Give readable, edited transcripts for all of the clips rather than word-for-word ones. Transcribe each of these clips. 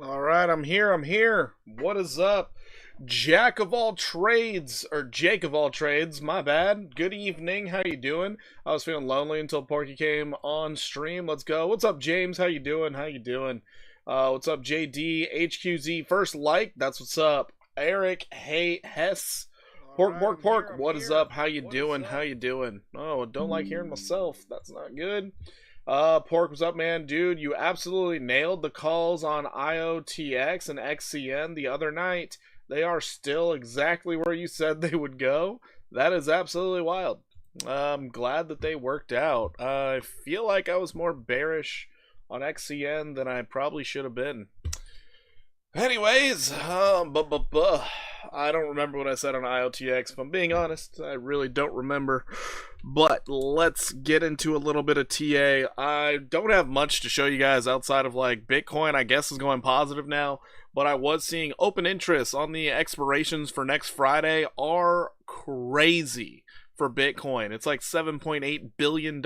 All right, I'm here. I'm here. What is up? Jack of all trades, or Jake of all trades, my bad. Good evening. How you doing? I was feeling lonely until Porky came on stream. Let's go. What's up, James? How you doing? How you doing? What's up, JD? HQZ first like. That's what's up. Eric, hey, Hess. Pork. What is up? How you doing? How you doing? Oh, don't like hearing myself. That's not good. Pork, what's up, man? Dude, you absolutely nailed the calls on IOTX and XCN the other night. They are still exactly where you said they would go. That is absolutely wild. I'm glad that they worked out. I feel like I was more bearish on XCN than I probably should have been. Anyways, I don't remember what I said on IOTX. If I'm being honest, I really don't remember. But let's get into a little bit of TA. I don't have much to show you guys outside of like Bitcoin, I guess, is going positive now. But I was seeing open interest on the expirations for next Friday are crazy for Bitcoin. It's like $7.8 billion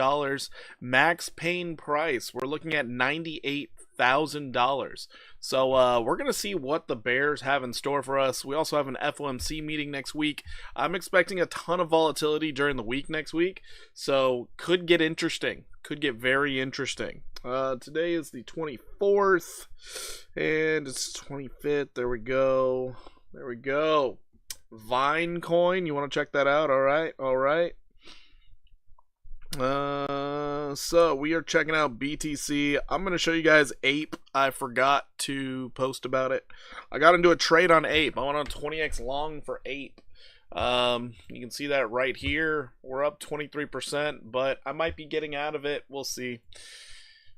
max paying price. We're looking at $98,000. So we're going to see what the bears have in store for us. We also have an FOMC meeting next week. I'm expecting a ton of volatility during the week next week. So could get interesting. Could get very interesting. Today is the 24th. And it's 25th. There we go. There we go. Vine coin. You want to check that out? All right. All right. So we are checking out BTC. I'm gonna show you guys Ape. I forgot to post about it. I got into a trade on Ape. I went on 20x long for Ape. You can see that right here. We're up 23%, but I might be getting out of it. We'll see.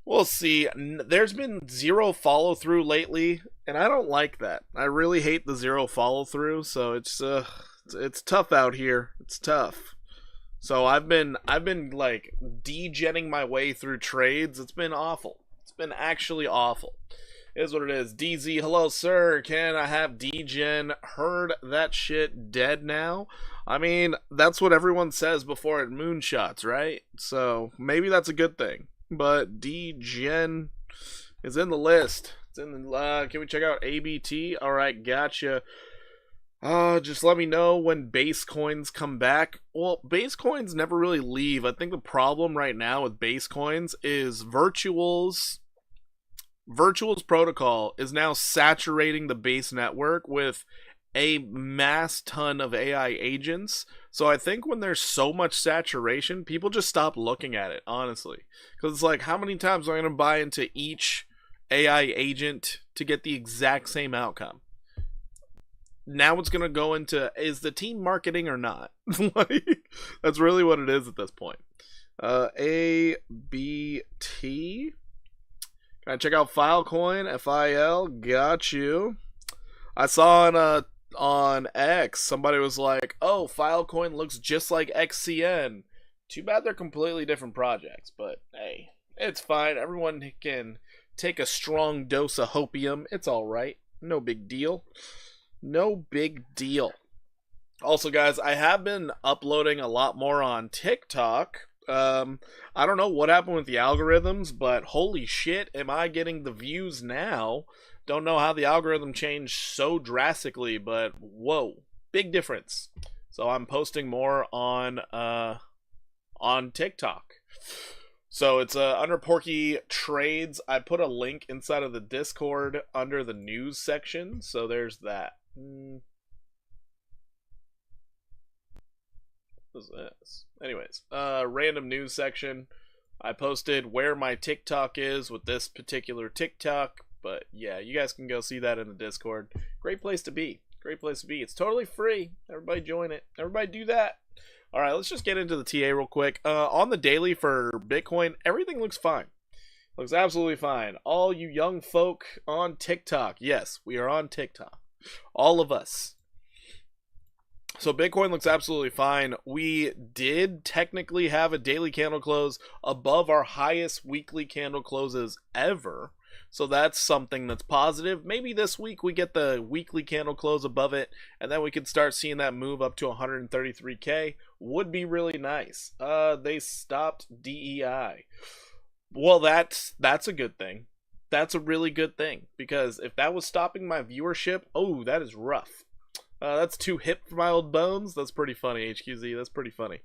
We'll see. There's been zero follow through lately, and I don't like that. I really hate the zero follow through. So it's tough out here. It's tough. So I've been like DGENing my way through trades. It's been awful. It's been actually awful. It is what it is. DZ, hello sir. Can I have DGEN? Heard that shit dead now? I mean, that's what everyone says before it moonshots, right? So maybe that's a good thing. But DGEN is in the list. It's in the can we check out ABT? Alright, gotcha. Just let me know when base coins come back. Well, base coins never really leave. I think the problem right now with base coins is Virtual's protocol is now saturating the base network with a mass ton of AI agents. So I think when there's so much saturation, people just stop looking at it, honestly. Because it's like, how many times am I going to buy into each AI agent to get the exact same outcome? Now it's going to go into, is the team marketing or not? Like, that's really what it is at this point. ABT. Can I check out Filecoin? FIL. Got you. I saw on X, somebody was like, oh, Filecoin looks just like XCN. Too bad they're completely different projects, but hey, it's fine. Everyone can take a strong dose of hopium. It's alright. No big deal. No big deal. Also, guys, I have been uploading a lot more on TikTok. I don't know what happened with the algorithms, but holy shit, am I getting the views now? Don't know how the algorithm changed so drastically, but whoa, big difference. So I'm posting more on TikTok. So it's under Porky Trades. I put a link inside of the Discord under the news section. So there's that. What is this? Anyways, random news section. I posted where my TikTok is with this particular TikTok. But yeah, you guys can go see that in the Discord. Great place to be. Great place to be. It's totally free. Everybody join it. Everybody do that. All right, let's just get into the TA real quick. On the daily for Bitcoin, everything looks fine. Looks absolutely fine. All you young folk on TikTok. Yes, we are on TikTok. All of us. So Bitcoin looks absolutely fine. We did technically have a daily candle close above our highest weekly candle closes ever. So that's something that's positive. Maybe this week we get the weekly candle close above it, and then we could start seeing that move up to 133K. Would be really nice. They stopped DEI. Well, that's a good thing. that's a really good thing, because if that was stopping my viewership, oh, that is rough. That's too hip for my old bones. That's pretty funny, HQZ. That's pretty funny.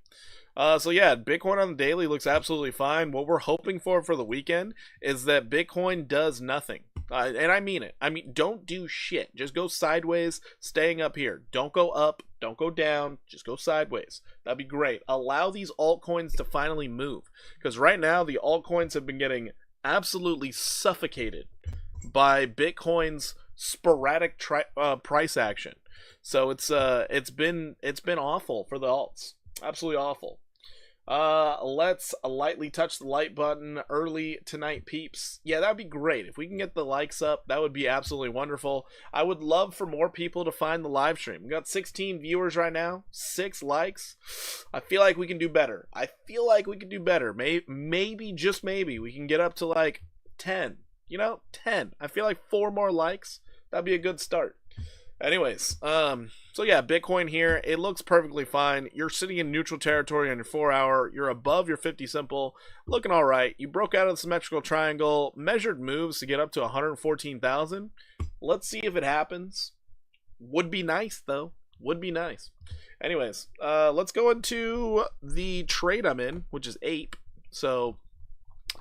So yeah, Bitcoin on the daily looks absolutely fine. What we're hoping for the weekend is that Bitcoin does nothing. And I mean it. I mean, don't do shit. Just go sideways, staying up here. Don't go up. Don't go down. Just go sideways. That'd be great. Allow these altcoins to finally move. Because right now, the altcoins have been getting absolutely suffocated by Bitcoin's sporadic price action. So it's been awful for the alts. Absolutely awful. Let's lightly touch the like button early tonight, peeps. Yeah, that'd be great. If we can get the likes up, that would be absolutely wonderful. I would love for more people to find the live stream. We got 16 viewers right now, 6 likes. I feel like we can do better. Maybe, just maybe, we can get up to like 10. 10. I feel like 4 more likes. That'd be a good start. Anyways, so yeah, Bitcoin here, it looks perfectly fine. You're sitting in neutral territory on your 4-hour. You're above your 50 simple, looking all right. You broke out of the symmetrical triangle, measured moves to get up to 114,000. Let's see if it happens. Would be nice, though. Would be nice. Anyways, let's go into the trade I'm in, which is Ape. So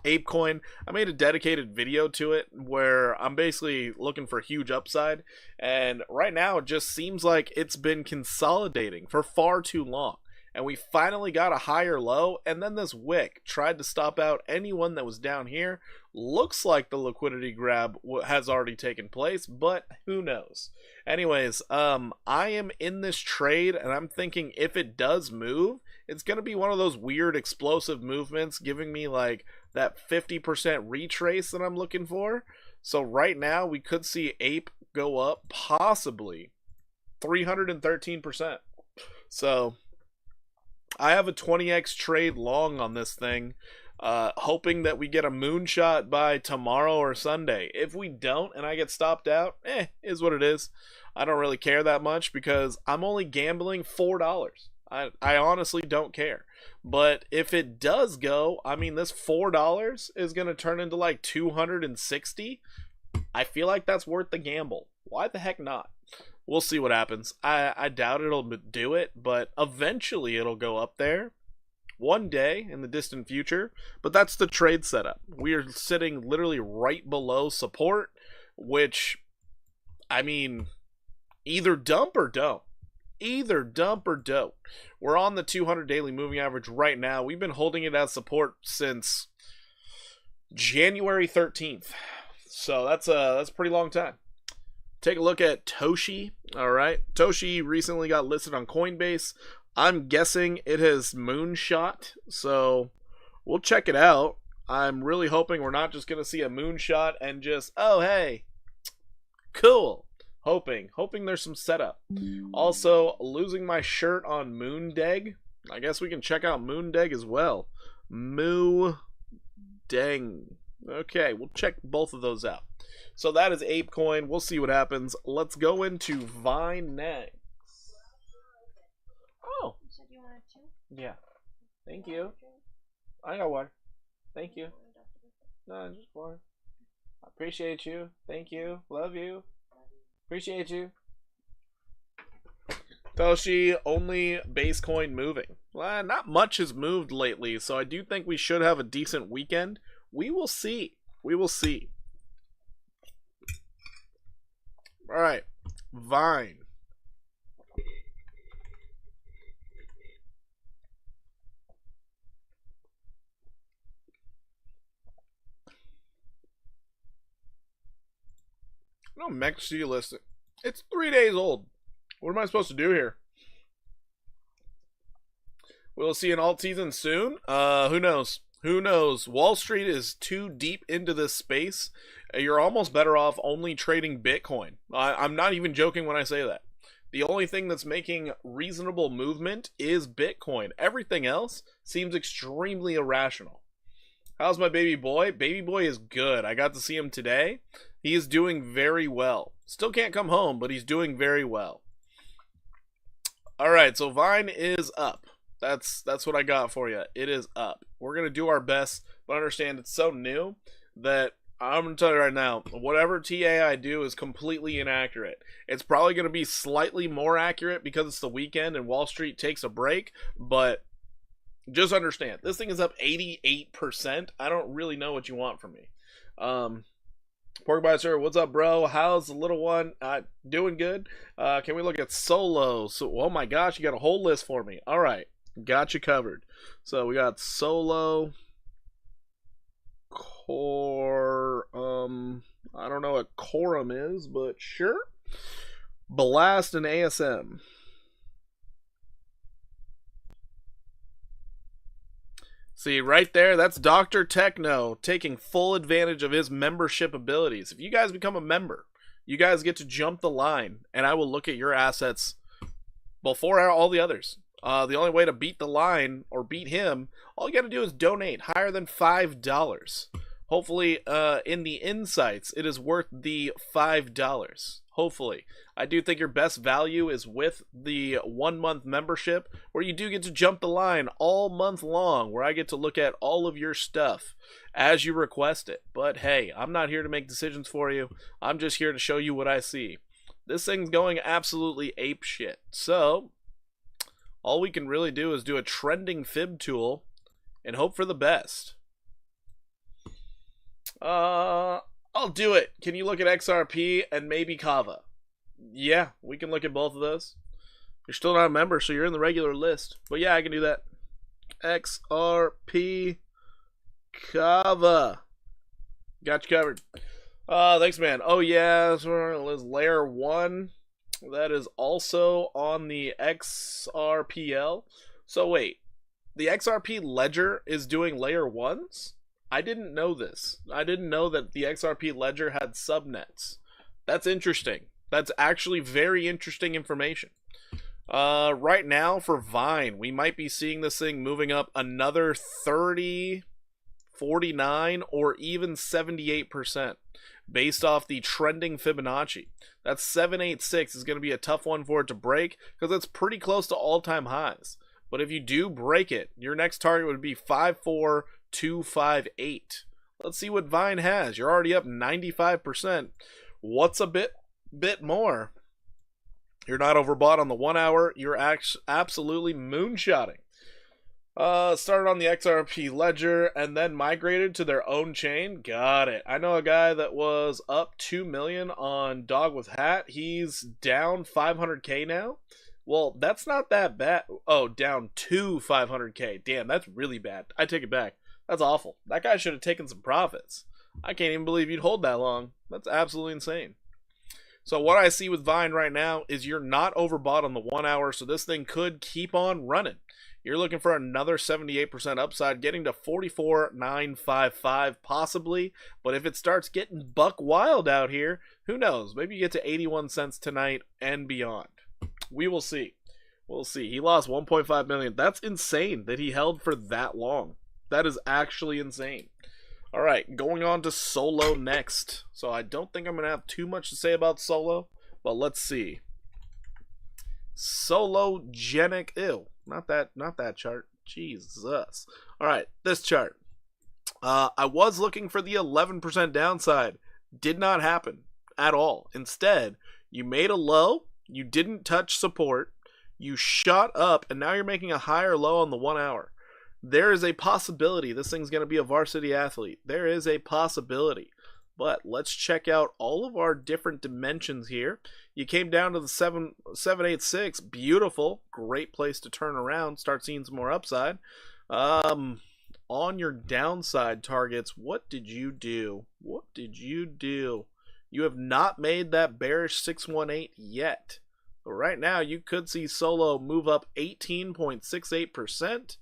ApeCoin, I made a dedicated video to it where I'm basically looking for huge upside, and right now it just seems like it's been consolidating for far too long, and we finally got a higher low, and then this wick tried to stop out anyone that was down here. Looks like the liquidity grab has already taken place, but who knows. Anyways, I am in this trade, and I'm thinking if it does move, it's going to be one of those weird explosive movements, giving me like that 50% retrace that I'm looking for. So right now we could see Ape go up possibly 313%. So I have a 20x trade long on this thing, hoping that we get a moonshot by tomorrow or Sunday. If we don't and I get stopped out, is what it is. I don't really care that much because I'm only gambling $4. I honestly don't care. But if it does go, I mean, this $4 is going to turn into like 260. I feel like that's worth the gamble. Why the heck not? We'll see what happens. I doubt it'll do it, but eventually it'll go up there. One day in the distant future. But that's the trade setup. We are sitting literally right below support, which, I mean, either dump or don't. Either dump or don't. We're on the 200 daily moving average right now. We've been holding it as support since January 13th. So that's a pretty long time. Take a look at Toshi. All right. Toshi recently got listed on Coinbase. I'm guessing it has moonshot. So we'll check it out. I'm really hoping we're not just going to see a moonshot and just, oh, hey, cool. Hoping there's some setup. Also, losing my shirt on Moondeg. I guess we can check out Moondeg as well. Moondeng. Okay, we'll check both of those out. So that is ApeCoin. We'll see what happens. Let's go into Vine next. Oh. You said you wanted to? Yeah. Thank you. I got water. Thank you. No, just water. I appreciate you. Thank you. Love you. Appreciate you. Toshi, only base coin moving. Well, not much has moved lately, so I do think we should have a decent weekend. We will see. We will see. Alright. Vine. No mech see list. It's 3 days old. What am I supposed to do here? We'll see an alt season soon. Who knows? Who knows? Wall Street is too deep into this space. You're almost better off only trading Bitcoin. I'm not even joking when I say that. The only thing that's making reasonable movement is Bitcoin. Everything else seems extremely irrational. How's my baby boy? Baby boy is good. I got to see him today. He is doing very well. Still can't come home, but he's doing very well. Alright, so Vine is up. That's what I got for you. It is up. We're going to do our best, but understand it's so new that I'm going to tell you right now, whatever TA I do is completely inaccurate. It's probably going to be slightly more accurate because it's the weekend and Wall Street takes a break, but just understand, this thing is up 88%. I don't really know what you want from me. Porkbuster, what's up, bro? How's the little one? Doing good. Can we look at Solo? So, oh my gosh, you got a whole list for me. All right, got you covered. So we got Solo, Core. I don't know what Coreum is, but sure. Blast and ASM. See, right there, that's Dr. Techno taking full advantage of his membership abilities. If you guys become a member, you guys get to jump the line, and I will look at your assets before all the others. The only way to beat the line, or beat him, all you got to do is donate higher than $5. Hopefully, in the insights, it is worth the $5. Hopefully. I do think your best value is with the 1 month membership, where you do get to jump the line all month long, where I get to look at all of your stuff as you request it. But hey, I'm not here to make decisions for you. I'm just here to show you what I see. This thing's going absolutely ape shit. So, all we can really do is do a trending fib tool and hope for the best. I'll do it. Can you look at XRP and maybe Cava? Yeah, we can look at both of those. You're still not a member, so you're in the regular list. But yeah, I can do that. XRP, Cava. Got you covered. Thanks, man. Oh yeah, so layer 1. That is also on the XRPL. So wait, the XRP ledger is doing layer 1s? I didn't know this. I didn't know that the XRP ledger had subnets. That's interesting. That's actually very interesting information. Right now for Vine, we might be seeing this thing moving up another 30, 49, or even 78% based off the trending Fibonacci. That 786 is going to be a tough one for it to break because it's pretty close to all-time highs. But if you do break it, your next target would be 54258. Let's see what Vine has. You're already up 95%. What's a bit more? You're not overbought on the 1 hour. You're absolutely moonshotting. Started on the XRP ledger and then migrated to their own chain. Got it. I know a guy that was up 2 million on Dog with Hat. He's down 500k now. Well, that's not that bad. Oh, down to 500k. Damn, that's really bad. I take it back. That's awful. That guy should have taken some profits. I can't even believe you'd hold that long. That's absolutely insane. So what I see with Vine right now is you're not overbought on the 1 hour, so this thing could keep on running. You're looking for another 78% upside, getting to 44,955 possibly. But if it starts getting buck wild out here, who knows? Maybe you get to 81 cents tonight and beyond. We will see. We'll see. He lost 1.5 million. That's insane that he held for that long. That is actually insane. All right, going on to Solo next. So I don't think I'm going to have too much to say about Solo, but let's see. Sologenic. Ew, not that chart. Jesus. All right, this chart. I was looking for the 11% downside. Did not happen at all. Instead, you made a low, you didn't touch support, you shot up, and now you're making a higher low on the 1 hour. There is a possibility this thing's going to be a varsity athlete. There is a possibility. But let's check out all of our different dimensions here. You came down to the 786. Beautiful. Great place to turn around. Start seeing some more upside. On your downside targets, what did you do? What did you do? You have not made that bearish 618 yet. But right now, you could see Solo move up 18.68%.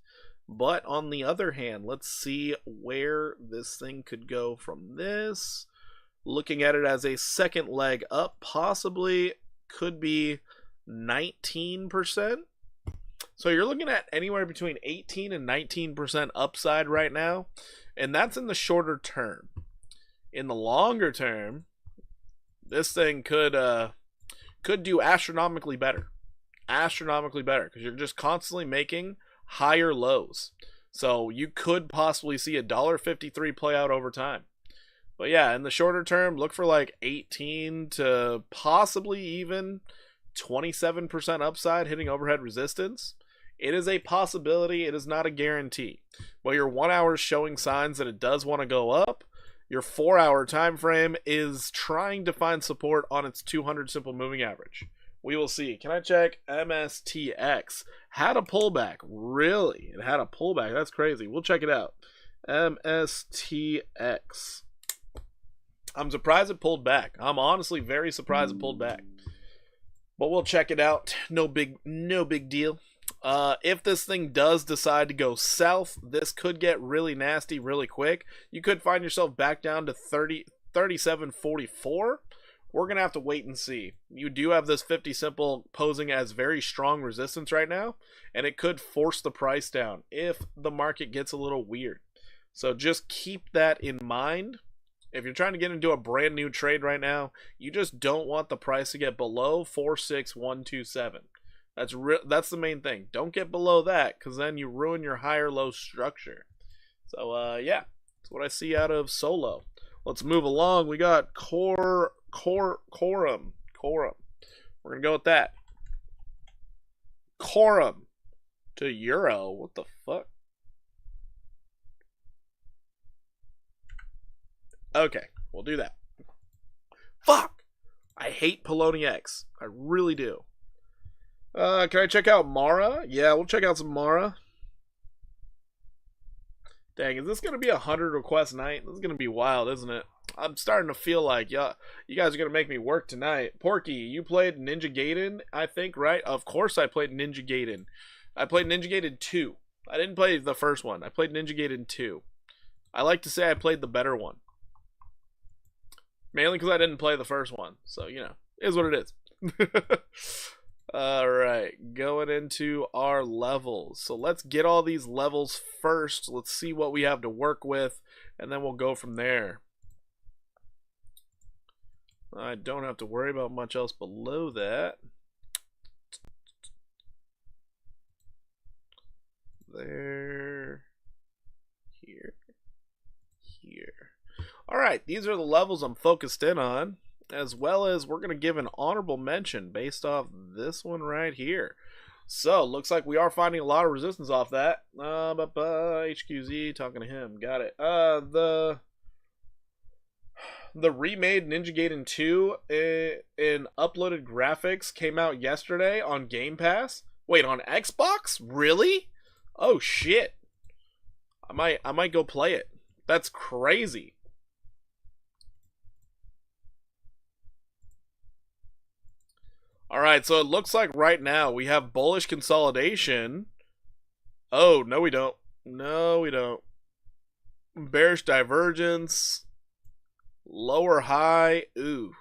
But on the other hand, let's see where this thing could go from this. Looking at it as a second leg up, possibly could be 19%. So you're looking at anywhere between 18 and 19% upside right now. And that's in the shorter term. In the longer term, this thing could do astronomically better. Astronomically better. Because you're just constantly making higher lows. So you could possibly see $1.53 play out over time. But yeah, in the shorter term, look for like 18 to possibly even 27% upside hitting overhead resistance. It is a possibility. It is not a guarantee. But your 1 hour is showing signs that it does want to go up. Your 4 hour time frame is trying to find support on its 200 simple moving average. We will see. Can I check? MSTX had a pullback. Really? It had a pullback. That's crazy. We'll check it out. MSTX. I'm surprised it pulled back. I'm honestly very surprised it pulled back. But we'll check it out. No big deal. If this thing does decide to go south, this could get really nasty really quick. You could find yourself back down to 37.44. We're going to have to wait and see. You do have this 50 simple posing as very strong resistance right now, and it could force the price down if the market gets a little weird. So just keep that in mind. If you're trying to get into a brand new trade right now, you just don't want the price to get below 46127. That's the main thing. Don't get below that, because then you ruin your higher low structure. So yeah, that's what I see out of Solo. Let's move along. We got Coreum. We're gonna go with that. Coreum to Euro. What the fuck? Okay, we'll do that. Fuck! I hate Poloniex. I really do. Can I check out Mara? Yeah, we'll check out some Mara. Dang, is this going to be a 100 request night? This is going to be wild, isn't it? I'm starting to feel like, yeah, you guys are going to make me work tonight. Porky, you played Ninja Gaiden, I think, right? Of course I played Ninja Gaiden. I played Ninja Gaiden 2. I didn't play the first one. I played Ninja Gaiden 2. I like to say I played the better one. Mainly because I didn't play the first one. So, you know, it is what it is. Alright, going into our levels. So let's get all these levels first. Let's see what we have to work with, and then we'll go from there. I don't have to worry about much else below that. There. Here. Here. Alright, these are the levels I'm focused in on, as well as we're going to give an honorable mention based off this one right here. So, looks like we are finding a lot of resistance off that. HQZ, talking to him, got it. The remade Ninja Gaiden 2 in uploaded graphics came out yesterday on Game Pass. Wait, on Xbox? Really? Oh shit. I might go play it. That's crazy. Alright, so it looks like right now we have bullish consolidation. Oh, no we don't. No, we don't. Bearish divergence. Lower high. Ooh.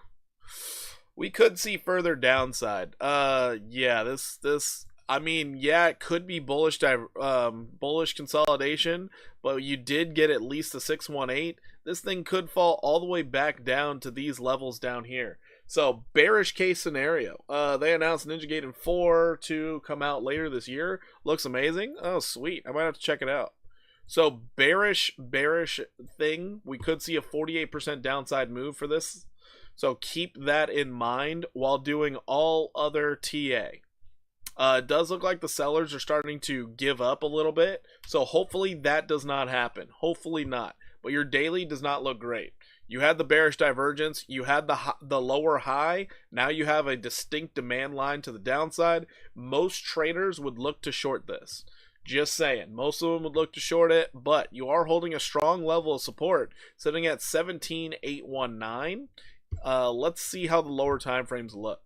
We could see further downside. Yeah, this I mean, yeah, it could be bullish consolidation, but you did get at least a 618. This thing could fall all the way back down to these levels down here. So, bearish case scenario. They announced Ninja Gaiden 4 to come out later this year. Looks amazing. Oh, sweet. I might have to check it out. So, bearish thing. We could see a 48% downside move for this. So, keep that in mind while doing all other TA. It does look like the sellers are starting to give up a little bit. So, hopefully that does not happen. Hopefully not. But your daily does not look great. You had the bearish divergence, you had the lower high, now you have a distinct demand line to the downside. Most traders would look to short this. Just saying, most of them would look to short it, but you are holding a strong level of support, sitting at 17,819. Let's see how the lower time frames look.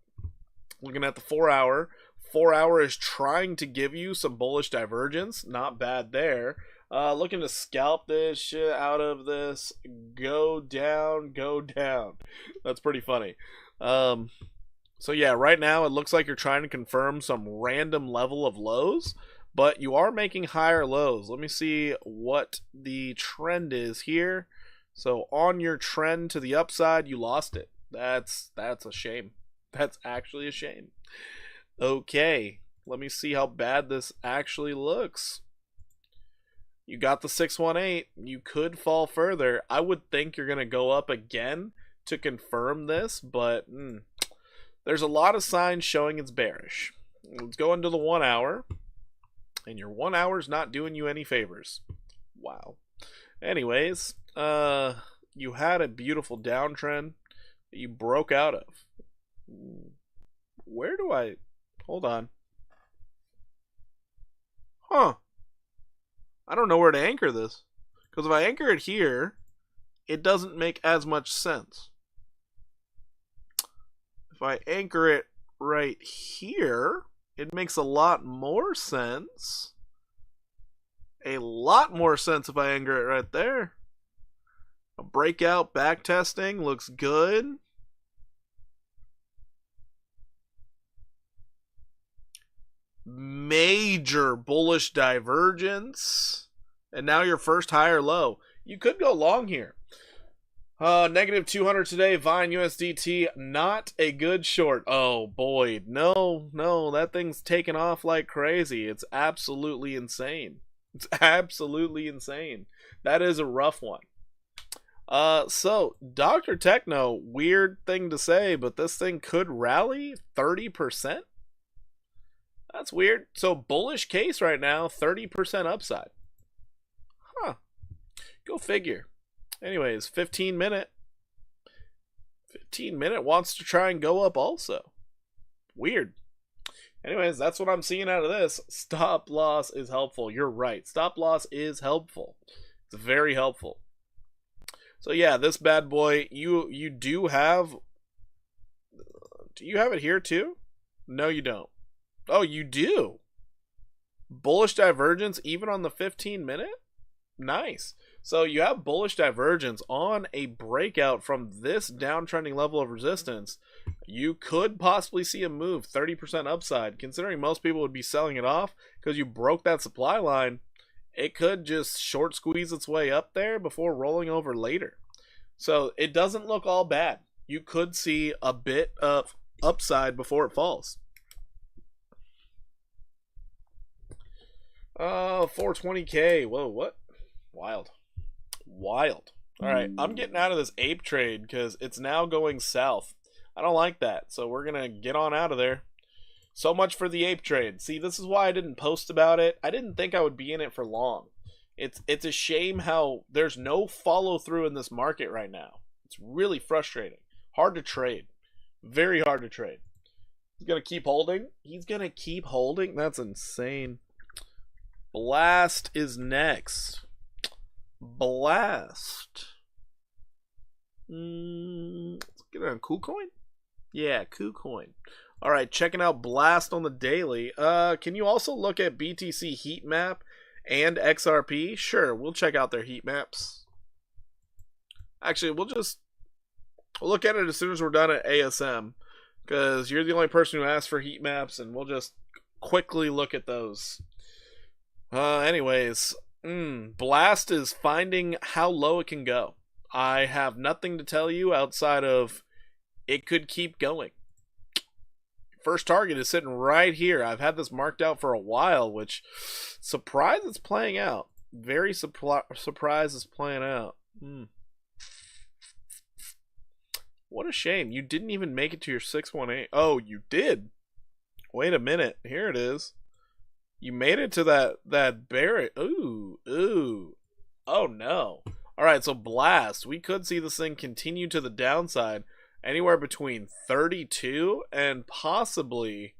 Looking at the 4 hour, 4 hour is trying to give you some bullish divergence, not bad there. Looking to scalp this shit out of this. Go down, go down. That's pretty funny. So yeah, right now it looks like you're trying to confirm some random level of lows, but you are making higher lows. Let me see what the trend is here. So on your trend to the upside, you lost it. That's a shame. That's actually a shame. Okay, let me see how bad this actually looks. You got the 618. You could fall further. I would think you're going to go up again to confirm this, but there's a lot of signs showing it's bearish. Let's go into the 1 hour, and your 1 hour's not doing you any favors. Wow. Anyways, you had a beautiful downtrend that you broke out of. Where do I... Hold on. Huh. I don't know where to anchor this. Because if I anchor it here, it doesn't make as much sense. If I anchor it right here, it makes a lot more sense. A lot more sense if I anchor it right there. A breakout back testing looks good. Major bullish divergence. And now your first higher low. You could go long here. Negative 200 today. Vine USDT. Not a good short. Oh boy. No. That thing's taken off like crazy. It's absolutely insane. It's absolutely insane. That is a rough one. So Dr. Techno, weird thing to say, but this thing could rally 30%. That's weird. So bullish case right now, 30% upside. Huh. Go figure. Anyways, 15 minute. 15 minute wants to try and go up also. Weird. Anyways, that's what I'm seeing out of this. Stop loss is helpful. You're right. Stop loss is helpful. It's very helpful. So yeah, this bad boy, you do have... Do you have it here too? No, you don't. Oh, you do. Bullish divergence even on the 15 minute? Nice. So you have bullish divergence on a breakout from this downtrending level of resistance. You could possibly see a move 30% upside, considering most people would be selling it off because you broke that supply line. It could just short squeeze its way up there before rolling over later. So it doesn't look all bad. You could see a bit of upside before it falls. 420k. Whoa, what? Wild. Alright, I'm getting out of this ape trade because it's now going south. I don't like that, so we're gonna get on out of there. So much for the ape trade. See, this is why I didn't post about it. I didn't think I would be in it for long. It's a shame how there's no follow through in this market right now. It's really frustrating. Hard to trade. Very hard to trade. He's gonna keep holding. He's gonna keep holding. That's insane. Blast is next. Blast. Let's get it on KuCoin. Yeah, KuCoin. All right, checking out Blast on the daily. Can you also look at BTC heat map and XRP? Sure, we'll check out their heat maps. Actually, we'll look at it as soon as we're done at ASM, because you're the only person who asked for heat maps, and we'll just quickly look at those. Anyways, Blast is finding how low it can go. I have nothing to tell you outside of it could keep going. First target is sitting right here. I've had this marked out for a while, which surprise it's playing out. Very surprised it's playing out. What a shame. You didn't even make it to your 618. Oh, you did. Wait a minute. Here it is. You made it to that bear. Ooh. Oh no. Alright, so Blast. We could see this thing continue to the downside. Anywhere between 32 and possibly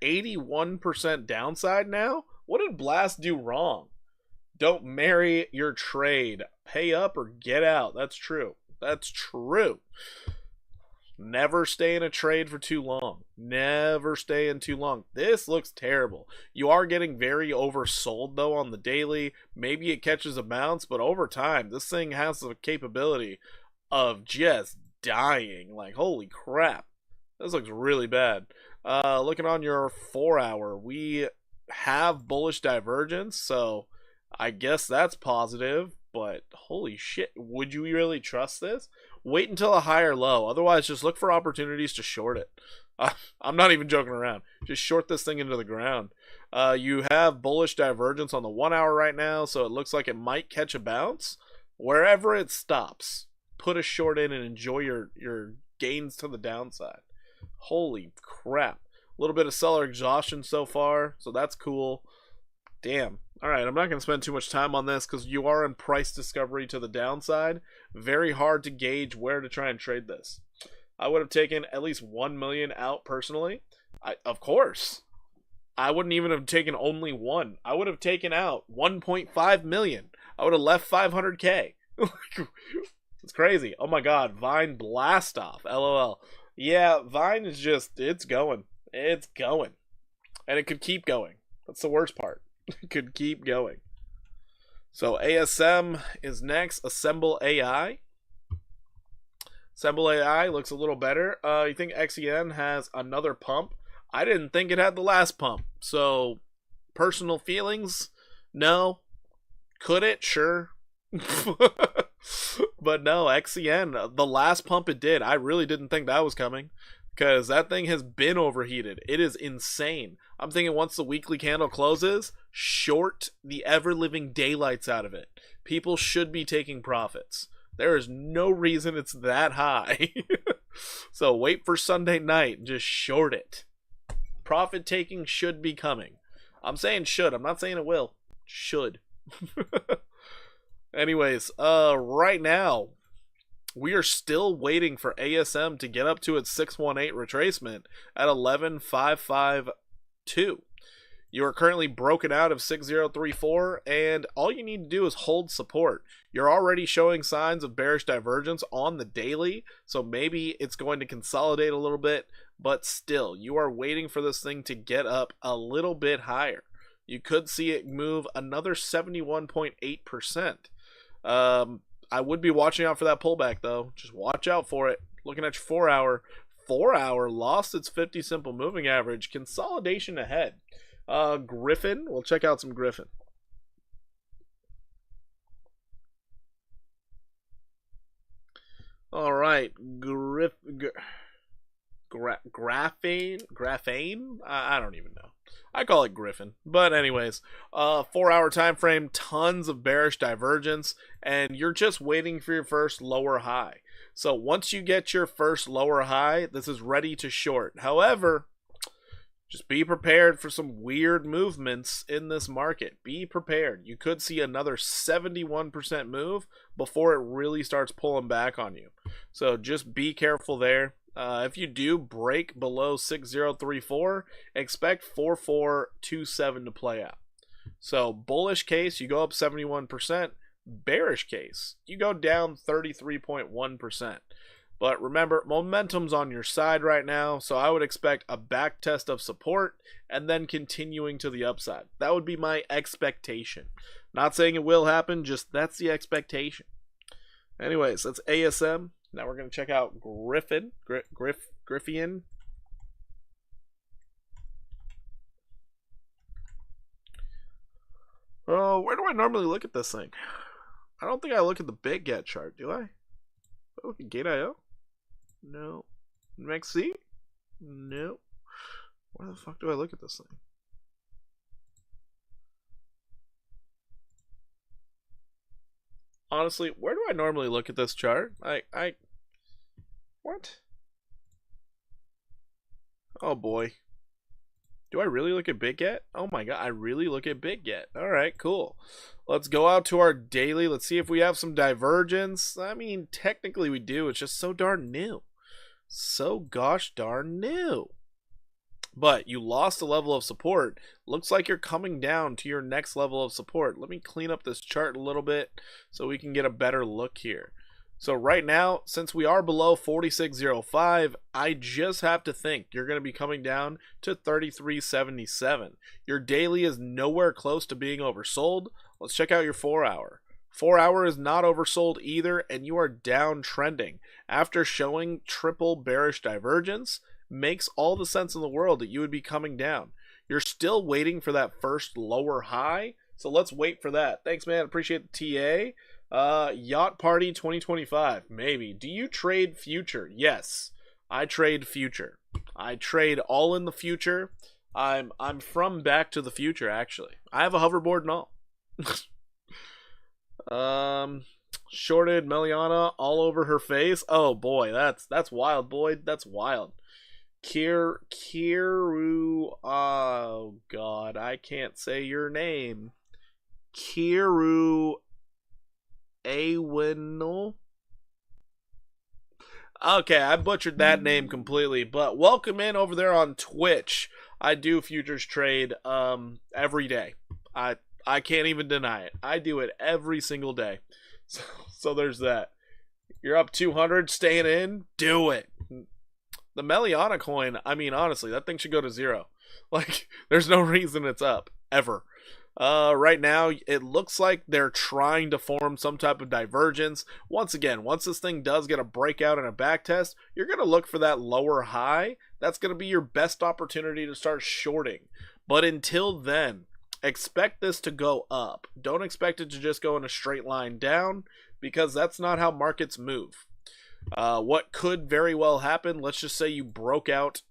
81% downside now? What did Blast do wrong? Don't marry your trade. Pay up or get out. That's true. That's true. Never stay in a trade for too long. Never stay in too long. This looks terrible. You are getting very oversold though on the daily. Maybe it catches a bounce, but over time, this thing has the capability of just dying. Like, holy crap. This looks really bad. Looking on your 4 hour, we have bullish divergence, so I guess that's positive, but holy shit, would you really trust this? wait until a higher low. Otherwise, just look for opportunities to short it. I'm not even joking around. Just short this thing into the ground. You have bullish divergence on the 1 hour right now, so it looks like it might catch a bounce. Wherever it stops, put a short in and enjoy your gains to the downside. Holy crap. A little bit of seller exhaustion so far, so that's cool. Damn. Alright, I'm not going to spend too much time on this because you are in price discovery to the downside. Very hard to gauge where to try and trade this. I would have taken at least 1 million out personally. Of course. I wouldn't even have taken only one. I would have taken out 1.5 million. I would have left 500K. It's crazy. Oh my god, Vine blast off. LOL. Yeah, Vine is just, it's going. It's going. And it could keep going. That's the worst part. It could keep going. So ASM is next. Assemble AI. Assemble AI looks a little better. You think XEN has another pump? I didn't think it had the last pump. So, personal feelings? No. Could it? Sure. But no, XEN, the last pump it did, I really didn't think that was coming. Because that thing has been overheated. It is insane. I'm thinking once the weekly candle closes, short the ever-living daylights out of it. People should be taking profits. There is no reason it's that high. So wait for Sunday night and just short it. Profit taking should be coming. I'm saying should. I'm not saying it will. Should. Anyways, right now, we are still waiting for ASM to get up to its 618 retracement at 11,552. You are currently broken out of 6034, and all you need to do is hold support. You're already showing signs of bearish divergence on the daily, so maybe it's going to consolidate a little bit, but still, you are waiting for this thing to get up a little bit higher. You could see it move another 71.8%. I would be watching out for that pullback, though. Just watch out for it. Looking at your 4 hour. 4 hour lost its 50 simple moving average. Consolidation ahead. Griffin. We'll check out some Griffin. All right. Graphane? I don't even know. I call it Griffin. But anyways, 4 hour time frame, tons of bearish divergence, and you're just waiting for your first lower high. So once you get your first lower high, this is ready to short. However, just be prepared for some weird movements in this market. Be prepared. You could see another 71% move before it really starts pulling back on you. So just be careful there. If you do break below 6034, expect 4427 to play out. So bullish case, you go up 71%. Bearish case, you go down 33.1%. But remember, momentum's on your side right now, so I would expect a back test of support and then continuing to the upside. That would be my expectation. Not saying it will happen, just that's the expectation. Anyways, that's ASM. Now we're going to check out Griffin. Griffin. Oh, where do I normally look at this thing? I don't think I look at the big get chart, do I? Do I look at Gate.io? No. MXC? No. Where the fuck do I look at this thing? Honestly, where do I normally look at this chart? What? Oh boy. Do I really look at Big Get? Oh my god, I really look at Big Get. Alright, cool. Let's go out to our daily. Let's see if we have some divergence. I mean, technically we do. It's just so darn new. So gosh darn new. But you lost a level of support. Looks like you're coming down to your next level of support. Let me clean up this chart a little bit so we can get a better look here. So right now, since we are below 46.05, I just have to think you're going to be coming down to 33.77. Your daily is nowhere close to being oversold. Let's check out your 4 hour. 4 hour is not oversold either, and you are downtrending. After showing triple bearish divergence, makes all the sense in the world that you would be coming down. You're still waiting for that first lower high, so let's wait for that. Thanks, man. Appreciate the TA. Yacht Party 2025, maybe. Do you trade future? Yes, I trade future. I trade all in the future. I'm from Back to the Future, actually. I have a hoverboard and all. Shorted Melana all over her face. Oh boy, that's wild, boy. That's wild. Kiru, oh god, I can't say your name. Kiru Awinul. Okay, I butchered that name completely, but welcome in over there on Twitch. I do futures trade every day. I can't even deny it. I do it every single day. So there's that. You're up 200, staying in, do it. The Melana coin, I mean, honestly, that thing should go to 0. Like, there's no reason it's up, ever. Right now, it looks like they're trying to form some type of divergence. Once again, once this thing does get a breakout and a backtest, you're going to look for that lower high. That's going to be your best opportunity to start shorting. But until then, expect this to go up. Don't expect it to just go in a straight line down, because that's not how markets move. What could very well happen, let's just say you broke out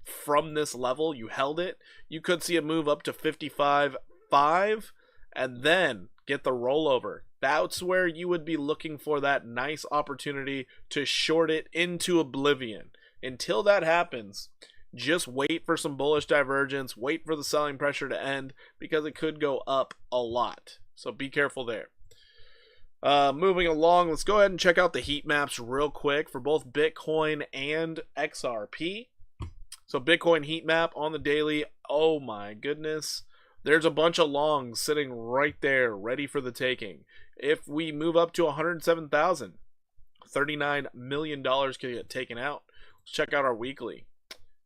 from this level, you held it, you could see it move up to 55.5 and then get the rollover. That's where you would be looking for that nice opportunity to short it into oblivion. Until that happens, just wait for some bullish divergence, wait for the selling pressure to end, because it could go up a lot. So be careful there. Moving along, let's go ahead and check out the heat maps real quick for both Bitcoin and XRP. So Bitcoin heat map on the daily, oh my goodness. There's a bunch of longs sitting right there, ready for the taking. If we move up to 107,000, $39 million can get taken out. Let's check out our weekly.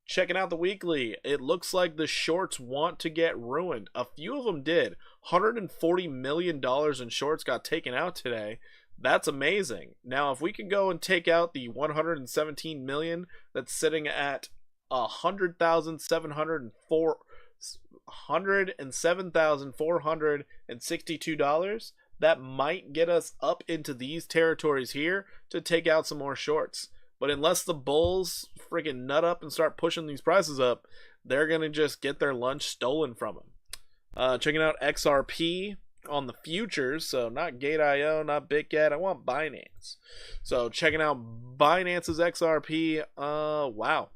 Checking out the weekly, it looks like the shorts want to get ruined. A few of them did. $140 million in shorts got taken out today. That's amazing. Now, if we can go and take out the 117 million that's sitting at $107,462, that might get us up into these territories here to take out some more shorts. But unless the bulls freaking nut up and start pushing these prices up, they're going to just get their lunch stolen from them. Checking out XRP on the futures. So not Gate.io, not BitGet. I want Binance. So checking out Binance's XRP. Wow.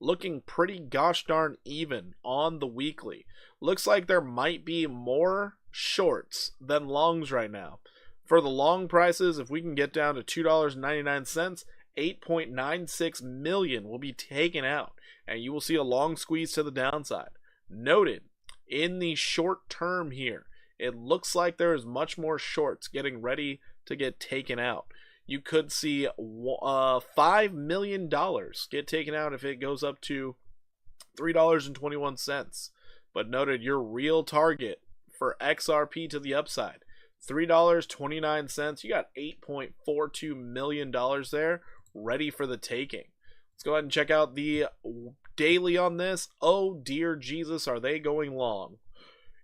Looking pretty gosh darn even on the weekly. Looks like there might be more shorts than longs right now. For the long prices, if we can get down to $2.99, 8.96 million will be taken out, and you will see a long squeeze to the downside. Noted, in the short term here, it looks like there is much more shorts getting ready to get taken out. You could see $5 million get taken out if it goes up to $3.21. But noted, your real target for XRP to the upside, $3.29. You got $8.42 million there ready for the taking. Let's go ahead and check out the daily on this. Oh dear Jesus, are they going long?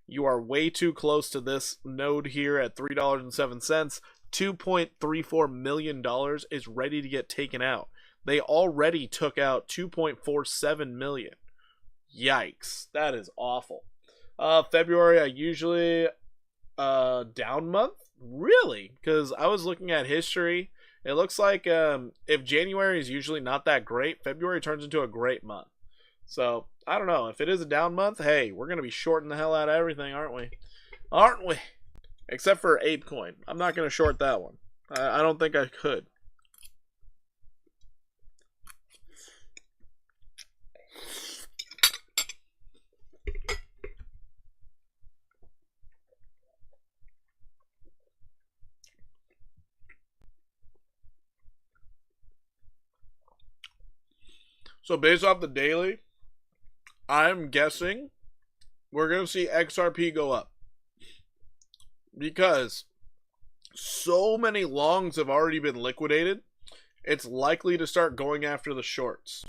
You are way too close to this node here at $3.07. $2.34 million is ready to get taken out. They already took out $2.47 million. Yikes, that is awful. February, I usually down month? Really? Because I was looking at history. It looks like if January is usually not that great, February turns into a great month. So, I don't know. If it is a down month, hey, we're going to be shorting the hell out of everything, aren't we? Aren't we? Except for ApeCoin. I'm not going to short that one. I don't think I could. So based off the daily, I'm guessing we're going to see XRP go up. Because so many longs have already been liquidated, it's likely to start going after the shorts.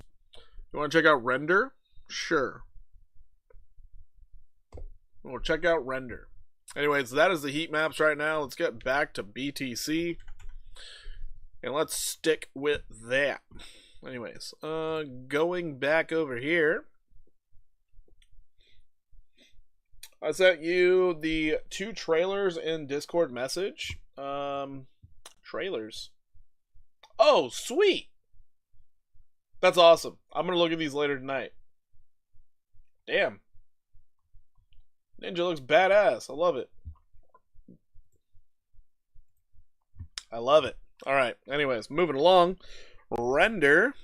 You want to check out Render? Sure. We'll check out Render. Anyways, that is the heat maps right now. Let's get back to BTC. And let's stick with that. Anyways, going back over here. I sent you the 2 trailers in Discord message. Trailers. Oh, sweet. That's awesome. I'm going to look at these later tonight. Damn. Ninja looks badass. I love it. I love it. All right. Anyways, moving along. Render.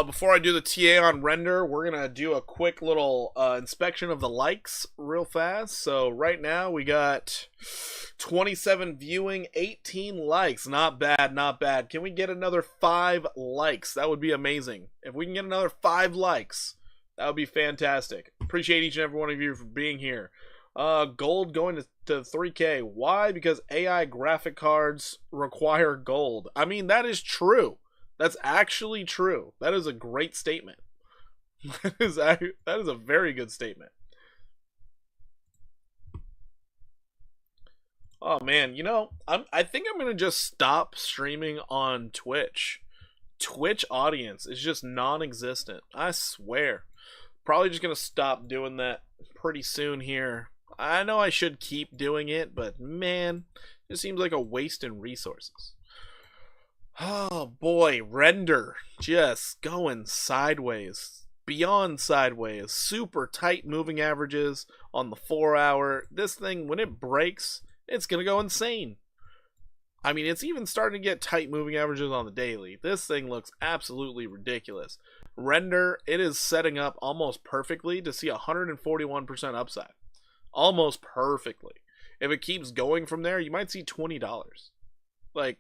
Before I do the TA on render, we're going to do a quick little inspection of the likes real fast. So right now we got 27 viewing, 18 likes. Not bad, not bad. Can we get another 5 likes? That would be amazing. If we can get another 5 likes, that would be fantastic. Appreciate each and every one of you for being here. Gold going to 3K. Why? Because AI graphic cards require gold. I mean, that is true. That's actually true. That is a great statement. That is a very good statement. Oh man, you know, I think I'm gonna just stop streaming on Twitch. Twitch audience is just non-existent. I swear. Probably just gonna stop doing that pretty soon here. I know I should keep doing it, but man, it seems like a waste in resources. Oh boy, render just going sideways, beyond sideways, super tight moving averages on the 4 hour. This thing, when it breaks, it's gonna go insane. I mean, it's even starting to get tight moving averages on the daily. This thing looks absolutely ridiculous. Render, it is setting up almost perfectly to see 141% upside. Almost perfectly. If it keeps going from there, you might see $20. Like,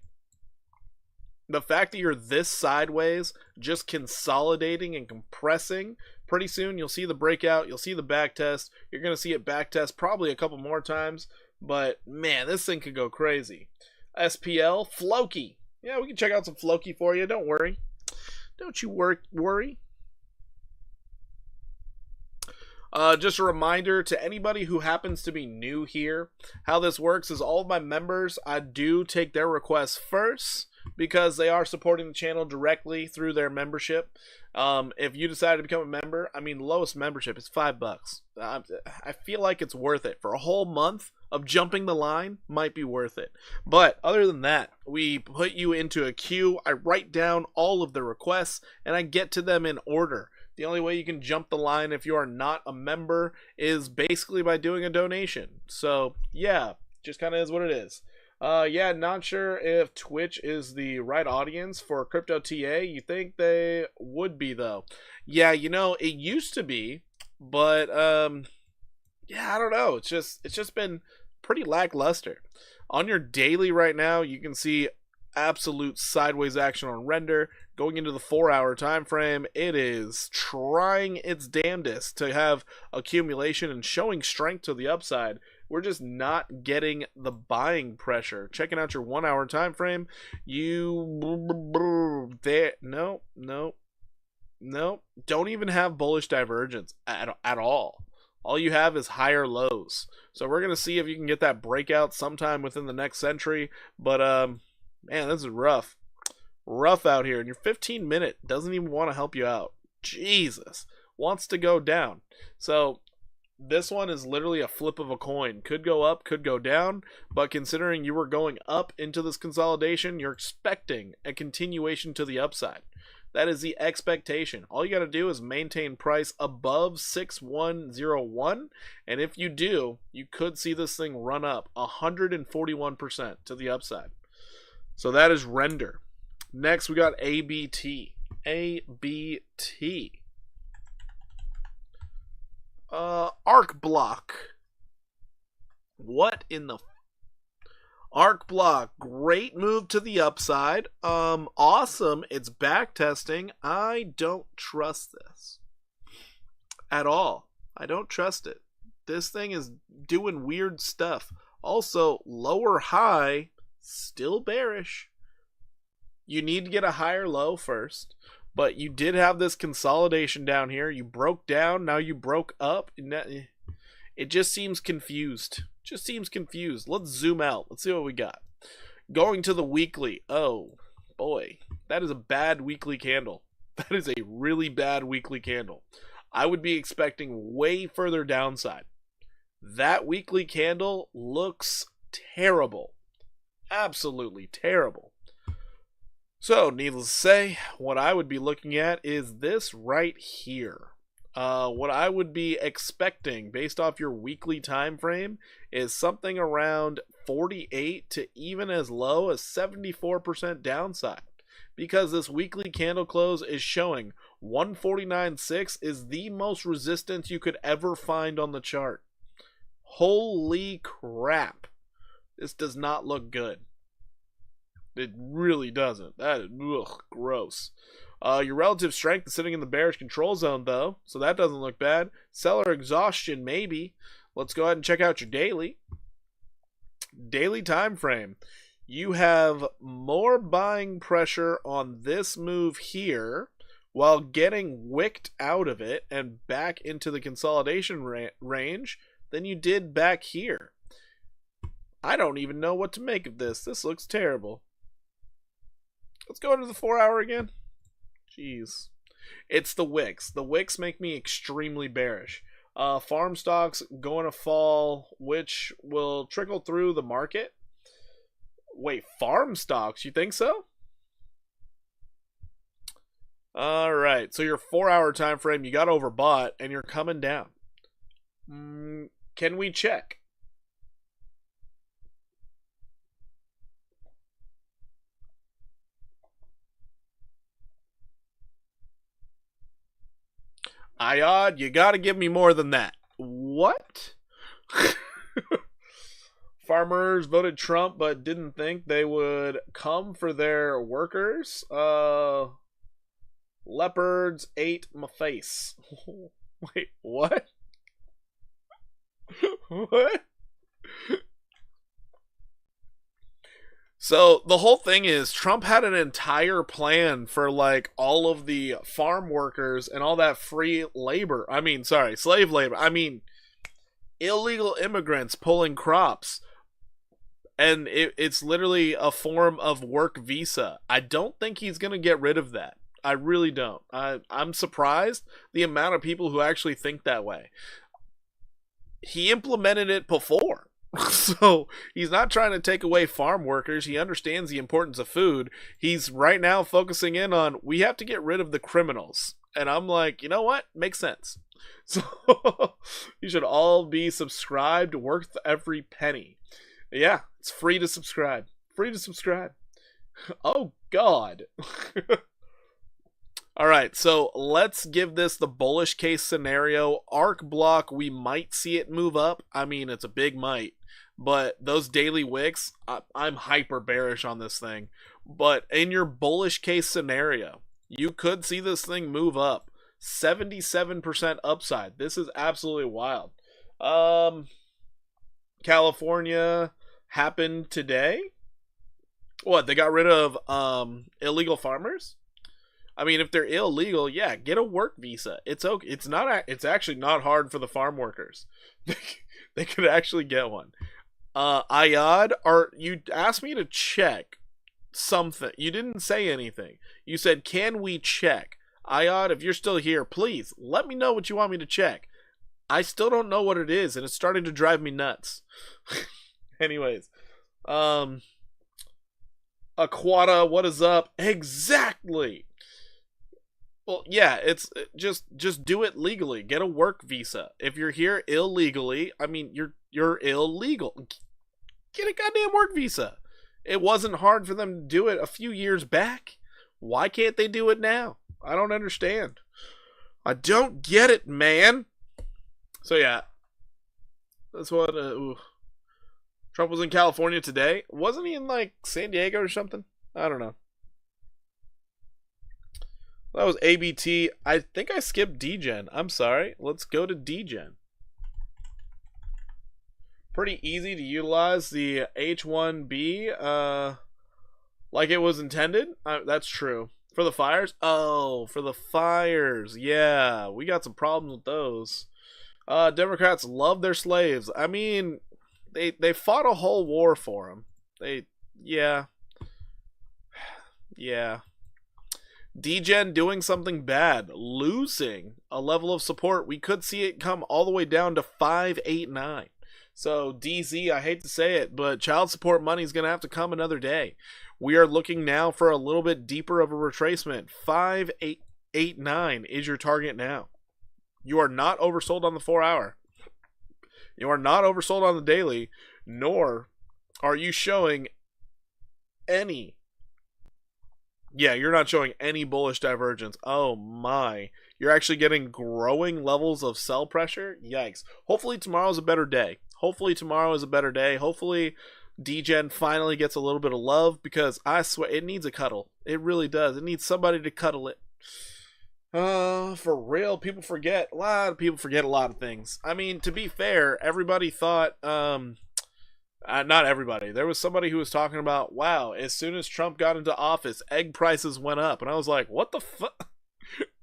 the fact that you're this sideways, just consolidating and compressing, pretty soon you'll see the breakout, you'll see the back test, you're going to see it back test probably a couple more times, but man, this thing could go crazy. SPL, Floki. Yeah, we can check out some Floki for you, don't worry. Don't you worry. Just a reminder to anybody who happens to be new here, how this works is all of my members, I do take their requests first, because they are supporting the channel directly through their membership. If you decide to become a member, I mean, the lowest membership is $5. I feel like it's worth it. For a whole month of jumping the line, might be worth it. But other than that, we put you into a queue. I write down all of the requests, and I get to them in order. The only way you can jump the line if you are not a member is basically by doing a donation. So, yeah, just kind of is what it is. Yeah, not sure if Twitch is the right audience for crypto TA. You think they would be, though? Yeah, you know, it used to be, but yeah, I don't know. It's just been pretty lackluster. On your daily right now, you can see absolute sideways action on render. Going into the 4 hour time frame, it is trying its damnedest to have accumulation and showing strength to the upside. We're just not getting the buying pressure. Checking out your 1 hour time frame, no, don't even have bullish divergence at all. All you have is higher lows. So we're gonna see if you can get that breakout sometime within the next century. But man, this is rough out here, and your 15-minute doesn't even want to help you out. Jesus, wants to go down. So this one is literally a flip of a coin. Could go up, could go down, but considering you were going up into this consolidation, you're expecting a continuation to the upside. That is the expectation. All you got to do is maintain price above 6101, and if you do, you could see this thing run up 141% to the upside. So that is render. Next, we got ABT. ABT. Arc block. What in the Arc block? Great move to the upside. Awesome. It's back testing. I don't trust this at all. I don't trust it. This thing is doing weird stuff. Also, lower high, still bearish. You need to get a higher low first. But you did have this consolidation down here. You broke down, now you broke up. It just seems confused. Just seems confused. Let's zoom out. Let's see what we got. Going to the weekly. Oh, boy. That is a bad weekly candle. That is a really bad weekly candle. I would be expecting way further downside. That weekly candle looks terrible. Absolutely terrible. So, needless to say, what I would be looking at is this right here. What I would be expecting based off your weekly time frame is something around 48 to even as low as 74% downside. Because this weekly candle close is showing 149.6 is the most resistance you could ever find on the chart. Holy crap. This does not look good. It really doesn't. That is gross. Your relative strength is sitting in the bearish control zone, though, so that doesn't look bad. Seller exhaustion, maybe. Let's go ahead and check out your daily. Daily time frame. You have more buying pressure on this move here while getting wicked out of it and back into the consolidation range than you did back here. I don't even know what to make of this. This looks terrible. Let's go into the 4 hour again. Jeez. It's the wicks. The wicks make me extremely bearish. Farm stocks going to fall, which will trickle through the market. Wait, farm stocks? You think so? Alright, so your 4 hour time frame, you got overbought and you're coming down. Can we check? Ayad, you gotta give me more than that. What? Farmers voted Trump but didn't think they would come for their workers. Leopards ate my face. Wait, what? What? So the whole thing is Trump had an entire plan for like all of the farm workers and all that free labor. I mean, sorry, slave labor. I mean, illegal immigrants pulling crops. And it's literally a form of work visa. I don't think he's going to get rid of that. I really don't. I'm surprised the amount of people who actually think that way. He implemented it before. So he's not trying to take away farm workers. He understands the importance of food. He's right now focusing in on, we have to get rid of the criminals. And I'm like, you know what? Makes sense. So you should all be subscribed, worth every penny. Yeah, it's free to subscribe. Free to subscribe. Oh, God. All right, so let's give this the bullish case scenario. Arc block, we might see it move up. I mean, it's a big might. But those daily wicks, I'm hyper bearish on this thing. But in your bullish case scenario, you could see this thing move up. 77% upside. This is absolutely wild. California happened today. What, they got rid of illegal farmers? I mean, if they're illegal, yeah, get a work visa. It's okay. It's actually not hard for the farm workers. They could actually get one. Ayad, you asked me to check something. You didn't say anything. You said, can we check? Ayad, if you're still here, please let me know what you want me to check. I still don't know what it is, and it's starting to drive me nuts. Anyways, Aquata, what is up? Exactly. Well, yeah, it's just do it legally. Get a work visa. If you're here illegally, I mean, you're illegal. Get a goddamn work visa. It wasn't hard for them to do it a few years back. Why can't they do it now? I don't understand. I don't get it, man. So yeah, that's what. Trump was in California today. Wasn't he in like San Diego or something? I don't know. That was ABT. I think I skipped DGEN. I'm sorry. Let's go to DGEN. Pretty easy to utilize the H1B like it was intended. That's true. For the fires? Oh, for the fires. Yeah, we got some problems with those. Democrats love their slaves. I mean, they fought a whole war for them. Yeah. Yeah. DGEN doing something bad, losing a level of support. We could see it come all the way down to 589. So DZ, I hate to say it, but child support money is going to have to come another day. We are looking now for a little bit deeper of a retracement. 589 is your target now. You are not oversold on the 4-hour. You are not oversold on the daily, nor are you showing any. Yeah, you're not showing any bullish divergence. Oh my. You're actually getting growing levels of sell pressure? Yikes. Hopefully tomorrow's a better day. Hopefully tomorrow is a better day. Hopefully DGEN finally gets a little bit of love, because I swear it needs a cuddle. It really does. It needs somebody to cuddle it. For real, people forget. A lot of people forget a lot of things. I mean, to be fair, everybody thought, not everybody. There was somebody who was talking about, wow, as soon as Trump got into office, egg prices went up. And I was like, what the fuck?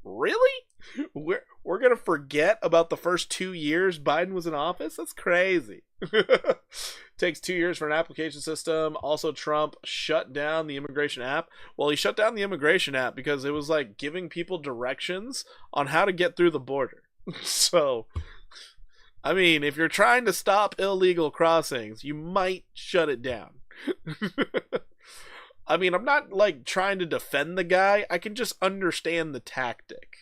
Really? We're going to forget about the first 2 years Biden was in office? That's crazy. Takes 2 years for an application system. Also, Trump shut down the immigration app. Well, he shut down the immigration app because it was like giving people directions on how to get through the border. So, I mean, if you're trying to stop illegal crossings, you might shut it down. I mean, I'm not like trying to defend the guy. I can just understand the tactic.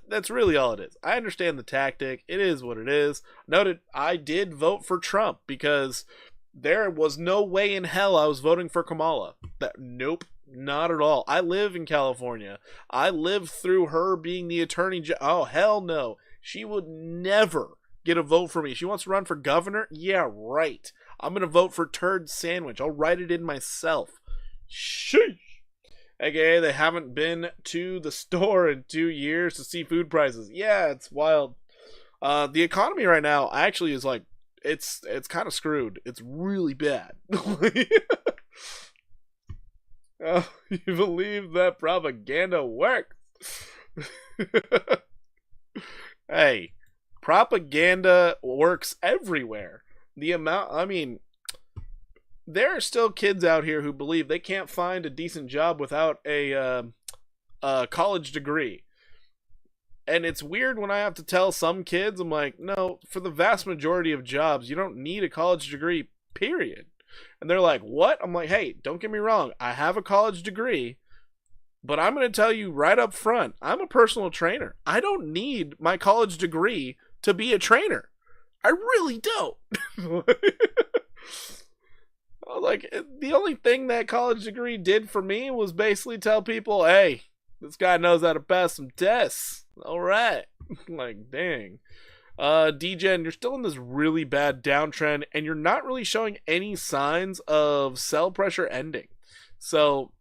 That's really all it is. I understand the tactic. It is what it is. Noted, I did vote for Trump because there was no way in hell I was voting for Kamala. Nope, not at all. I live in California. I lived through her being the attorney. Oh, hell no. She would never get a vote for me. She wants to run for governor? Yeah, right. I'm going to vote for Turd Sandwich. I'll write it in myself. Sheesh. AKA, they haven't been to the store in 2 years to see food prices. Yeah, it's wild. The economy right now actually is like, it's kind of screwed. It's really bad. Oh, you believe that propaganda works? Hey, propaganda works everywhere. I mean, there are still kids out here who believe they can't find a decent job without a college degree. And it's weird when I have to tell some kids, I'm like, no, for the vast majority of jobs, you don't need a college degree, period. And they're like, what? I'm like, hey, don't get me wrong. I have a college degree, but I'm going to tell you right up front, I'm a personal trainer. I don't need my college degree to be a trainer. I really don't. Like, the only thing that college degree did for me was basically tell people, hey, this guy knows how to pass some tests. All right. Like, dang. DGEN, you're still in this really bad downtrend, and you're not really showing any signs of sell pressure ending. So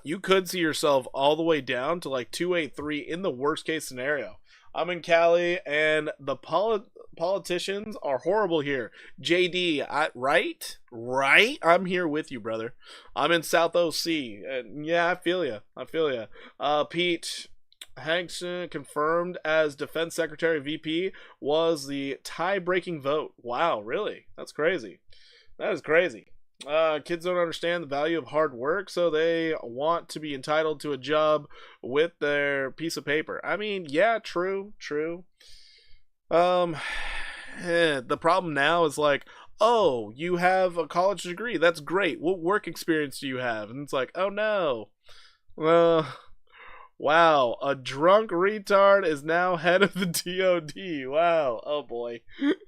you could see yourself all the way down to like 283 in the worst case scenario. I'm in Cali, and the politicians are horrible here. JD, right? I'm here with you, brother. I'm in South OC, and yeah, I feel you. Pete Hankson, confirmed as Defense Secretary VP, was the tie-breaking vote. Wow, really? That's crazy. That is crazy. Kids don't understand the value of hard work, so they want to be entitled to a job with their piece of paper. I mean, yeah, true. The problem now is like, oh, you have a college degree. That's great. What work experience do you have? And it's like, oh no. Wow, a drunk retard is now head of the DOD. Wow, oh boy.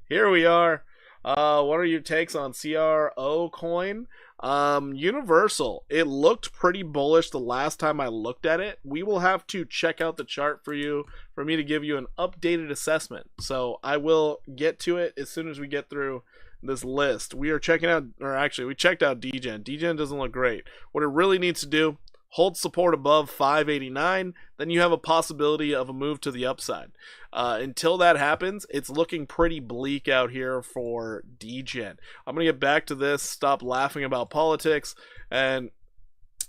Here we are. What are your takes on CRO coin? Universal. It looked pretty bullish the last time I looked at it. We will have to check out the chart for me to give you an updated assessment. So I will get to it as soon as we get through this list. We are checking out, or actually we checked out DGEN. DGEN doesn't look great. What it really needs to do, hold support above 589, then you have a possibility of a move to the upside. Until that happens, it's looking pretty bleak out here for DGEN. I'm going to get back to this, stop laughing about politics, and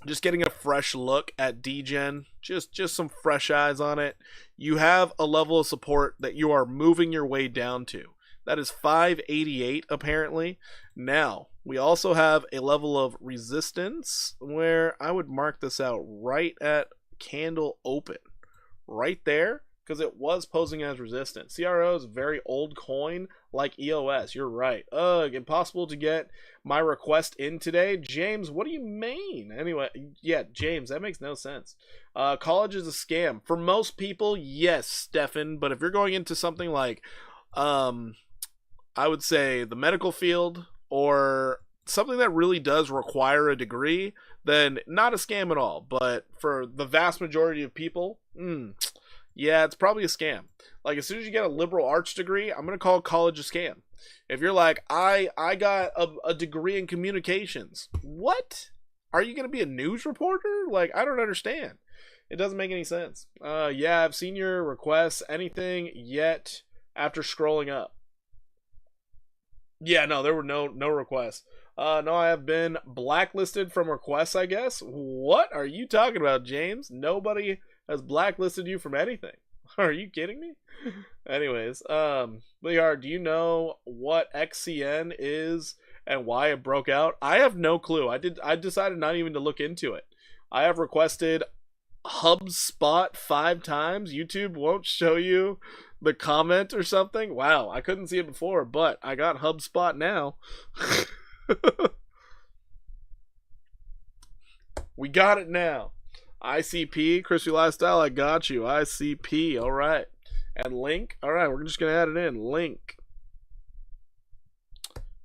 just getting a fresh look at DGEN, just some fresh eyes on it. You have a level of support that you are moving your way down to. That is 588 apparently. Now, we also have a level of resistance where I would mark this out right at candle open. Right there, because it was posing as resistance. CRO is a very old coin like EOS. You're right. Ugh, impossible to get my request in today. James, what do you mean? Anyway, yeah, James, that makes no sense. College is a scam. For most people, yes, Stefan. But if you're going into something like, I would say the medical field or something that really does require a degree, then not a scam at all. But for the vast majority of people, yeah, it's probably a scam. Like, as soon as you get a liberal arts degree, I'm going to call college a scam. If you're like, I got a degree in communications. What? Are you going to be a news reporter? Like, I don't understand. It doesn't make any sense. Yeah, I've seen your requests. Anything yet after scrolling up? Yeah, no, there were no requests. No, I have been blacklisted from requests, I guess. What are you talking about, James? Nobody has blacklisted you from anything. Are you kidding me? Anyways, Lear, do you know what XCN is and why it broke out? I have no clue. I decided not even to look into it. I have requested HubSpot 5 times. YouTube won't show you the comment or something. Wow, I couldn't see it before, but I got HubSpot now. We got it now. ICP, Crispy Lifestyle, I got you. ICP, all right. And link, all right, we're just going to add it in. Link.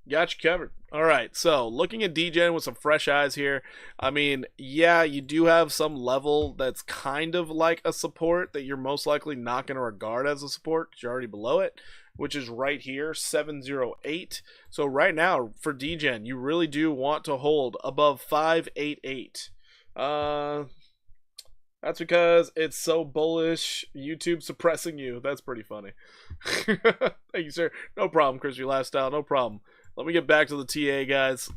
Got you covered. All right, so looking at DGEN with some fresh eyes here. I mean, yeah, you do have some level that's kind of like a support that you're most likely not going to regard as a support because you're already below it, which is right here, 708. So right now for DGEN, you really do want to hold above 588. That's because it's so bullish. YouTube suppressing you. That's pretty funny. Thank you, sir. No problem, Crispy Lifestyle. No problem. Let me get back to the TA, guys.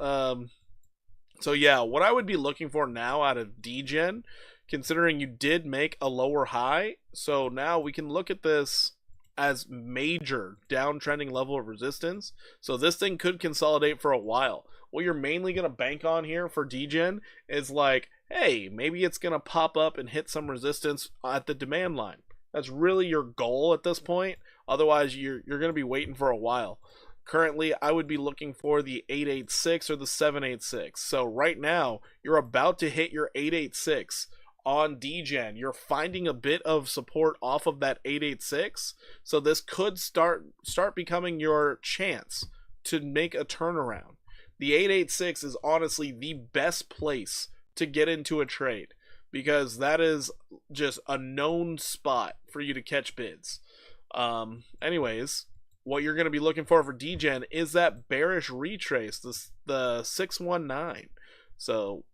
So yeah, what I would be looking for now out of DGEN, considering you did make a lower high, so now we can look at this as major downtrending level of resistance. So this thing could consolidate for a while. What you're mainly going to bank on here for DGEN is like, hey, maybe it's going to pop up and hit some resistance at the demand line. That's really your goal at this point. Otherwise, you're going to be waiting for a while. Currently, I would be looking for the 886 or the 786. So right now, you're about to hit your 886 on DGEN. You're finding a bit of support off of that 886. So this could start becoming your chance to make a turnaround. The 886 is honestly the best place to get into a trade because that is just a known spot for you to catch bids. Anyways, what you're going to be looking for DGEN is that bearish retrace, the 619. So,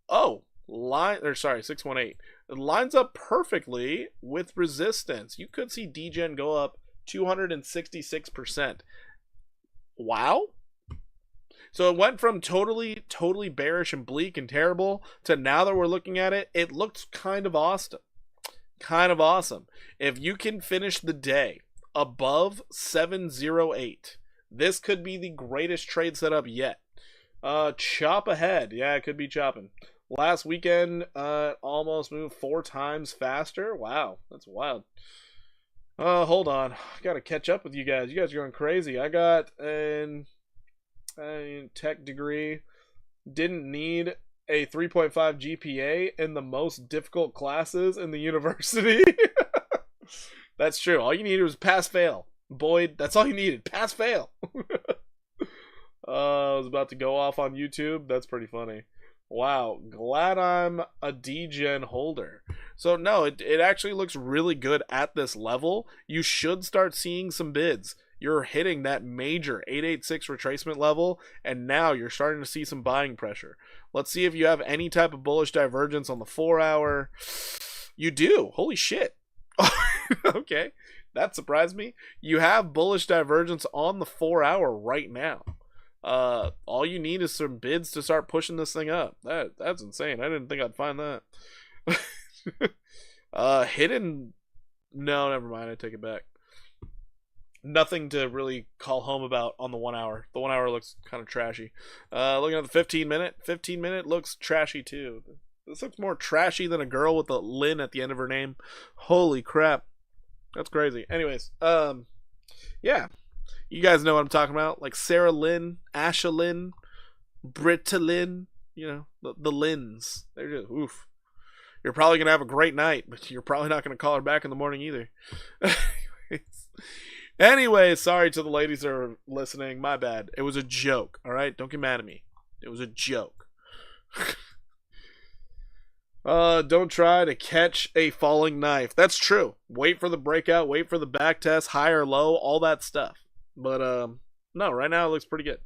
618. It lines up perfectly with resistance. You could see DGEN go up 266%. Wow. So it went from totally bearish and bleak and terrible to now that we're looking at it, it looks kind of awesome. Kind of awesome. If you can finish the day above 708, this could be the greatest trade setup yet. Chop ahead. Yeah, it could be chopping. Last weekend, almost moved 4 times faster. Wow, that's wild. Hold on. I gotta catch up with you guys. You guys are going crazy. I got a tech degree. Didn't need a 3.5 GPA in the most difficult classes in the university. That's true. All you needed was pass-fail. Boyd, that's all you needed. Pass-fail. I was about to go off on YouTube. That's pretty funny. Wow. Glad I'm a DGEN holder. So, no, it actually looks really good at this level. You should start seeing some bids. You're hitting that major 886 retracement level, and now you're starting to see some buying pressure. Let's see if you have any type of bullish divergence on the 4-hour. You do. Holy shit. Okay, that surprised me. You have bullish divergence on the 4-hour right now. All you need is some bids to start pushing this thing up. That's insane. I didn't think I'd find that. Hidden. No, never mind. I take it back. Nothing to really call home about on the 1 hour. The 1 hour looks kind of trashy. Looking at the 15 minute. 15 minute looks trashy too. This looks more trashy than a girl with a Lynn at the end of her name. Holy crap. That's crazy. Anyways, yeah. You guys know what I'm talking about. Like Sarah Lynn, Asha Lynn, Britta Lynn. You know, the Lynns. They're just, oof. You're probably going to have a great night, but you're probably not going to call her back in the morning either. Anyways, sorry to the ladies that are listening. My bad. It was a joke, all right? Don't get mad at me. It was a joke. Don't try to catch a falling knife. That's true. Wait for the breakout. Wait for the back test, high or low, all that stuff. But, no, right now it looks pretty good.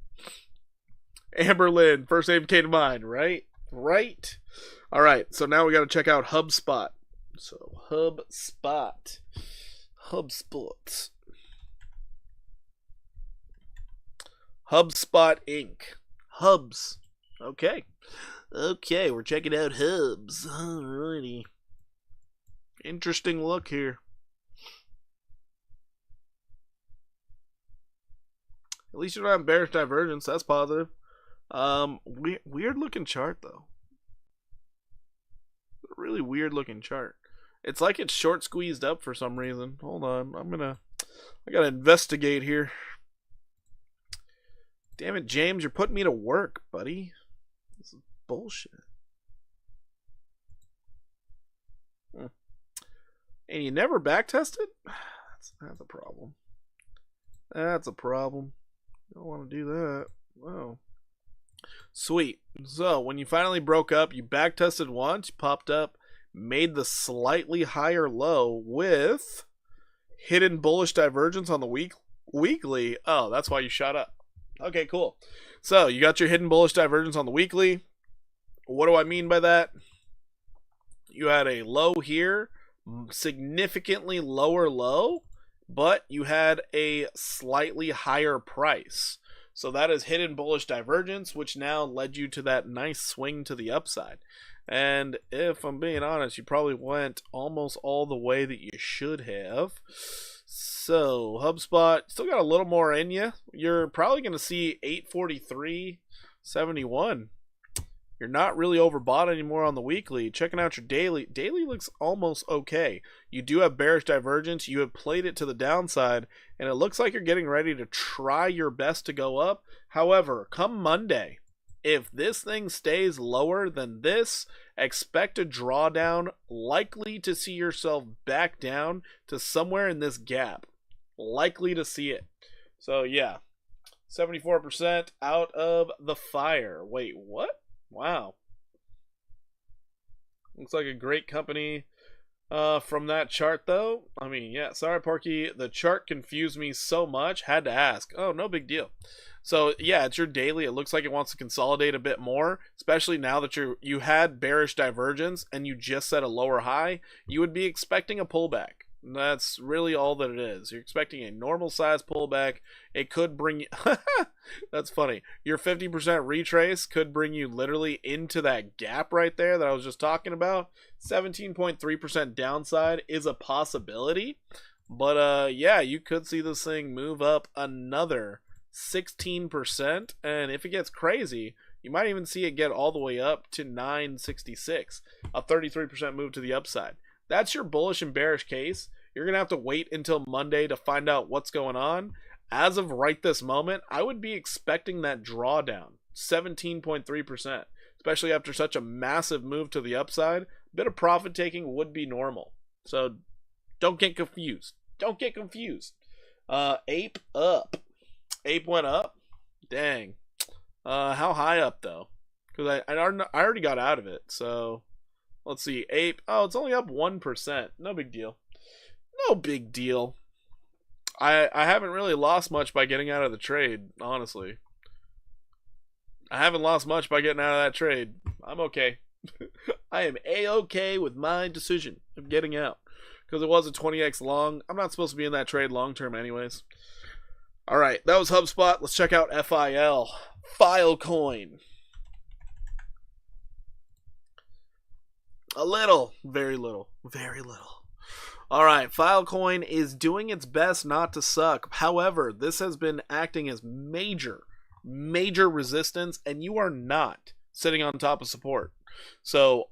Amber Lynn, first name came to mind, right? Right? All right, so now we got to check out HubSpot. So, HubSpot. HubSpot. HubSpot Inc. Hubs. Okay. Okay, we're checking out Hubs. Alrighty. Interesting look here. At least you don't have bearish divergence. That's positive. Weird looking chart though. A really weird looking chart. It's like it's short squeezed up for some reason. Hold on. I gotta investigate here. Damn it, James, you're putting me to work, buddy. This is bullshit. And you never back tested? That's a problem. That's a problem. You don't want to do that. Wow. Sweet. So, when you finally broke up, you back tested once, popped up, made the slightly higher low with hidden bullish divergence on the weekly. Oh, that's why you shot up. Okay, cool. So, you got your hidden bullish divergence on the weekly. What do I mean by that? You had a low here, significantly lower low, but you had a slightly higher price. So that is hidden bullish divergence, which now led you to that nice swing to the upside. And if I'm being honest, you probably went almost all the way that you should have. So HubSpot still got a little more in you. You're probably going to see 843.71. You're not really overbought anymore on the weekly. Checking out your daily. Daily looks almost okay. You do have bearish divergence. You have played it to the downside, and it looks like you're getting ready to try your best to go up. However, come Monday, if this thing stays lower than this, expect a drawdown, likely to see yourself back down to somewhere in this gap. Likely to see it. So, yeah. 74% out of the fire. Wait, what? Wow. Looks like a great company from that chart, though. I mean, yeah, sorry, Porky. The chart confused me so much. Had to ask. Oh, no big deal. So, yeah, it's your daily. It looks like it wants to consolidate a bit more, especially now that you had bearish divergence and you just set a lower high. You would be expecting a pullback. That's really all that it is. You're expecting a normal size pullback. It could bring you that's funny. Your 50% retrace could bring you literally into that gap right there that I was just talking about. 17.3% downside is a possibility. But yeah, you could see this thing move up another 16%, and if it gets crazy, you might even see it get all the way up to 966. A 33% move to the upside. That's your bullish and bearish case. You're going to have to wait until Monday to find out what's going on. As of right this moment, I would be expecting that drawdown, 17.3%, especially after such a massive move to the upside. A bit of profit taking would be normal. So don't get confused. Don't get confused. Ape up. Ape went up. Dang. How high up though? Because I already got out of it. So let's see. Ape. Oh, it's only up 1%. No big deal. No big deal. I haven't really lost much by getting out of the trade, honestly. I haven't lost much by getting out of that trade. I'm okay. I am A-okay with my decision of getting out. Because it was a 20x long. I'm not supposed to be in that trade long term anyways. All right, that was HubSpot. Let's check out Filecoin. A little, very little, very little. All right, Filecoin is doing its best not to suck. However, this has been acting as major resistance, and you are not sitting on top of support. So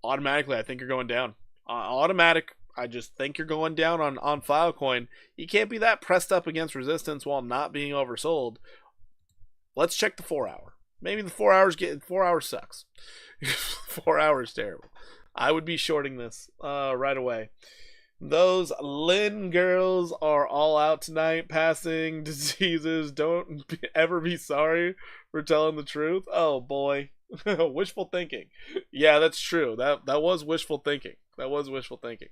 automatically, I think you're going down. Automatic. I just think you're going down on Filecoin. You can't be that pressed up against resistance while not being oversold. Let's check the 4 hour. Maybe the 4 hours 4 hours sucks. 4 hours terrible. I would be shorting this right away. Those Lin girls are all out tonight, passing diseases. Don't ever be sorry for telling the truth. Oh boy. Wishful thinking. Yeah, that's true. That was wishful thinking. That was wishful thinking.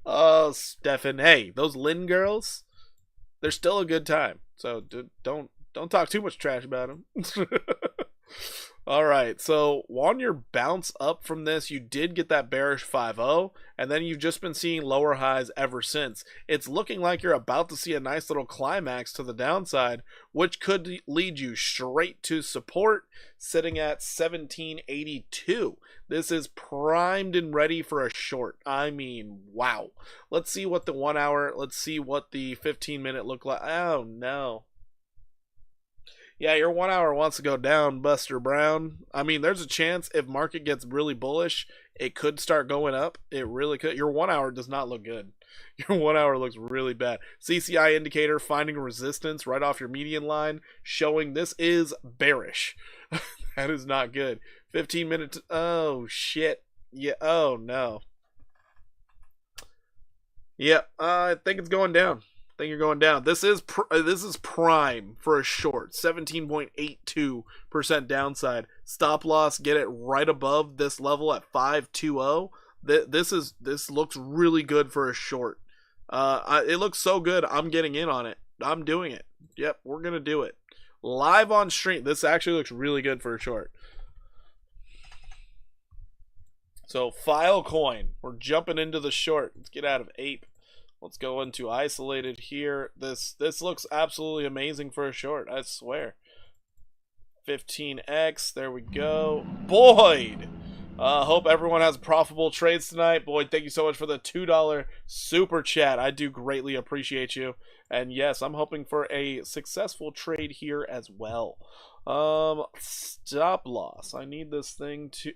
Oh, Stefan. Hey, those Lin girls, they're still a good time. So don't talk too much trash about them. All right, so on your bounce up from this, you did get that bearish 5-0, and then you've just been seeing lower highs ever since. It's looking like you're about to see a nice little climax to the downside, which could lead you straight to support, sitting at 1782. This is primed and ready for a short. I mean, wow. Let's see what the 1 hour, let's see what the 15-minute look like. Oh, no. Yeah, your 1 hour wants to go down, Buster Brown. I mean, there's a chance if market gets really bullish, it could start going up. It really could. Your 1 hour does not look good. Your 1 hour looks really bad. CCI indicator finding resistance right off your median line, showing this is bearish. That is not good. 15 minutes. Oh, shit. Yeah. Oh, no. Yeah, I think it's going down. I think you're going down. This is prime for a short. 17.82% downside. Stop loss, get it right above this level at 520. This looks really good for a short. It looks so good. I'm getting in on it. I'm doing it. Yep, we're gonna do it live on stream. This actually looks really good for a short. So Filecoin, we're jumping into the short. Let's get out of Ape. Let's go into isolated here. This looks absolutely amazing for a short, I swear. 15x, there we go. Boyd! Hope everyone has profitable trades tonight. Boyd, thank you so much for the $2 super chat. I do greatly appreciate you. And yes, I'm hoping for a successful trade here as well. Stop loss. I need this thing to...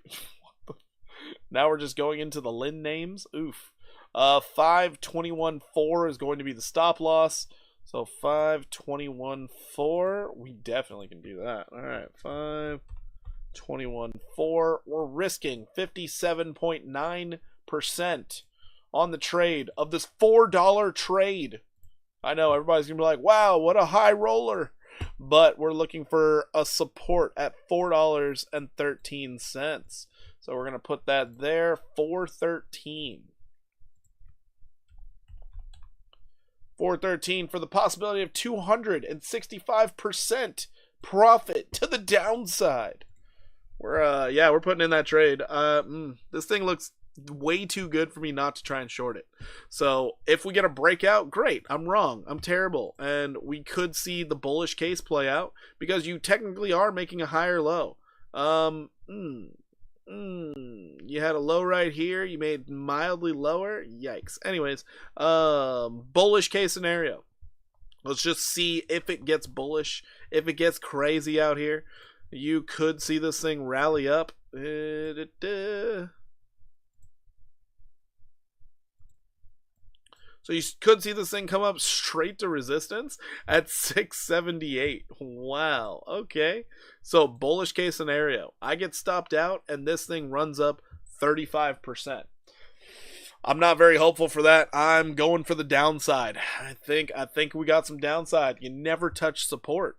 Now we're just going into the Lin names. Oof. 521.4 is going to be the stop loss. So 521.4, we definitely can do that. All right, 521.4. We're risking 57.9% on the trade of this $4 trade. I know everybody's gonna be like, "Wow, what a high roller!" But we're looking for a support at $4.13. So we're gonna put that there, 413. 413 for the possibility of 265% profit to the downside. We're putting in that trade. This thing looks way too good for me not to try and short it. So if we get a breakout, great. I'm wrong. I'm terrible. And we could see the bullish case play out because you technically are making a higher low. You had a low right here. You made mildly lower. Yikes. Anyways, bullish case scenario. Let's just see if it gets bullish. If it gets crazy out here, you could see this thing rally up. So you could see this thing come up straight to resistance at 678. Wow. Okay. So bullish case scenario. I get stopped out and this thing runs up 35%. I'm not very hopeful for that. I'm going for the downside. I think we got some downside. You never touch support.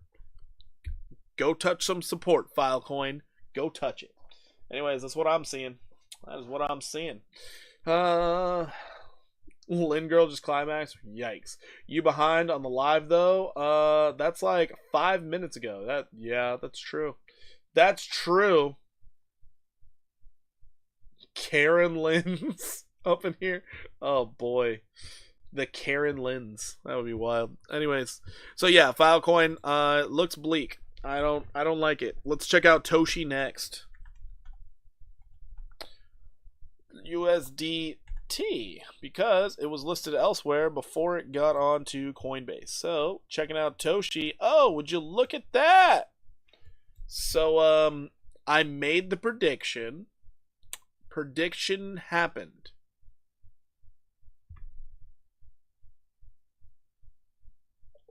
Go touch some support, Filecoin. Go touch it. Anyways, that's what I'm seeing. That is what I'm seeing. Lin girl just climaxed. Yikes. You behind on the live though? That's like 5 minutes ago. That's true. That's true. Karen Lynn's up in here. Oh boy. The Karen Lins. That would be wild. Anyways, so yeah, Filecoin looks bleak. I don't like it. Let's check out Toshi next. USDT, because it was listed elsewhere before it got onto Coinbase. So, checking out Toshi. Oh, would you look at that? So, I made the prediction. Prediction happened.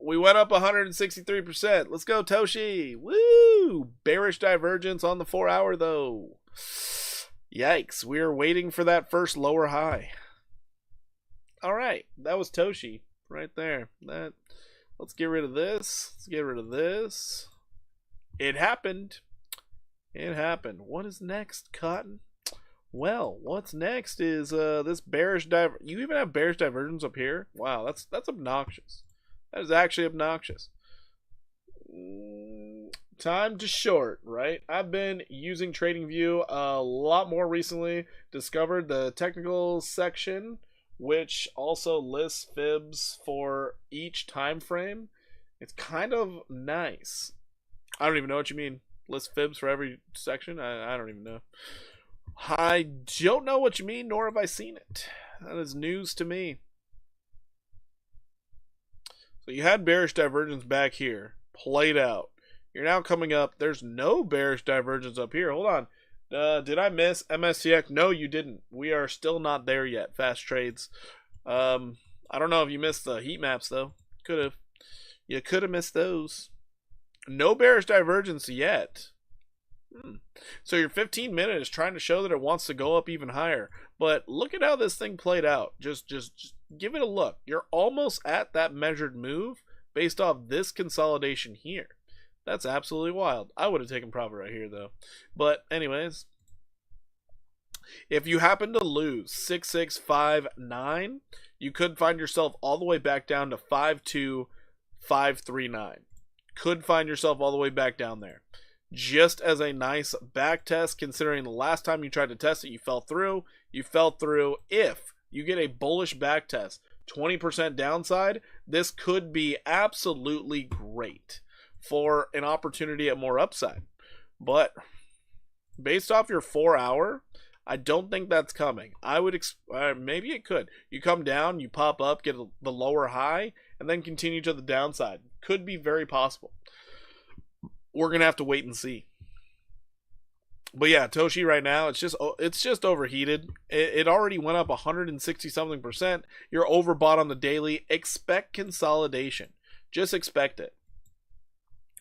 We went up 163%. Let's go, Toshi. Woo! Bearish divergence on the 4-hour, though. Yikes. We are waiting for that first lower high. All right. That was Toshi right there. Let's get rid of this. Let's get rid of this. It happened. It happened. What is next, Cotton? Well, what's next is this bearish You even have bearish divergence up here? Wow, that's obnoxious. That is actually obnoxious. Time to short, right? I've been using TradingView a lot more recently. Discovered the technical section, which also lists fibs for each time frame. It's kind of nice. I don't even know what you mean. List fibs for every section? I don't even know. I don't know what you mean, nor have I seen it. That is news to me. So you had bearish divergence back here, played out. You're now coming up. There's no bearish divergence up here. Hold on. Did I miss MSTX? No, you didn't. We are still not there yet. Fast trades. I don't know if you missed the heat maps, though. Could have. You could have missed those. No bearish divergence yet. So your 15-minute is trying to show that it wants to go up even higher. But look at how this thing played out. Just give it a look. You're almost at that measured move based off this consolidation here. That's absolutely wild. I would have taken profit right here, though. But anyways, if you happen to lose 6659, you could find yourself all the way back down to 52539. Could find yourself all the way back down there. Just as a nice back test, considering the last time you tried to test it, you fell through. You fell through. If you get a bullish back test, 20% downside, this could be absolutely great for an opportunity at more upside. But based off your 4-hour, I don't think that's coming. I would maybe it could. You come down, you pop up, get the lower high, and then continue to the downside. Could be very possible. We're gonna have to wait and see. But yeah, Toshi right now, it's just overheated. It already went up 160 something percent. You're overbought on the daily. Expect consolidation. Just expect it.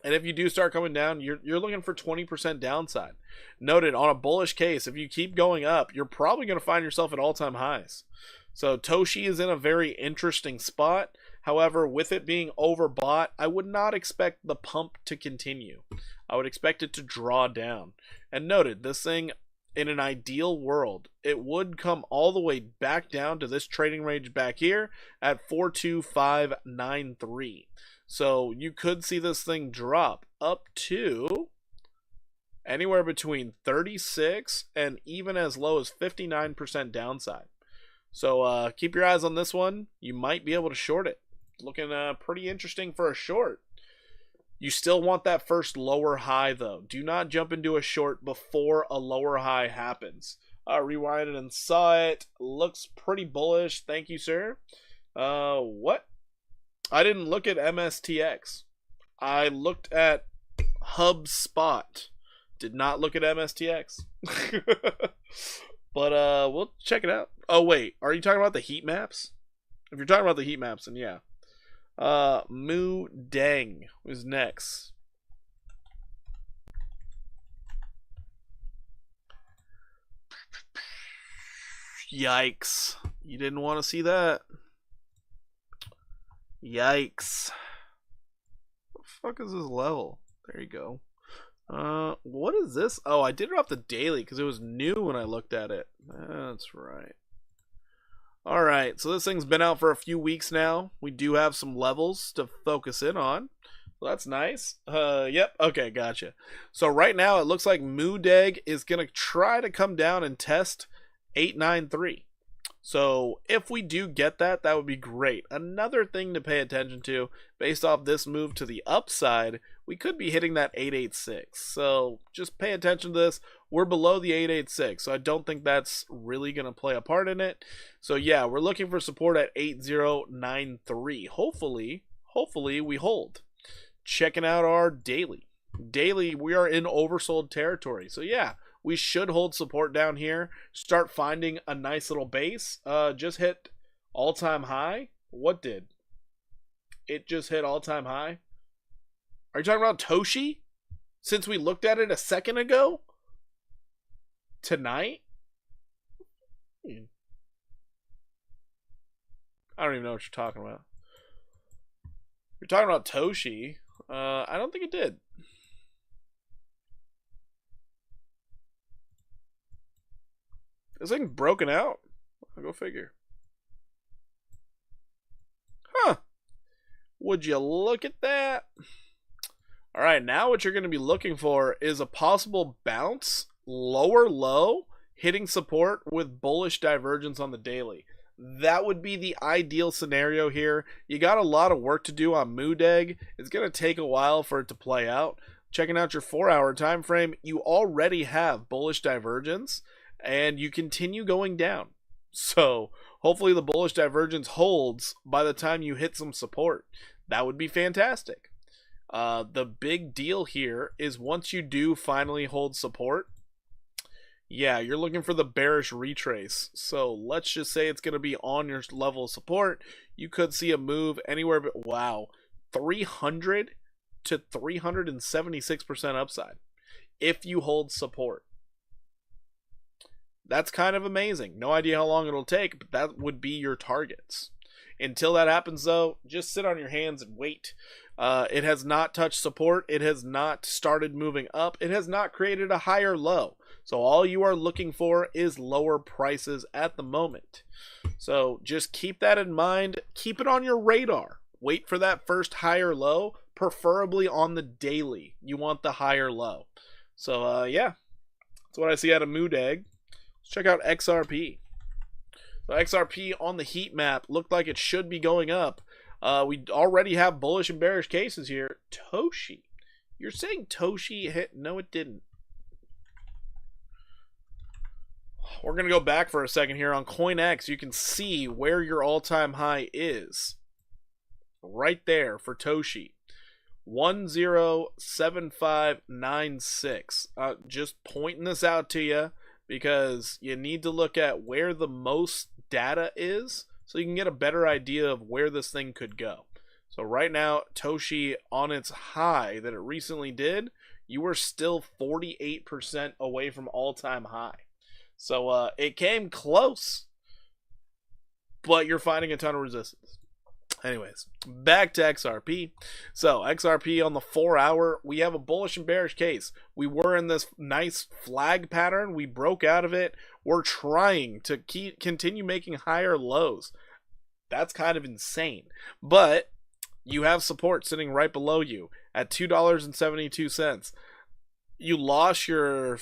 And if you do start coming down, you're looking for 20% downside. Noted, on a bullish case, if you keep going up, you're probably going to find yourself at all-time highs. So Toshi is in a very interesting spot. However, with it being overbought, I would not expect the pump to continue. I would expect it to draw down. And noted, this thing, in an ideal world, it would come all the way back down to this trading range back here at 42593. So you could see this thing drop up to anywhere between 36 and even as low as 59% downside. So keep your eyes on this one. You might be able to short it. Looking pretty interesting for a short. You still want that first lower high, though. Do not jump into a short before a lower high happens. Rewinded and saw it. Looks pretty bullish. Thank you, sir. What? I didn't look at MSTX. I looked at HubSpot. Did not look at MSTX. But we'll check it out. Oh, wait. Are you talking about the heat maps? If you're talking about the heat maps, then yeah. Moo Dang was next. Yikes. You didn't want to see that. Yikes. What the fuck is this level? There you go. What is this? Oh, I did it off the daily because it was new when I looked at it. That's right. Alright, so this thing's been out for a few weeks now. We do have some levels to focus in on. So that's nice. Yep, okay, gotcha. So right now it looks like Moodeg is going to try to come down and test 893. So if we do get that, that would be great. Another thing to pay attention to, based off this move to the upside, we could be hitting that 886. So just pay attention to this. We're below the 886, so I don't think that's really going to play a part in it. So yeah, we're looking for support at 8093. Hopefully we hold. Checking out our daily. Daily, we are in oversold territory. So yeah, we should hold support down here. Start finding a nice little base. Just hit all-time high. What did? It just hit all-time high. Are you talking about Toshi? Since we looked at it a second ago? Tonight? I don't even know what you're talking about. You're talking about Toshi. I don't think it did. This thing's broken out. I'll go figure. Huh. Would you look at that? Alright, now what you're going to be looking for is a possible bounce, lower low, hitting support with bullish divergence on the daily. That would be the ideal scenario here. You got a lot of work to do on Mood Egg. It's going to take a while for it to play out. Checking out your 4-hour time frame, you already have bullish divergence, and you continue going down. So hopefully the bullish divergence holds by the time you hit some support. That would be fantastic. The big deal here is once you do finally hold support, yeah, you're looking for the bearish retrace. So let's just say it's going to be on your level of support. You could see a move anywhere but, wow, 300 to 376% upside if you hold support. That's kind of amazing. No idea how long it'll take, but that would be your targets. Until that happens, though, just sit on your hands and wait. It has not touched support. It has not started moving up. It has not created a higher low. So all you are looking for is lower prices at the moment. So just keep that in mind. Keep it on your radar. Wait for that first higher low, preferably on the daily. You want the higher low. So yeah, that's what I see out of Mood Egg. Let's check out XRP. So XRP on the heat map looked like it should be going up. We already have bullish and bearish cases here. Toshi. You're saying Toshi hit? No, it didn't. We're going to go back for a second here. On CoinX, you can see where your all-time high is. Right there for Toshi. 107596. Just pointing this out to you because you need to look at where the most data is so you can get a better idea of where this thing could go. So right now, Toshi on its high that it recently did, you were still 48% away from all-time high. So it came close, but you're finding a ton of resistance. Anyways, back to XRP. So XRP on the 4-hour, we have a bullish and bearish case. We were in this nice flag pattern. We broke out of it. We're trying to continue making higher lows. That's kind of insane. But you have support sitting right below you at $2.72. You lost your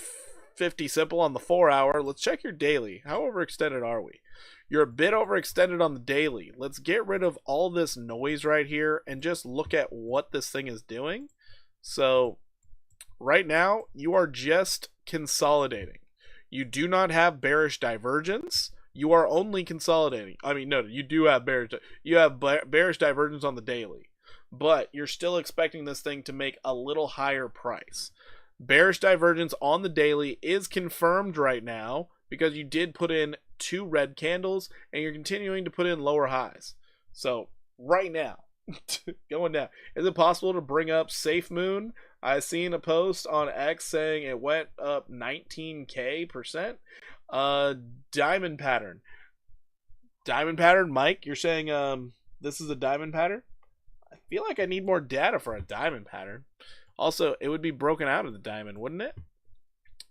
50 simple on the 4-hour. Let's check your daily. How overextended are we? You're a bit overextended on the daily. Let's get rid of all this noise right here and just look at what this thing is doing. So right now, you are just consolidating. You do not have bearish divergence. You are only consolidating. I mean, no, you do have bearish. You have bearish divergence on the daily, but you're still expecting this thing to make a little higher price. Bearish divergence on the daily is confirmed right now because you did put in 2 red candles and you're continuing to put in lower highs. So right now, going down. Is it possible to bring up Safe Moon? I seen a post on X saying it went up 19%. Diamond pattern. Diamond pattern, Mike, you're saying this is a diamond pattern? I feel like I need more data for a diamond pattern. Also, it would be broken out of the diamond, wouldn't it?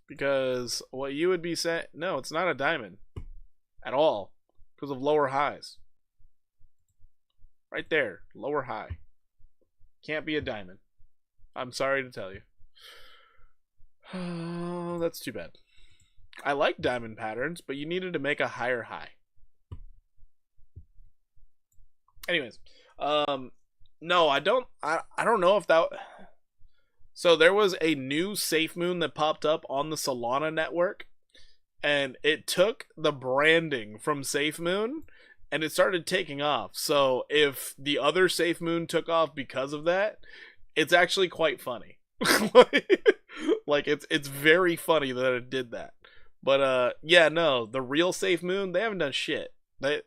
Because what you would be saying, no, it's not a diamond at all because of lower highs. Right there, lower high. Can't be a diamond. I'm sorry to tell you. Oh, that's too bad. I like diamond patterns, but you needed to make a higher high. Anyways, no, I don't know if that. So there was a new safe moon that popped up on the Solana network, and it took the branding from Safe Moon and it started taking off. So if the other Safe Moon took off because of that, it's actually quite funny. Like it's very funny that it did that. But yeah, no, the real Safe Moon, they haven't done shit. They're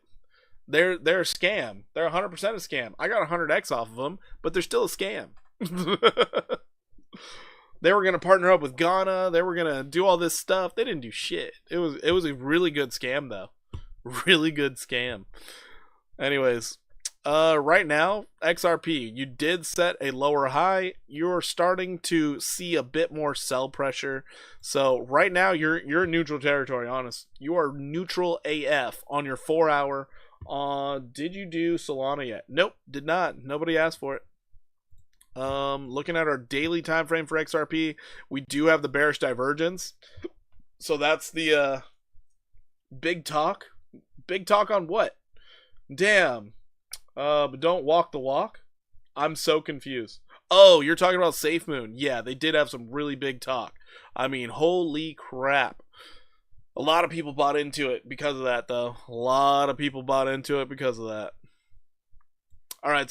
a scam. They're 100% a scam. I got 100x off of them, but they're still a scam. They were gonna partner up with Ghana. They were gonna do all this stuff. They didn't do shit. It was a really good scam though, really good scam. Anyways, right now XRP, you did set a lower high. You're starting to see a bit more sell pressure. So right now you're in neutral territory. Honest, you are neutral AF on your 4 hour. Did you do Solana yet? Nope, did not. Nobody asked for it. Looking at our daily time frame for XRP, we do have the bearish divergence. So that's the big talk. Big talk on what? Damn. But don't walk the walk. I'm so confused. Oh, you're talking about Safe Moon. Yeah, they did have some really big talk. I mean, holy crap. A lot of people bought into it because of that, though. A lot of people bought into it because of that. Alright,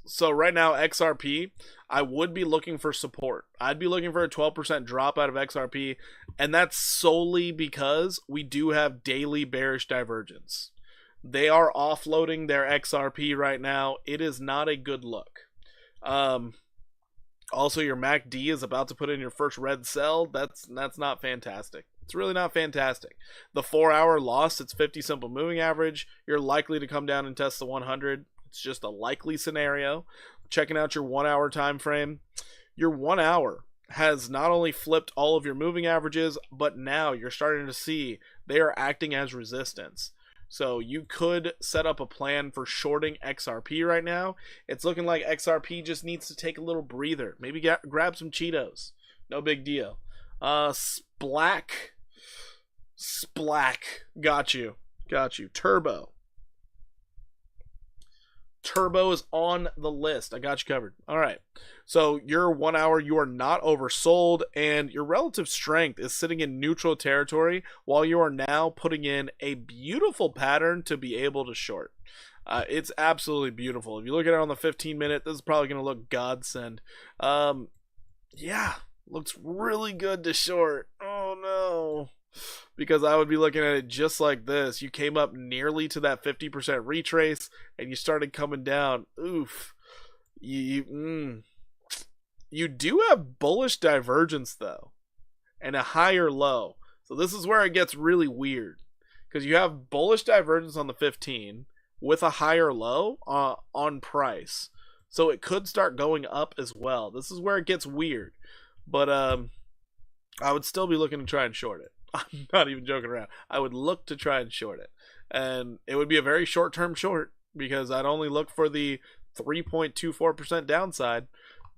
so right now, XRP, I would be looking for support. I'd be looking for a 12% drop out of XRP, and that's solely because we do have daily bearish divergence. They are offloading their XRP right now. It is not a good look. Also, your MACD is about to put in your first red cell. That's not fantastic. It's really not fantastic. The 4 hour loss, it's 50 simple moving average. You're likely to come down and test the 100. It's just a likely scenario. Checking out your 1 hour time frame. Your 1 hour has not only flipped all of your moving averages, but now you're starting to see they are acting as resistance. So you could set up a plan for shorting XRP right now. It's looking like XRP just needs to take a little breather. Maybe grab some Cheetos. No big deal. Splack. Got you. Turbo is on the list. I got you covered. All right. So your 1 hour, you are not oversold, and your relative strength is sitting in neutral territory while you are now putting in a beautiful pattern to be able to short. It's absolutely beautiful. If you look at it on the 15-minute, this is probably going to look godsend. Yeah, looks really good to short. Oh, no. Because I would be looking at it just like this. You came up nearly to that 50% retrace, and you started coming down. Oof. You do have bullish divergence, though, and a higher low. So this is where it gets really weird. Because you have bullish divergence on the 15 with a higher low on price. So it could start going up as well. This is where it gets weird. But I would still be looking to try and short it. I'm not even joking around. I would look to try and short it. And it would be a very short-term short because I'd only look for the 3.24% downside.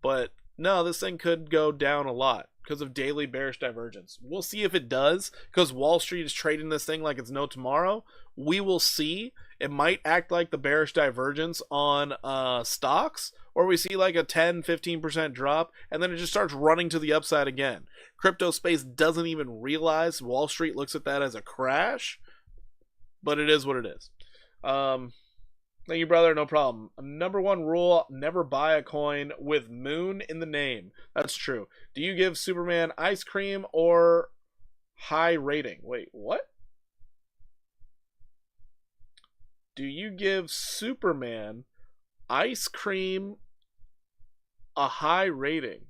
But no, this thing could go down a lot because of daily bearish divergence. We'll see if it does because Wall Street is trading this thing like it's no tomorrow. We will see. It might act like the bearish divergence on stocks, or we see like a 10-15% drop and then it just starts running to the upside again. Crypto space doesn't even realize Wall Street looks at that as a crash, but it is what it is. Thank you, brother. No problem. Number one rule, never buy a coin with moon in the name. That's true. Do you give Superman ice cream or high rating? Wait, what? Do you give Superman ice cream a high rating?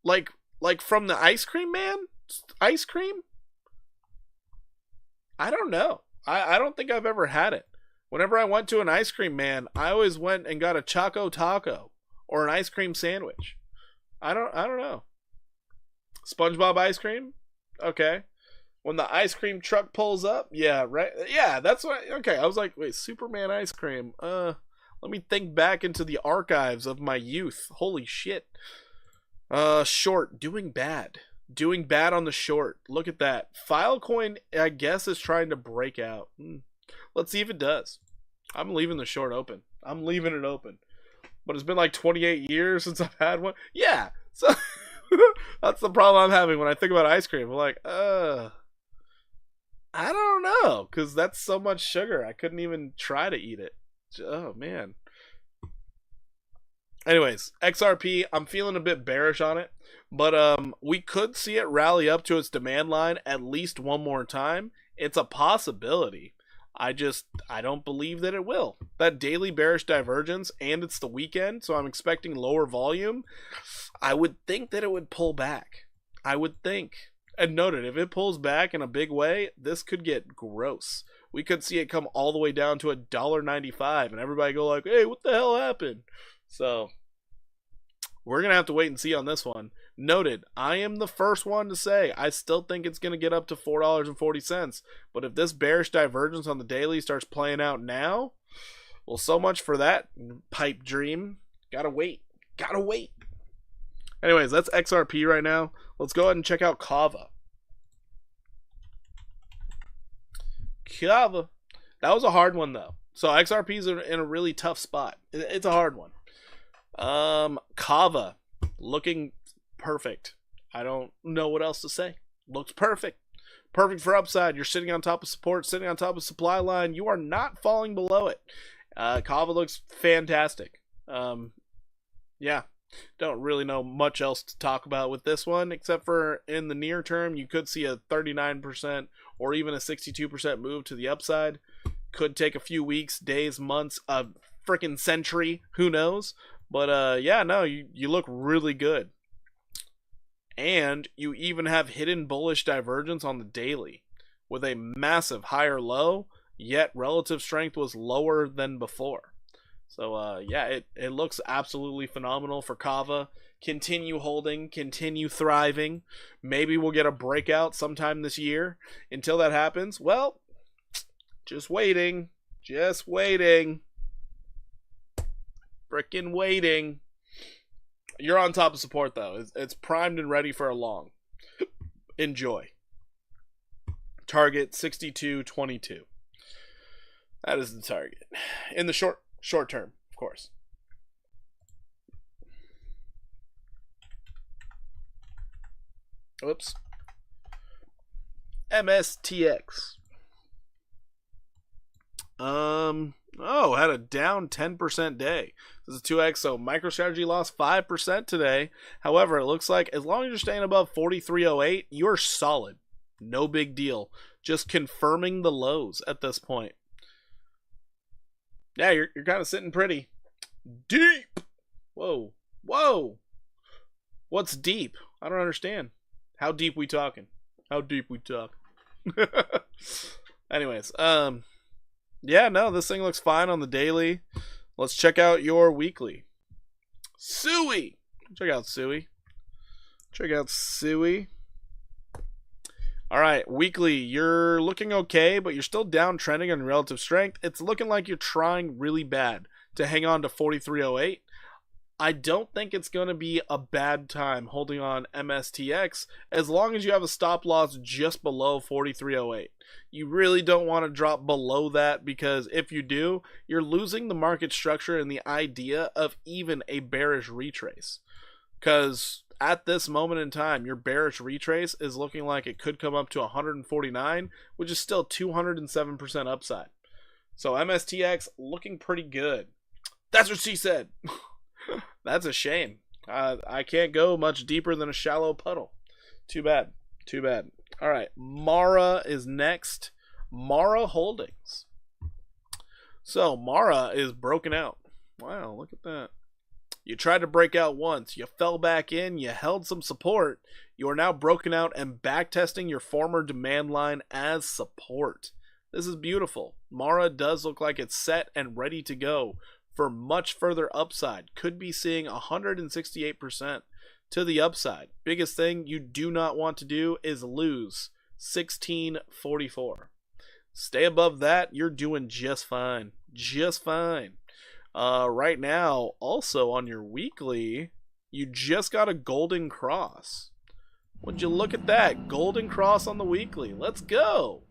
Like from the ice cream man? Ice cream? I don't know. I don't think I've ever had it. Whenever I went to an ice cream man, I always went and got a Choco Taco or an ice cream sandwich. I don't know. SpongeBob ice cream? Okay. When the ice cream truck pulls up? Yeah, right. Yeah, that's what okay, I was like, wait, Superman ice cream. Let me think back into the archives of my youth. Holy shit. Short, doing bad. Doing bad on the short. Look at that. Filecoin, I guess, is trying to break out. Let's see if it does. I'm leaving the short open. I'm leaving it open. But it's been like 28 years since I've had one. Yeah. So that's the problem I'm having when I think about ice cream. I'm like, I don't know. Because that's so much sugar. I couldn't even try to eat it. Oh, man. Anyways, XRP, I'm feeling a bit bearish on it. But we could see it rally up to its demand line at least one more time. It's a possibility. I don't believe that it will. That daily bearish divergence, and it's the weekend, so I'm expecting lower volume. I would think that it would pull back. I would think. And noted, if it pulls back in a big way, this could get gross. We could see it come all the way down to $1.95, and everybody go like, hey, what the hell happened? So, we're going to have to wait and see on this one. Noted, I am the first one to say I still think it's going to get up to $4.40. But if this bearish divergence on the daily starts playing out now, well, so much for that pipe dream. Gotta wait. Gotta wait. Anyways, that's XRP right now. Let's go ahead and check out Cava. Cava. That was a hard one, though. So XRP is in a really tough spot. It's a hard one. Cava. Looking perfect. I don't know what else to say. Looks perfect. Perfect for upside. You're sitting on top of support, sitting on top of supply line. You are not falling below it. Cava looks fantastic. Yeah. Don't really know much else to talk about with this one, except for in the near term, you could see a 39% or even a 62% move to the upside. Could take a few weeks, days, months, a freaking century. Who knows? But yeah, no, you look really good. And you even have hidden bullish divergence on the daily with a massive higher low, yet relative strength was lower than before. So yeah, it looks absolutely phenomenal for Cava. Continue holding, continue thriving. Maybe we'll get a breakout sometime this year. Until that happens, well, just waiting. Just waiting. Frickin' waiting. You're on top of support, though. It's primed and ready for a long. Enjoy. Target 62.22. That is the target. In the short term, of course. Oops. MSTX. Had a down 10% day. This is 2x, so MicroStrategy lost 5% today. However, it looks like as long as you're staying above 43.08, you're solid. No big deal. Just confirming the lows at this point. Yeah, you're kind of sitting pretty deep. Whoa. Whoa. What's deep? I don't understand. How deep we talking? How deep we talk? Anyways, yeah, no, this thing looks fine on the daily. Let's check out your weekly. Suey. Check out Suey. Check out Suey. All right, weekly, you're looking okay, but you're still downtrending on relative strength. It's looking like you're trying really bad to hang on to 43.08. I don't think it's going to be a bad time holding on MSTX as long as you have a stop loss just below 43.08. You really don't want to drop below that because if you do, you're losing the market structure and the idea of even a bearish retrace. Because at this moment in time, your bearish retrace is looking like it could come up to 149, which is still 207% upside. So MSTX looking pretty good. That's what she said. That's a shame. I can't go much deeper than a shallow puddle. Too bad. Too bad. All right. Mara is next. Mara Holdings. So Mara is broken out. Wow, look at that. You tried to break out once. You fell back in. You held some support. You are now broken out and backtesting your former demand line as support. This is beautiful. Mara does look like it's set and ready to go for much further upside. Could be seeing 168% to the upside. Biggest thing you do not want to do is lose 1644. Stay above that. You're doing just fine. Just fine. Right now, also on your weekly, you just got a golden cross. Would you look at that? Golden cross on the weekly. Let's go.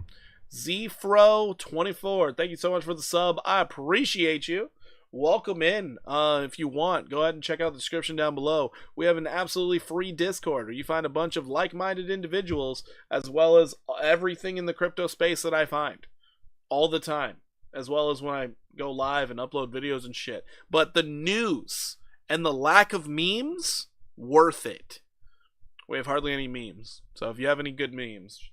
Zfro24. Thank you so much for the sub. I appreciate you. Welcome in. If you want, go ahead and check out the description down below. We have an absolutely free Discord where you find a bunch of like-minded individuals as well as everything in the crypto space that I find all the time, as well as when I go live and upload videos and shit. But the news and the lack of memes, worth it. We have hardly any memes. So if you have any good memes,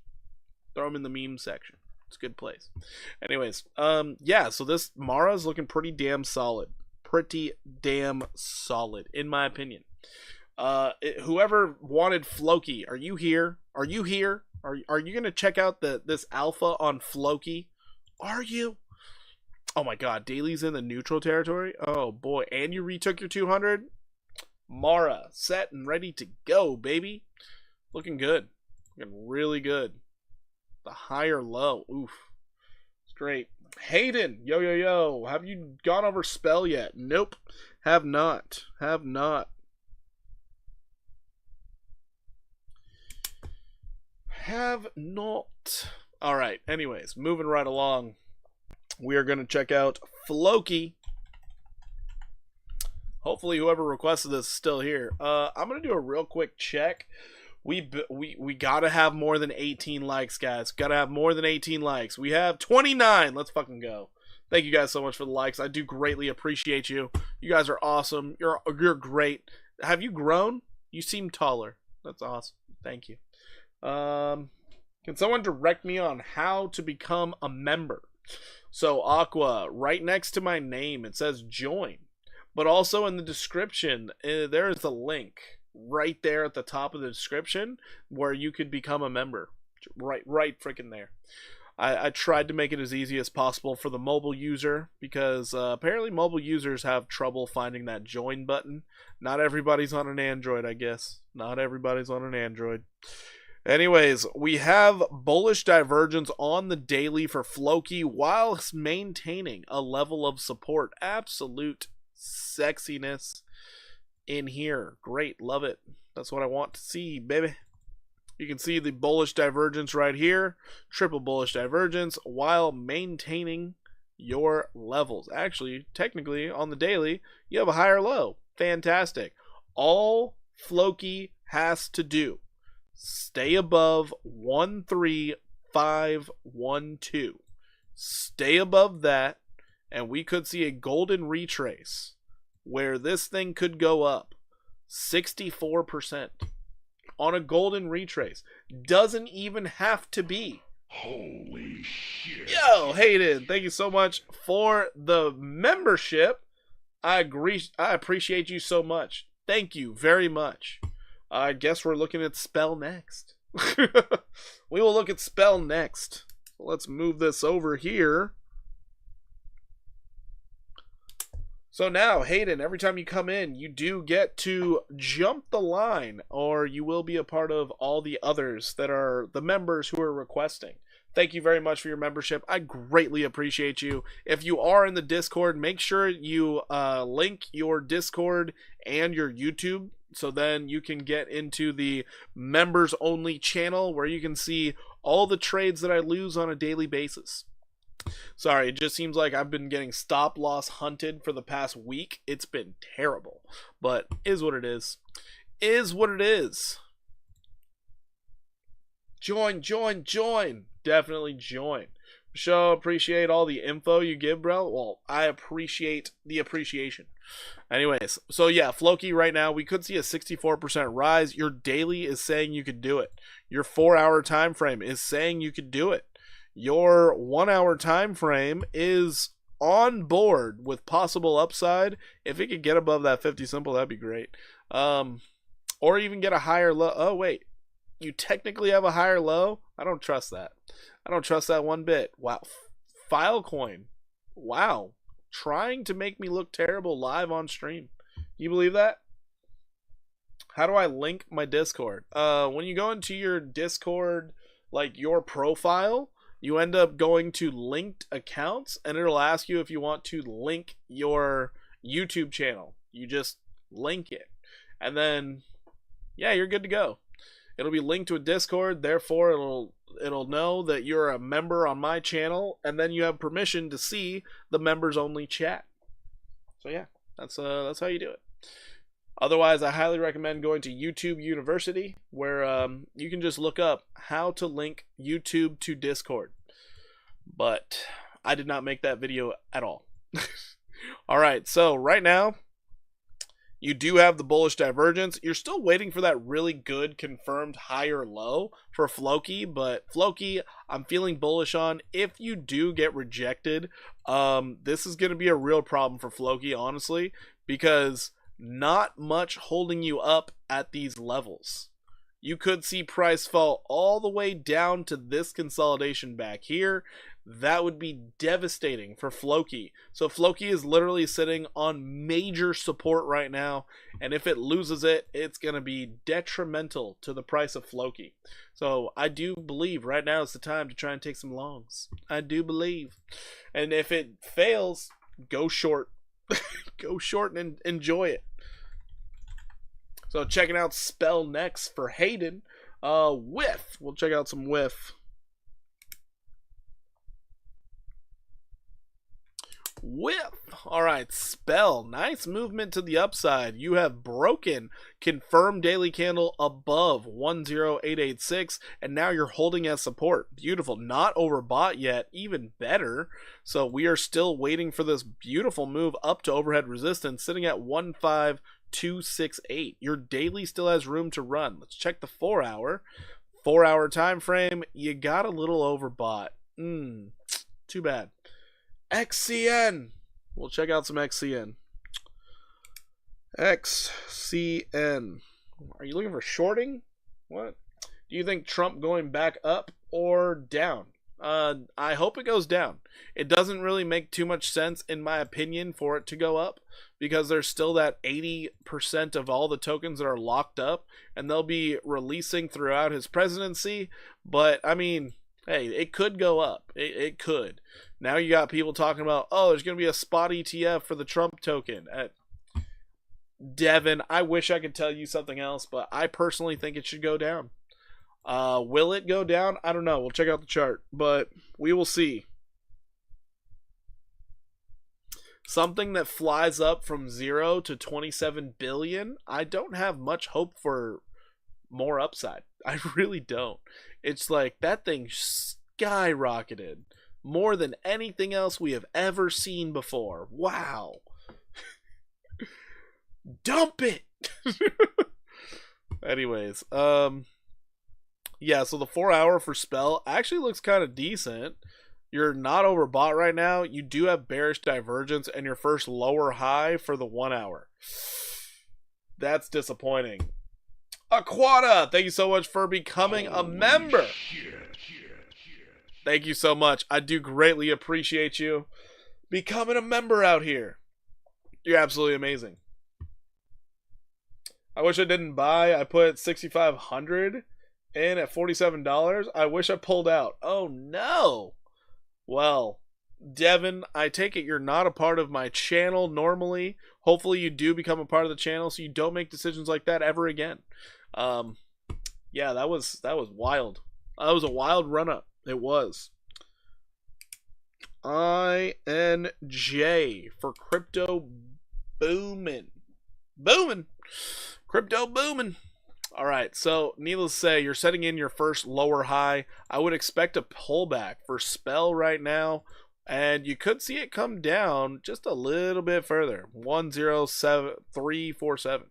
throw them in the meme section. It's a good place. Anyways, yeah, so this Mara is looking pretty damn solid. Pretty damn solid, in my opinion. Whoever wanted Floki, are you here? Are you here? Are you going to check out this alpha on Floki? Are you? Oh my god, Daily's in the neutral territory? Oh boy, and you retook your 200? Mara, set and ready to go, baby. Looking good. Looking really good. The higher low. Oof. It's great. Hayden, yo, yo, yo. Have you gone over spell yet? Nope. Have not. Have not. Have not. Alright, anyways, moving right along. We are going to check out Floki. Hopefully whoever requested this is still here. I'm going to do a real quick check. We gotta have more than 18 likes, guys. Gotta have more than 18 likes. We have 29. Let's fucking go. Thank you guys so much for the likes. I do greatly appreciate you. You guys are awesome. You're great. Have you grown? You seem taller. That's awesome. Thank you. Can someone direct me on how to become a member? So Aqua, right next to my name, it says join. But also in the description, there is a link right there at the top of the description where you could become a member. Right freaking there. I tried to make it as easy as possible for the mobile user because apparently mobile users have trouble finding that join button. Not everybody's on an Android, I guess. Not everybody's on an Android. Anyways, we have bullish divergence on the daily for Floki whilst maintaining a level of support. Absolute sexiness in here. Great, love it. That's what I want to see, baby. You can see the bullish divergence right here, triple bullish divergence while maintaining your levels. Actually, technically on the daily, you have a higher low. Fantastic. All Floki has to do, stay above 13512. Stay above that, and we could see a golden retrace where this thing could go up 64% on a golden retrace. Doesn't even have to be. Holy shit. Yo, Hayden, thank you so much for the membership. I appreciate you so much. Thank you very much. I guess we're looking at spell next. We will look at spell next. Let's move this over here. So now, Hayden, every time you come in, you do get to jump the line, or you will be a part of all the others that are the members who are requesting. Thank you very much for your membership. I greatly appreciate you. If you are in the Discord, make sure you link your Discord and your YouTube, so then you can get into the members only channel where you can see all the trades that I lose on a daily basis. Sorry, it just seems like I've been getting stop loss hunted for the past week. It's been terrible, but is what it is. Is what it is. Join. Definitely join. Michelle, appreciate all the info you give, bro. Well, I appreciate the appreciation. Anyways, so yeah, Floki right now, we could see a 64% rise. Your daily is saying you could do it. Your 4-hour time frame is saying you could do it. Your 1-hour time frame is on board with possible upside. If it could get above that 50 simple, that'd be great. Or even get a higher low. Oh, wait. You technically have a higher low? I don't trust that. I don't trust that one bit. Wow. Filecoin. Wow. Trying to make me look terrible live on stream. You believe that? How do I link my Discord? When you go into your Discord, like your profile, you end up going to linked accounts, and it'll ask you if you want to link your YouTube channel. You just link it. And then, yeah, you're good to go. It'll be linked to a Discord, therefore it'll know that you're a member on my channel, and then you have permission to see the members only chat. So yeah, that's how you do it. Otherwise, I highly recommend going to YouTube University, where you can just look up how to link YouTube to Discord. But I did not make that video at all. Alright, so right now, you do have the bullish divergence. You're still waiting for that really good confirmed higher low for Flaky, but Flaky, I'm feeling bullish on. If you do get rejected, this is going to be a real problem for Flaky, honestly, because not much holding you up at these levels. You could see price fall all the way down to this consolidation back here. That would be devastating for Flaky. So Flaky is literally sitting on major support right now, and if it loses it, it's going to be detrimental to the price of Flaky. So I do believe right now is the time to try and take some longs. I do believe. And if it fails, go short. Go short and enjoy it. So checking out Spell next for Hayden. Whiff. We'll check out some Whiff. Whiff. Alright, Spell. Nice movement to the upside. You have broken confirmed daily candle above 10886, and now you're holding as support. Beautiful. Not overbought yet. Even better. So we are still waiting for this beautiful move up to overhead resistance, sitting at 15268. Your daily still has room to run. Let's check the 4-hour. 4-hour time frame. You got a little overbought. Too bad. XCN. We'll check out some XCN. XCN. Are you looking for shorting? What? Do you think Trump going back up or down? I hope it goes down. It doesn't really make too much sense, in my opinion, for it to go up, because there's still that 80% of all the tokens that are locked up, and they'll be releasing throughout his presidency. But, I mean, hey, it could go up. It could. Now you got people talking about, oh, there's going to be a spot ETF for the Trump token. Devin, I wish I could tell you something else, but I personally think it should go down. Will it go down? I don't know. We'll check out the chart, but we will see. Something that flies up from 0 to 27 billion, I don't have much hope for more upside. I really don't. It's like that thing skyrocketed more than anything else we have ever seen before. Wow. Dump it. Anyways, yeah, so the 4-hour for Spell actually looks kind of decent. You're not overbought right now. You do have bearish divergence and your first lower high for the 1-hour. That's disappointing. Aquata, thank you so much for becoming a member. Thank you so much. I do greatly appreciate you becoming a member out here. You're absolutely amazing. I wish I didn't buy. I put $6,500 in at $47. I wish I pulled out. Oh no. Well, Devin, I take it you're not a part of my channel normally. Hopefully you do become a part of the channel so you don't make decisions like that ever again. Yeah, that was wild. That was a wild run up. It was. INJ for crypto booming. Booming. Crypto booming. Alright, so needless to say, you're setting in your first lower high. I would expect a pullback for Spell right now, and you could see it come down just a little bit further. 107,347.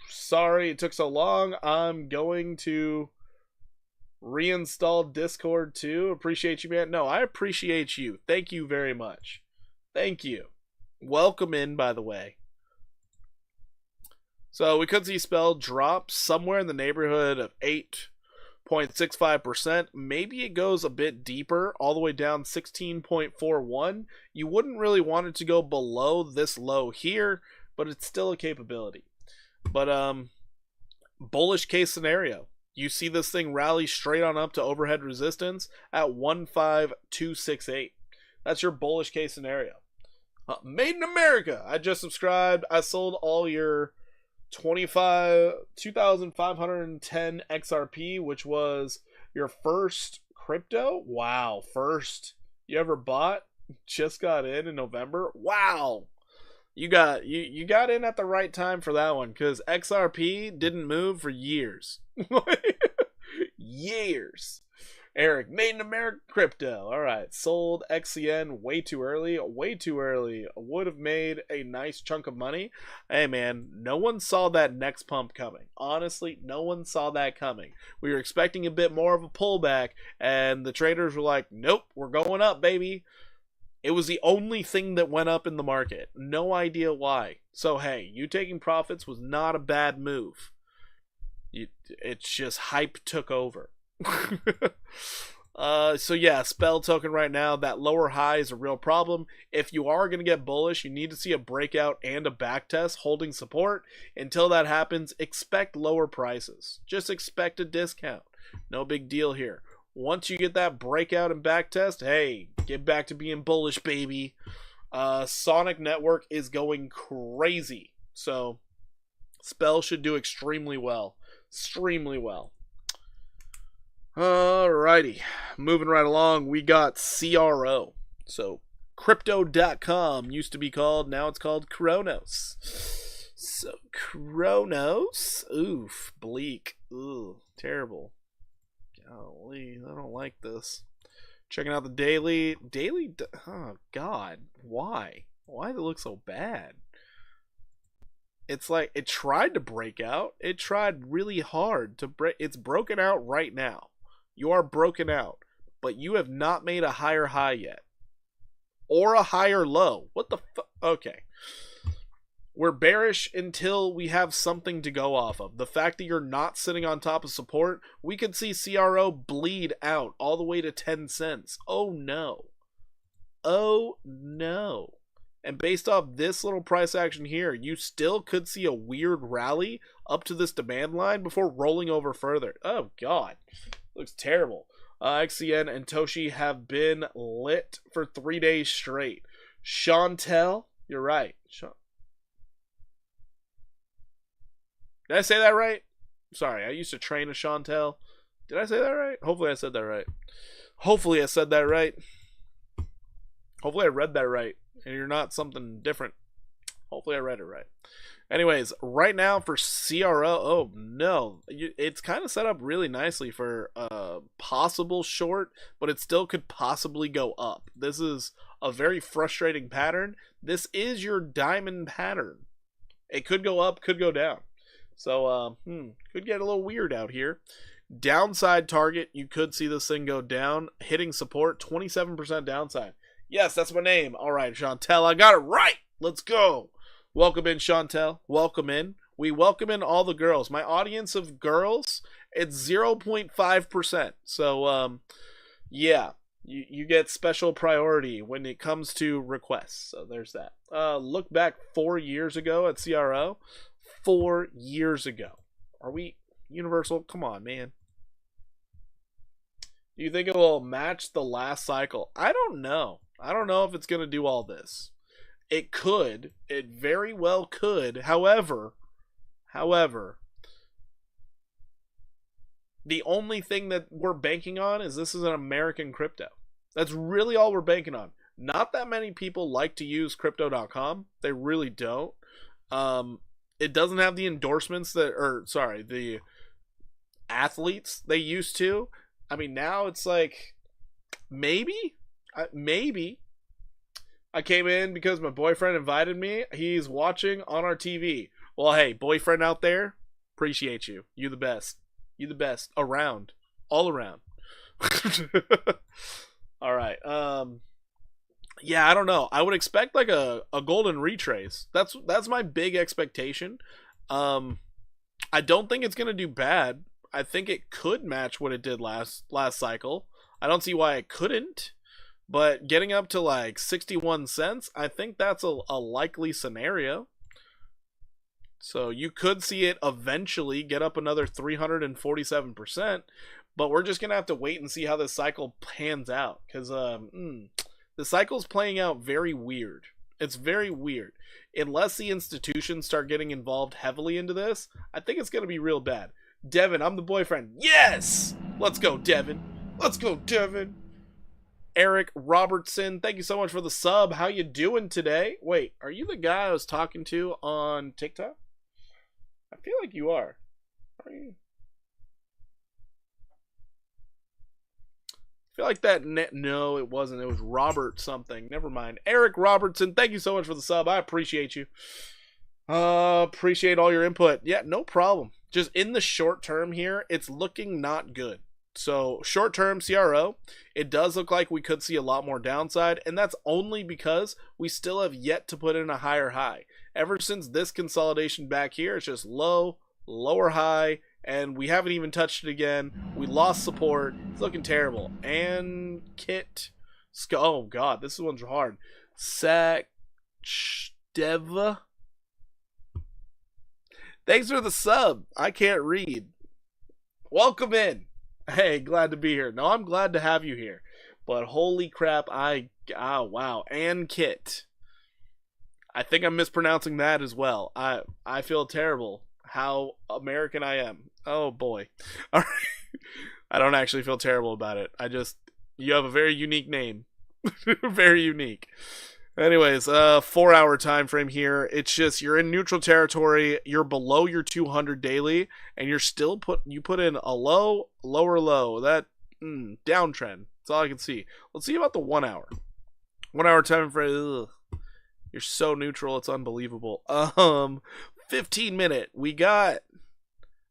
Sorry it took so long. I'm going to reinstall Discord too. Appreciate you, man. No, I appreciate you. Thank you very much. Thank you. Welcome in, by the way. So we could see Spell drop somewhere in the neighborhood of 8.65%. Maybe it goes a bit deeper, all the way down 16.41. You wouldn't really want it to go below this low here, but it's still a capability. But bullish case scenario. You see this thing rally straight on up to overhead resistance at 15268. That's your bullish case scenario. Made in America. I just subscribed. I sold all your 2,510 XRP, which was your first crypto. Wow, first you ever bought? Just got in November. Wow. You got in at the right time for that one, because XRP didn't move for years. Years. Eric, made in America crypto. Alright, sold XCN way too early. Way too early. Would have made a nice chunk of money. Hey man, no one saw that next pump coming. Honestly, no one saw that coming. We were expecting a bit more of a pullback, and the traders were like, nope, we're going up, baby. It was the only thing that went up in the market. No idea why. So hey, you taking profits was not a bad move. It's just hype took over. So yeah, Spell token right now, that lower high is a real problem. If you are going to get bullish, you need to see a breakout and a backtest holding support. Until that happens, expect lower prices. Just expect a discount. No big deal here. Once you get that breakout and backtest, hey, get back to being bullish, baby. Sonic Network is going crazy. So Spell should do extremely well. Extremely well. Alrighty, moving right along, we got CRO. So, Crypto.com used to be called, now it's called Cronos. So, Cronos, oof, bleak, ooh, terrible. Golly, I don't like this. Checking out the daily, oh god, why? Why does it look so bad? It's like, it tried to break out, it tried really hard to break, it's broken out right now. You are broken out, but you have not made a higher high yet. Or a higher low. What the fuck? Okay. We're bearish until we have something to go off of. The fact that you're not sitting on top of support, we could see CRO bleed out all the way to 10 cents. Oh no. Oh no. And based off this little price action here, you still could see a weird rally up to this demand line before rolling over further. Oh god. Looks terrible. XCN and Toshi have been lit for 3 days straight. Chantel, you're right. Did I say that right? Sorry, I used to train a Chantel. Did I say that right? Hopefully I said that right. Hopefully I said that right. Hopefully I read that right. And you're not something different. Hopefully I read it right. Anyways, right now for CRO, oh no, it's kind of set up really nicely for a possible short, but it still could possibly go up. This is a very frustrating pattern. This is your diamond pattern. It could go up, could go down. So, could get a little weird out here. Downside target, you could see this thing go down, hitting support, 27% downside. Yes, that's my name. All right, Chantel, I got it right. Let's go. Welcome in, Chantel. Welcome in. We welcome in all the girls. My audience of girls, it's 0.5%. So, yeah, you get special priority when it comes to requests. So there's that. Look back 4 years ago at CRO. 4 years ago. Are we Universal? Come on, man. Do you think it will match the last cycle? I don't know. I don't know if it's going to do all this. It could. It very well could. However, the only thing that we're banking on is this is an American crypto. That's really all we're banking on. Not that many people like to use crypto.com. They really don't. It doesn't have the endorsements the athletes they used to. I mean, now it's like, maybe. I came in because my boyfriend invited me. He's watching on our TV. Well, hey, boyfriend out there, appreciate you. You the best. You the best. Around. All around. All right. Yeah, I don't know. I would expect like a golden retrace. That's my big expectation. I don't think it's going to do bad. I think it could match what it did last cycle. I don't see why it couldn't. But getting up to like 61 cents, I think that's a likely scenario. So you could see it eventually get up another 347%. But we're just going to have to wait and see how this cycle pans out. Because the cycle's playing out very weird. It's very weird. Unless the institutions start getting involved heavily into this, I think it's going to be real bad. Devin, I'm the boyfriend. Yes! Let's go, Devin. Let's go, Devin. Eric Robertson, thank you so much for the sub. How you doing today? Wait, are you the guy I was talking to on TikTok? I feel like you are. Are you? I feel like that no, it wasn't. It was Robert something. Never mind. Eric Robertson, thank you so much for the sub. I appreciate you. Appreciate all your input. Yeah, no problem. Just in the short term here, it's looking not good. So short term CRO, it does look like we could see a lot more downside, and that's only because we still have yet to put in a higher high. Ever since this consolidation back here, it's just low, lower high, and we haven't even touched it again. We lost support. It's looking terrible. And Kit, oh god, this one's hard. Sakdev. Thanks for the sub. I can't read. Welcome in. Hey, glad to be here. No, I'm glad to have you here. But holy crap, wow. And Kit. I think I'm mispronouncing that as well. I feel terrible how American I am. Oh boy. All right. I don't actually feel terrible about it. You have a very unique name. Very unique. Anyways, 4-hour time frame here. It's just you're in neutral territory. You're below your 200 daily, and you're still you put in a low, lower low. That downtrend. That's all I can see. Let's see about the 1 hour. 1 hour time frame. Ugh. You're so neutral. It's unbelievable. 15-minute. We got.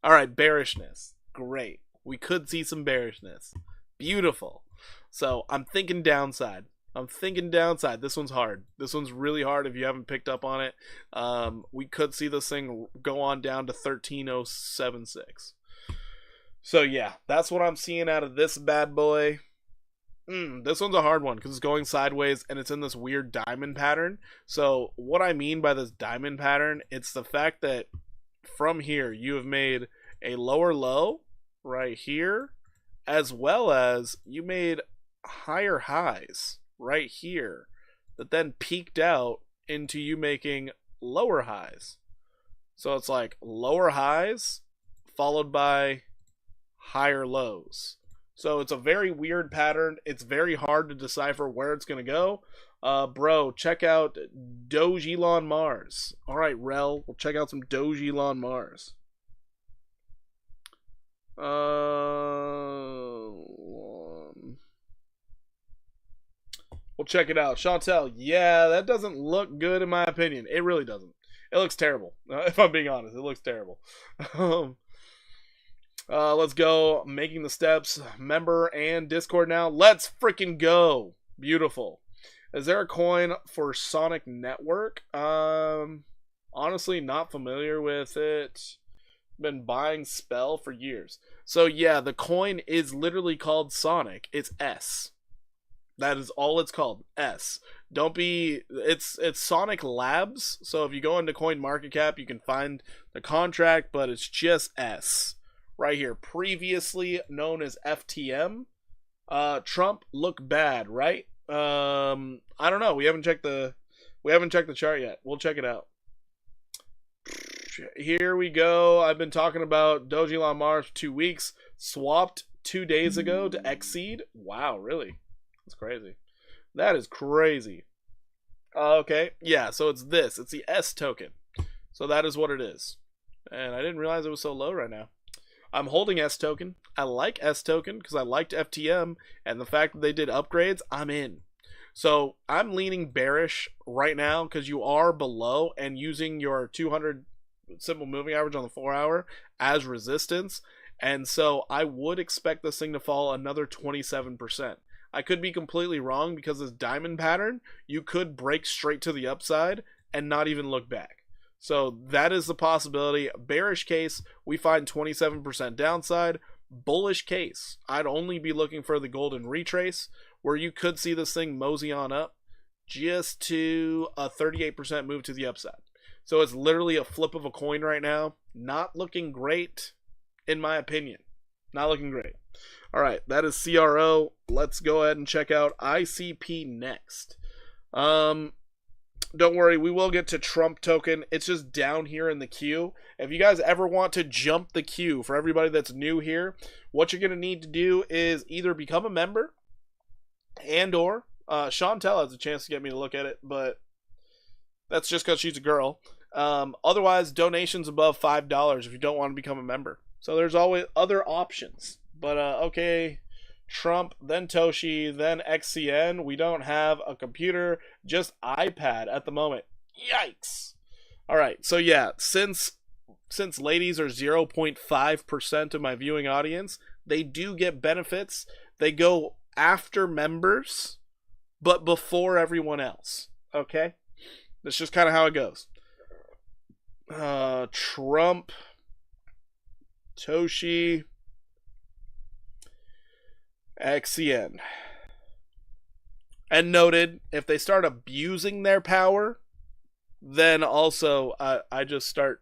All right, bearishness. Great. We could see some bearishness. Beautiful. So I'm thinking downside. This one's hard. This one's really hard if you haven't picked up on it. We could see this thing go on down to 13,076. So yeah, that's what I'm seeing out of this bad boy. This one's a hard one because it's going sideways and it's in this weird diamond pattern. So what I mean by this diamond pattern, it's the fact that from here you have made a lower low right here, as well as you made higher highs right here that then peaked out into you making lower highs. So it's like lower highs followed by higher lows. So it's a very weird pattern. It's very hard to decipher where it's going to go. Bro, check out Doge Elon Mars. All right, Rel, we'll check out some Doge Elon Mars. We'll check it out. Chantel, yeah, that doesn't look good in my opinion. It really doesn't. It looks terrible. If I'm being honest, it looks terrible. Let's go. Making the steps. Member and Discord now. Let's freaking go. Beautiful. Is there a coin for Sonic Network? Honestly, not familiar with it. Been buying Spell for years. So yeah, the coin is literally called Sonic. It's S. That is all it's called. S. Don't be. It's Sonic Labs. So if you go into CoinMarketCap, you can find the contract, but it's just S right here. Previously known as FTM. Trump look bad, right? I don't know. We haven't checked the chart yet. We'll check it out. Here we go. I've been talking about Doge Elon Mars for 2 weeks. Swapped 2 days ago to Xseed. Wow, really? That's crazy. That is crazy. Okay, yeah, so it's this. It's the S token. So that is what it is. And I didn't realize it was so low right now. I'm holding S token. I like S token because I liked FTM, and the fact that they did upgrades, I'm in. So I'm leaning bearish right now because you are below and using your 200 simple moving average on the 4 hour as resistance. And so I would expect this thing to fall another 27%. I could be completely wrong because this diamond pattern, you could break straight to the upside and not even look back. So that is the possibility. Bearish case, we find 27% downside. Bullish case, I'd only be looking for the golden retrace where you could see this thing mosey on up just to a 38% move to the upside. So it's literally a flip of a coin right now. Not looking great, in my opinion. Not looking great. All right, that is CRO. Let's go ahead and check out ICP next. don't worry, we will get to Trump token. It's just down here in the queue. If you guys ever want to jump the queue, for everybody that's new here, what you're going to need to do is either become a member and or Chantel has a chance to get me to look at it, but that's just because she's a girl. Otherwise, donations above $5 if you don't want to become a member. So there's always other options. But okay, Trump, then Toshi, then XCN. We don't have a computer, just iPad at the moment. Yikes. All right, so yeah, since ladies are 0.5% of my viewing audience, they do get benefits. They go after members, but before everyone else. Okay? That's just kind of how it goes. Trump, Toshi, XCN. And noted, if they start abusing their power, then also I just start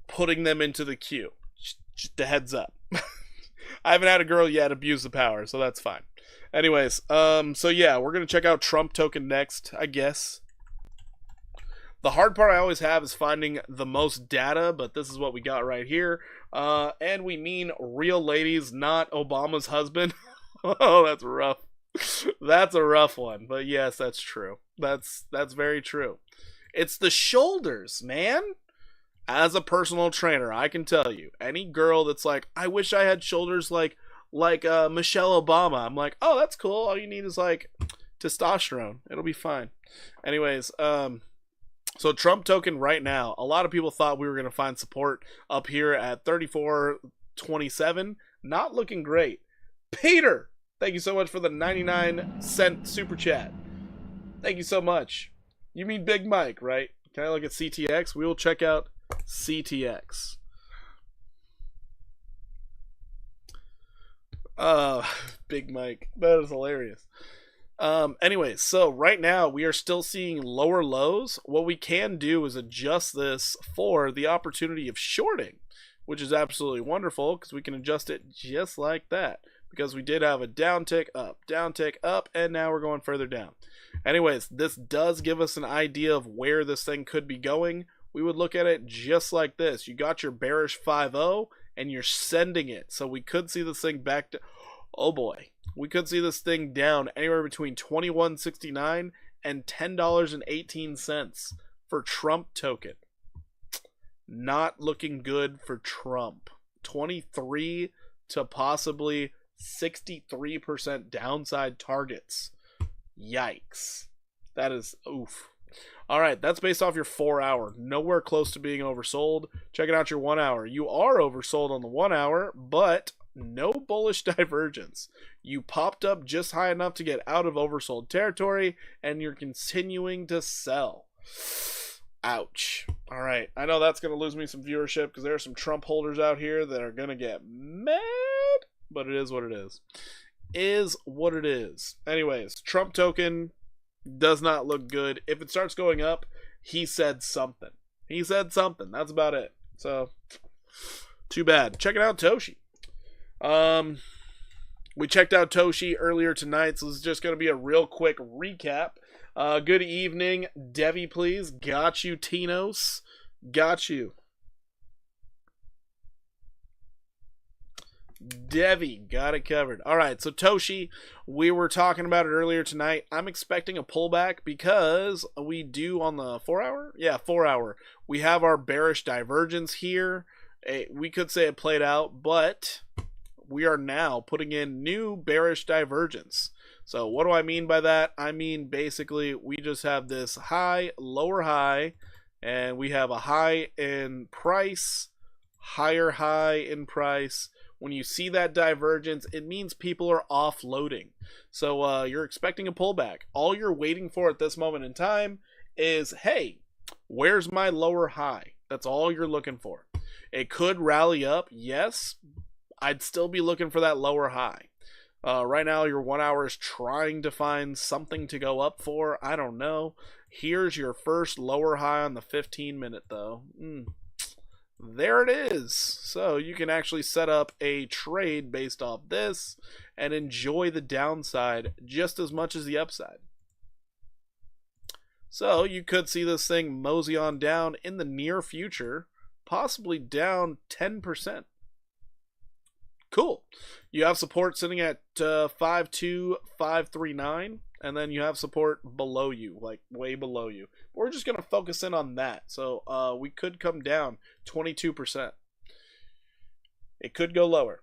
putting them into the queue. Just a heads up. I haven't had a girl yet abuse the power, so that's fine. Anyways, so yeah, we're going to check out Trump token next, I guess. The hard part I always have is finding the most data, but this is what we got right here. And we mean real ladies, not Obama's husband. Oh, that's rough. That's a rough one, but yes, that's true. That's very true. It's the shoulders, man. As a personal trainer, I can tell you, any girl that's like, I wish I had shoulders like Michelle Obama. I'm like, oh, that's cool. All you need is like testosterone. It'll be fine. Anyways, so Trump token right now, a lot of people thought we were going to find support up here at 34.27. Not looking great. Peter, thank you so much for the 99-cent super chat. Thank you so much. You mean Big Mike, right? Can I look at CTX? We will check out CTX. Big Mike. That is hilarious. Anyways, so right now we are still seeing lower lows. What we can do is adjust this for the opportunity of shorting, which is absolutely wonderful because we can adjust it just like that. Because we did have a down tick up, and now we're going further down. Anyways, this does give us an idea of where this thing could be going. We would look at it just like this. You got your bearish 5-0, and you're sending it. So we could see this thing back to... Oh boy. We could see this thing down anywhere between $21.69 and $10.18 for Trump token. Not looking good for Trump. 23 to possibly 63% downside targets. Yikes. That is oof. Alright, that's based off your 4 hour. Nowhere close to being oversold. Checking out your 1 hour. You are oversold on the 1 hour, but no bullish divergence. You popped up just high enough to get out of oversold territory, and you're continuing to sell. Ouch. Alright, I know that's going to lose me some viewership because there are some Trump holders out here that are going to get mad, but it is what it is. Is what it is. Anyways, Trump token does not look good. If it starts going up, he said something. He said something. That's about it. So, too bad. Check it out, Toshi. We checked out Toshi earlier tonight, so this is just going to be a real quick recap. Good evening, Devi, please. Got you, Tinos. Got you. Devi, got it covered. Alright, so Toshi, we were talking about it earlier tonight. I'm expecting a pullback because we do on the 4 hour? Yeah, 4 hour. We have our bearish divergence here. We could say it played out, but we are now putting in new bearish divergence. So what do I mean by that? I mean basically we just have this high, lower high, and we have a high in price, higher high in price. When you see that divergence, it means people are offloading. So you're expecting a pullback. All you're waiting for at this moment in time is, hey, where's my lower high? That's all you're looking for. It could rally up, yes. I'd still be looking for that lower high. Right now, your 1 hour is trying to find something to go up for. I don't know. Here's your first lower high on the 15-minute, though. There it is. So you can actually set up a trade based off this and enjoy the downside just as much as the upside. So you could see this thing mosey on down in the near future, possibly down 10%. Cool. You have support sitting at 52539, and then you have support below you, like way below you. We're just going to focus in on that. So we could come down 22%. It could go lower.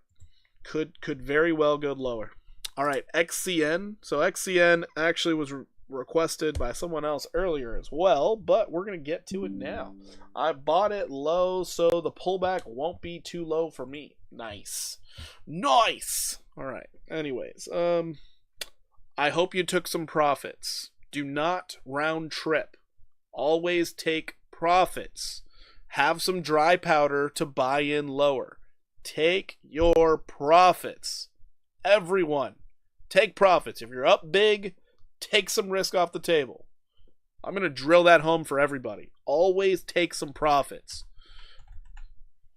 Could very well go lower. All right, XCN. So XCN actually was requested by someone else earlier as well, but we're going to get to it now. I bought it low, so the pullback won't be too low for me. Nice. Nice. All right. Anyways, I hope you took some profits. Do not round trip. Always take profits. Have some dry powder to buy in lower. Take your profits. Everyone, take profits. If you're up big, take some risk off the table. I'm going to drill that home for everybody. Always take some profits.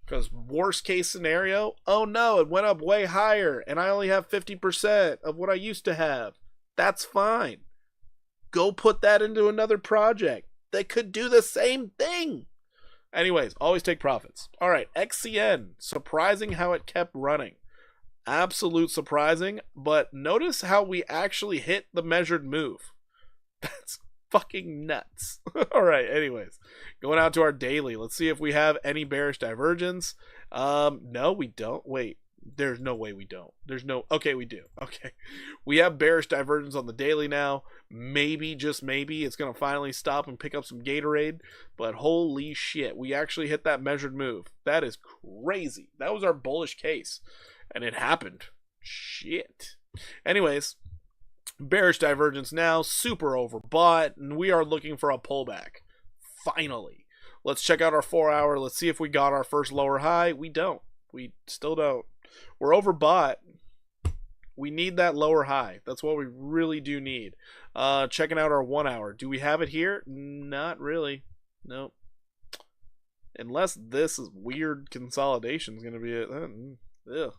Because worst case scenario, oh no, it went up way higher and I only have 50% of what I used to have. That's fine. Go put that into another project that could do the same thing. Anyways, always take profits. All right, XCN. Surprising how it kept running. Absolute surprising, but notice how we actually hit the measured move. That's fucking nuts. All right, anyways, going out to our daily. Let's see if we have any bearish divergence. No, we don't. Wait, there's no way we don't. Okay, we do. Okay, we have bearish divergence on the daily now. Maybe, just maybe, it's going to finally stop and pick up some Gatorade, but holy shit, we actually hit that measured move. That is crazy. That was our bullish case. And it happened. Shit. Anyways, bearish divergence now, super overbought, and we are looking for a pullback. Finally. Let's check out our 4 hour. Let's see if we got our first lower high. We don't. We still don't. We're overbought. We need that lower high. That's what we really do need. Checking out our 1 hour. Do we have it here? Not really. Nope. Unless this is weird consolidation is going to be it. Ugh.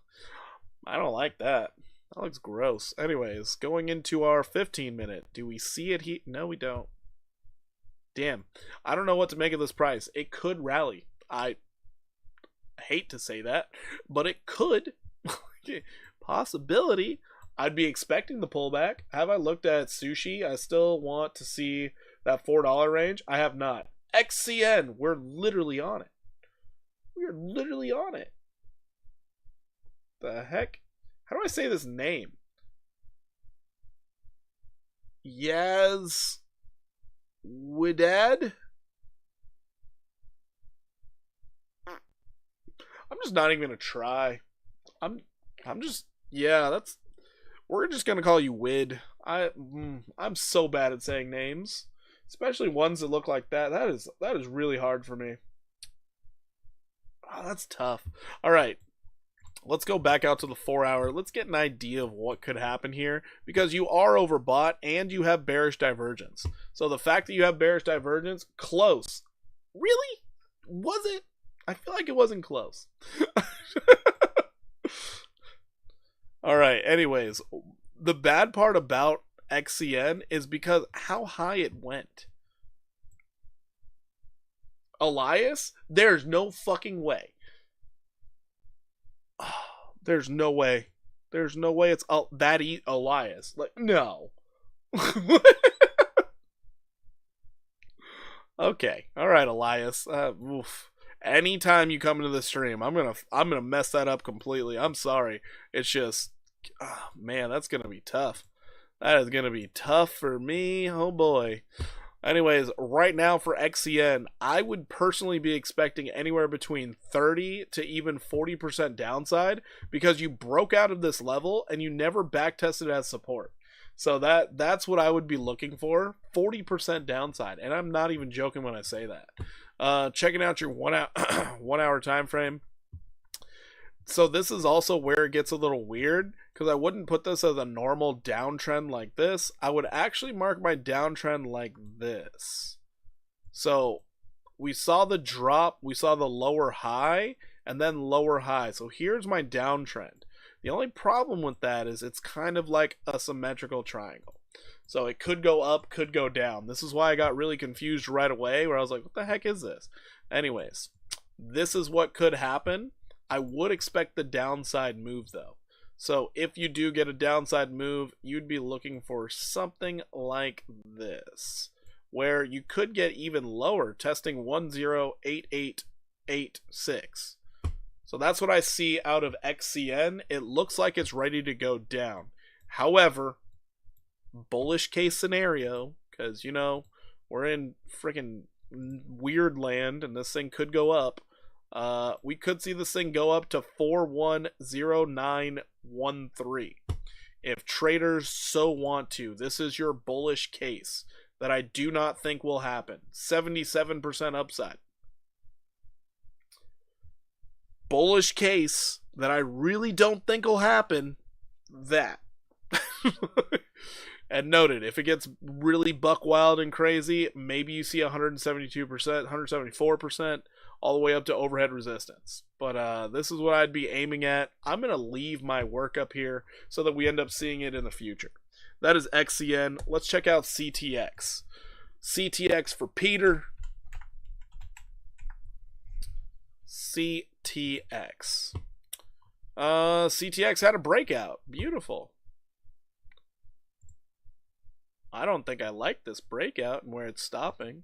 I don't like that. That looks gross. Anyways, going into our 15-minute. Do we see it here? No, we don't. Damn. I don't know what to make of this price. It could rally. I hate to say that, but it could. Possibility. I'd be expecting the pullback. Have I looked at sushi? I still want to see that $4 range. I have not. XCN. We're literally on it. We're literally on it. The heck? How do I say this name? Yaz Widad? I'm just not even gonna try. I'm just, yeah, that's, we're just gonna call you Wid. I'm so bad at saying names, especially ones that look like that. That is really hard for me. Oh, that's tough. All right. Let's go back out to the 4 hour. Let's get an idea of what could happen here, because you are overbought and you have bearish divergence. So the fact that you have bearish divergence, close. Really? Was it? I feel like it wasn't close. All right. Anyways, the bad part about XCN is because how high it went. Elias? There's no fucking way. There's no way. There's no way it's that Elias. Like, no. Okay. All right, Elias. Oof. Anytime you come into the stream, I'm gonna mess that up completely. I'm sorry. It's just, oh, man, that's gonna be tough. That is gonna be tough for me. Oh boy. Anyways, right now for XCN, I would personally be expecting anywhere between 30 to even 40% downside, because you broke out of this level and you never backtested as support. So that's what I would be looking for, 40% downside, and I'm not even joking when I say that. Checking out your 1 hour 1 hour time frame. So this is also where it gets a little weird, because I wouldn't put this as a normal downtrend like this. I would actually mark my downtrend like this. So we saw the drop, we saw the lower high, and then lower high. So here's my downtrend. The only problem with that is it's kind of like a symmetrical triangle. So it could go up, could go down. This is why I got really confused right away, where I was like, what the heck is this? Anyways, this is what could happen. I would expect the downside move, though. So if you do get a downside move, you'd be looking for something like this, where you could get even lower, testing 108886. So that's what I see out of XCN. It looks like it's ready to go down. However, bullish case scenario, because, you know, we're in freaking weird land and this thing could go up. We could see this thing go up to 410913 if traders so want to. This is your bullish case that I do not think will happen. 77% upside. Bullish case that I really don't think will happen. That. And noted, if it gets really buck wild and crazy, maybe you see 172%, 174%, all the way up to overhead resistance. But this is what I'd be aiming at. I'm going to leave my work up here so that we end up seeing it in the future. That is XCN. Let's check out CTX. CTX for Peter. CTX. CTX had a breakout. Beautiful. I don't think I like this breakout and where it's stopping.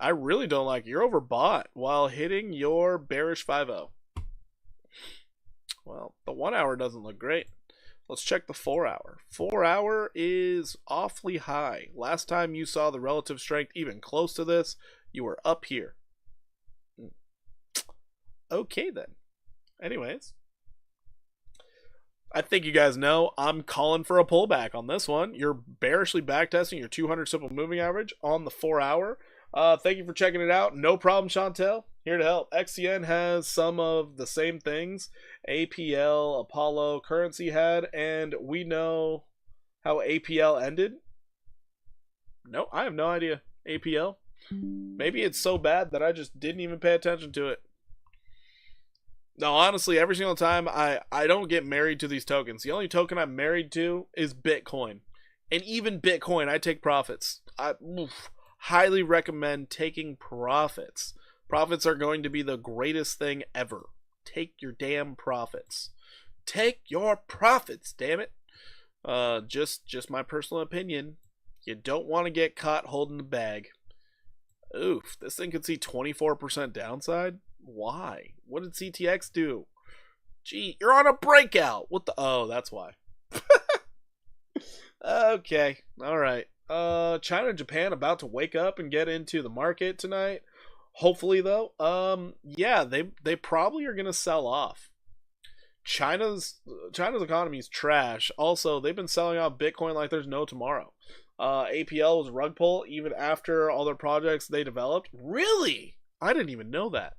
I really don't like it. You're overbought while hitting your bearish 5-0. Well, the 1 hour doesn't look great. Let's check the 4 hour. 4 hour is awfully high. Last time you saw the relative strength even close to this, you were up here. Okay then. Anyways, I think you guys know I'm calling for a pullback on this one. You're bearishly backtesting your 200 simple moving average on the 4 hour. Thank you for checking it out. No problem, Chantel. Here to help. XCN has some of the same things APL, Apollo, Currency had, and we know how APL ended. No, I have no idea. APL? Maybe it's so bad that I just didn't even pay attention to it. No, honestly, every single time I don't get married to these tokens. The only token I'm married to is Bitcoin. And even Bitcoin, I take profits. I highly recommend taking profits. Profits are going to be the greatest thing ever. Take your damn profits. Take your profits, damn it. Just my personal opinion. You don't want to get caught holding the bag. Oof, this thing could see 24% downside. Why? What did CTX do? Gee, you're on a breakout. What the? Oh, that's why. Okay, all right. China and Japan about to wake up and get into the market tonight. Hopefully, though. Yeah, they probably are gonna sell off. China's economy is trash. Also, they've been selling off Bitcoin like there's no tomorrow. APL was rug pull even after all their projects they developed. Really? I didn't even know that.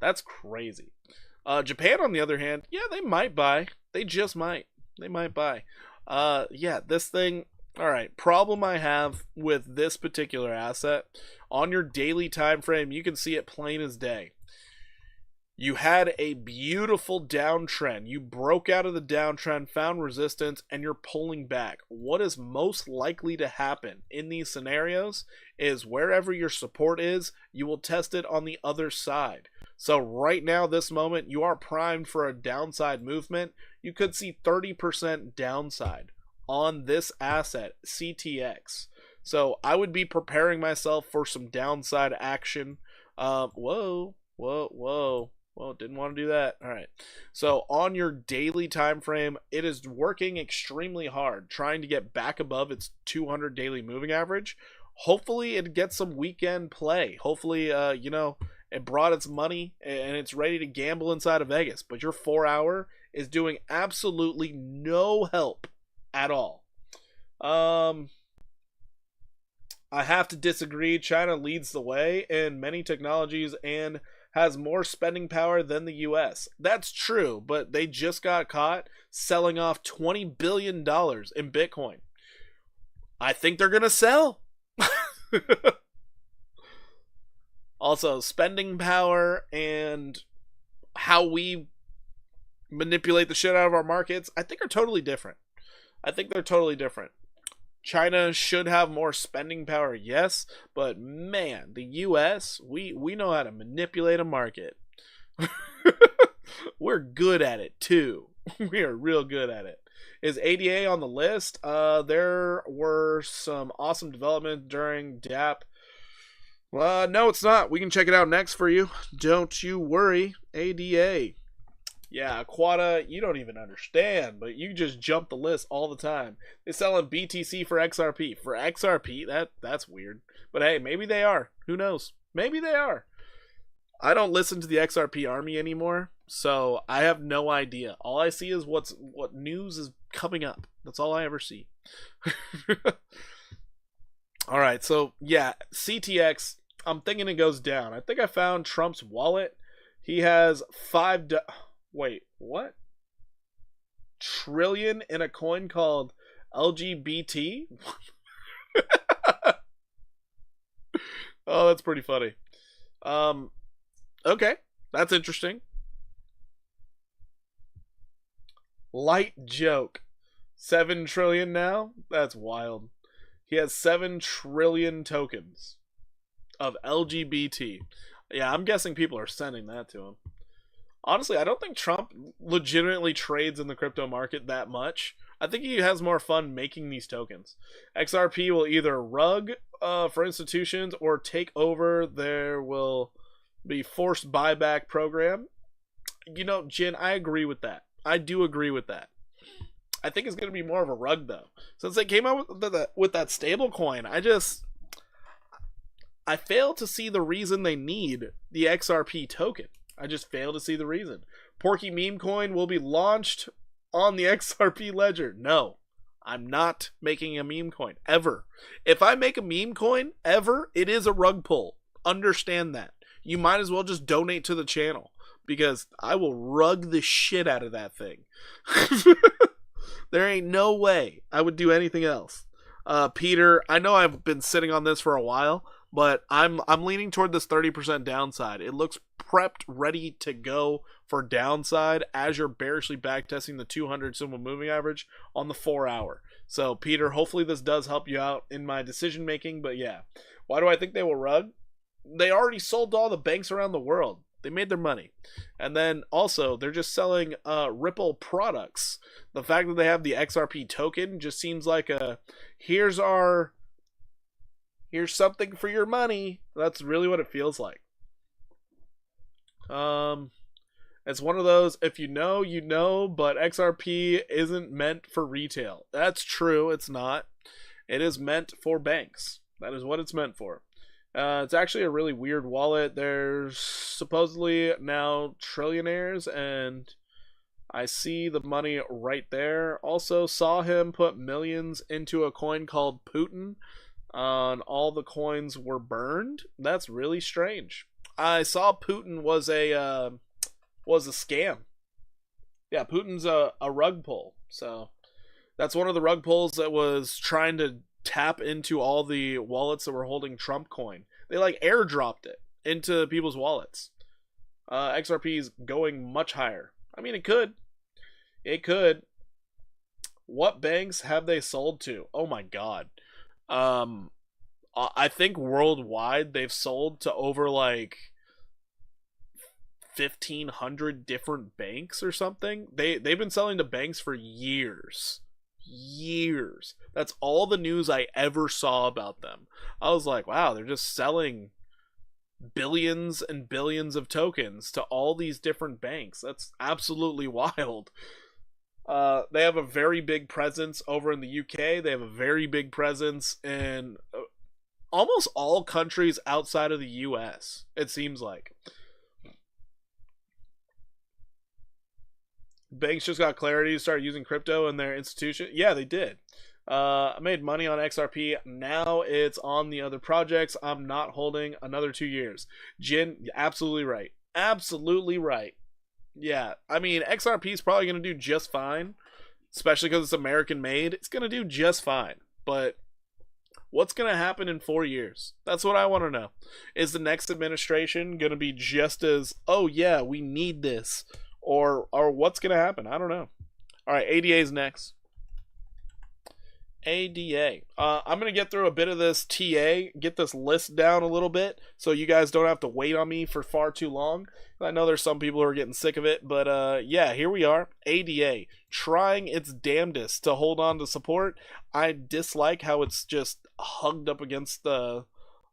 That's crazy. Japan, on the other hand, yeah, they might buy. They just might. They might buy. Yeah, this thing. All right. Problem I have with this particular asset on your daily time frame, you can see it plain as day. You had a beautiful downtrend. You broke out of the downtrend, found resistance, and you're pulling back. What is most likely to happen in these scenarios is wherever your support is, you will test it on the other side. So right now, this moment, you are primed for a downside movement. You could see 30% downside on this asset, CTX. So I would be preparing myself for some downside action. Whoa, didn't want to do that. All right. So on your daily time frame, it is working extremely hard, trying to get back above its 200 daily moving average. Hopefully it gets some weekend play. Hopefully, it brought its money and it's ready to gamble inside of Vegas. But your 4 hour is doing absolutely no help at all. I have to disagree. China leads the way in many technologies and has more spending power than the US. That's true, but they just got caught selling off $20 billion in Bitcoin. I think they're going to sell. Also, spending power and how we manipulate the shit out of our markets, I think are totally different. I think they're totally different. China should have more spending power, yes, but man, the US, we know how to manipulate a market. We're good at it too. We are real good at it. Is ADA on the list? There were some awesome development during DAP. No, it's not. We can check it out next for you. Don't you worry. ADA. Yeah, Aquata, you don't even understand, but you just jump the list all the time. They're selling BTC for XRP. For XRP, that's weird. But hey, maybe they are. Who knows? Maybe they are. I don't listen to the XRP army anymore, so I have no idea. All I see is what news is coming up. That's all I ever see. Alright, so yeah, CTX, I'm thinking it goes down. I think I found Trump's wallet. He has wait, what? Trillion in a coin called LGBT? Oh, that's pretty funny. Okay, that's interesting. Light joke. 7 trillion now? That's wild. He has 7 trillion tokens of LGBT. Yeah, I'm guessing people are sending that to him. Honestly, I don't think Trump legitimately trades in the crypto market that much. I think he has more fun making these tokens. XRP will either rug for institutions or take over. There will be forced buyback program. You know, Jin, I agree with that. I do agree with that. I think it's going to be more of a rug, though. Since they came out with that stable coin, I fail to see the reason they need the XRP token. I just fail to see the reason. Porky Meme Coin will be launched on the XRP ledger. No, I'm not making a meme coin, ever. If I make a meme coin, ever, it is a rug pull. Understand that. You might as well just donate to the channel, because I will rug the shit out of that thing. There ain't no way I would do anything else. Peter, I know I've been sitting on this for a while, but I'm leaning toward this 30% downside. It looks prepped, ready to go for downside as you're bearishly backtesting the 200 simple moving average on the 4 hour. So Peter, hopefully this does help you out in my decision making. But yeah, why do I think they will rug? They already sold to all the banks around the world. They made their money. And then also, they're just selling Ripple products. The fact that they have the XRP token just seems like here's something for your money. That's really what it feels like. It's one of those, if you know, you know, but XRP isn't meant for retail. That's true, it's not. It is meant for banks. That is what it's meant for. It's actually a really weird wallet. There's supposedly now trillionaires, and I see the money right there. Also saw him put millions into a coin called Putin, and all the coins were burned. That's really strange. I saw Putin was a scam. Yeah, Putin's a rug pull. So that's one of the rug pulls that was trying to tap into all the wallets that were holding Trump coin. They like airdropped it into people's wallets. XRP is going much higher. I mean, it could. It could. What banks have they sold to? Oh my god. I think worldwide they've sold to over like 1,500 different banks or something. They've been selling to banks for years. That's all the news I ever saw about them. I was like, wow, they're just selling billions and billions of tokens to all these different banks. That's absolutely wild. They have a very big presence over in the UK. They have a very big presence in almost all countries outside of the US, it seems like. Banks just got clarity to start using crypto in their institution. Yeah, they did. I made money on XRP. Now it's on the other projects. I'm not holding another 2 years. Jin, absolutely right. Absolutely right. Yeah, I mean, XRP is probably going to do just fine, especially because it's American made. It's going to do just fine. But what's going to happen in 4 years? That's what I want to know. Is the next administration going to be just as, oh yeah, we need this? Or what's going to happen? I don't know. All right, ADA's next. ADA. I'm going to get through a bit of this TA, get this list down a little bit so you guys don't have to wait on me for far too long. I know there's some people who are getting sick of it, but yeah, here we are. ADA, trying its damnedest to hold on to support. I dislike how it's just hugged up against the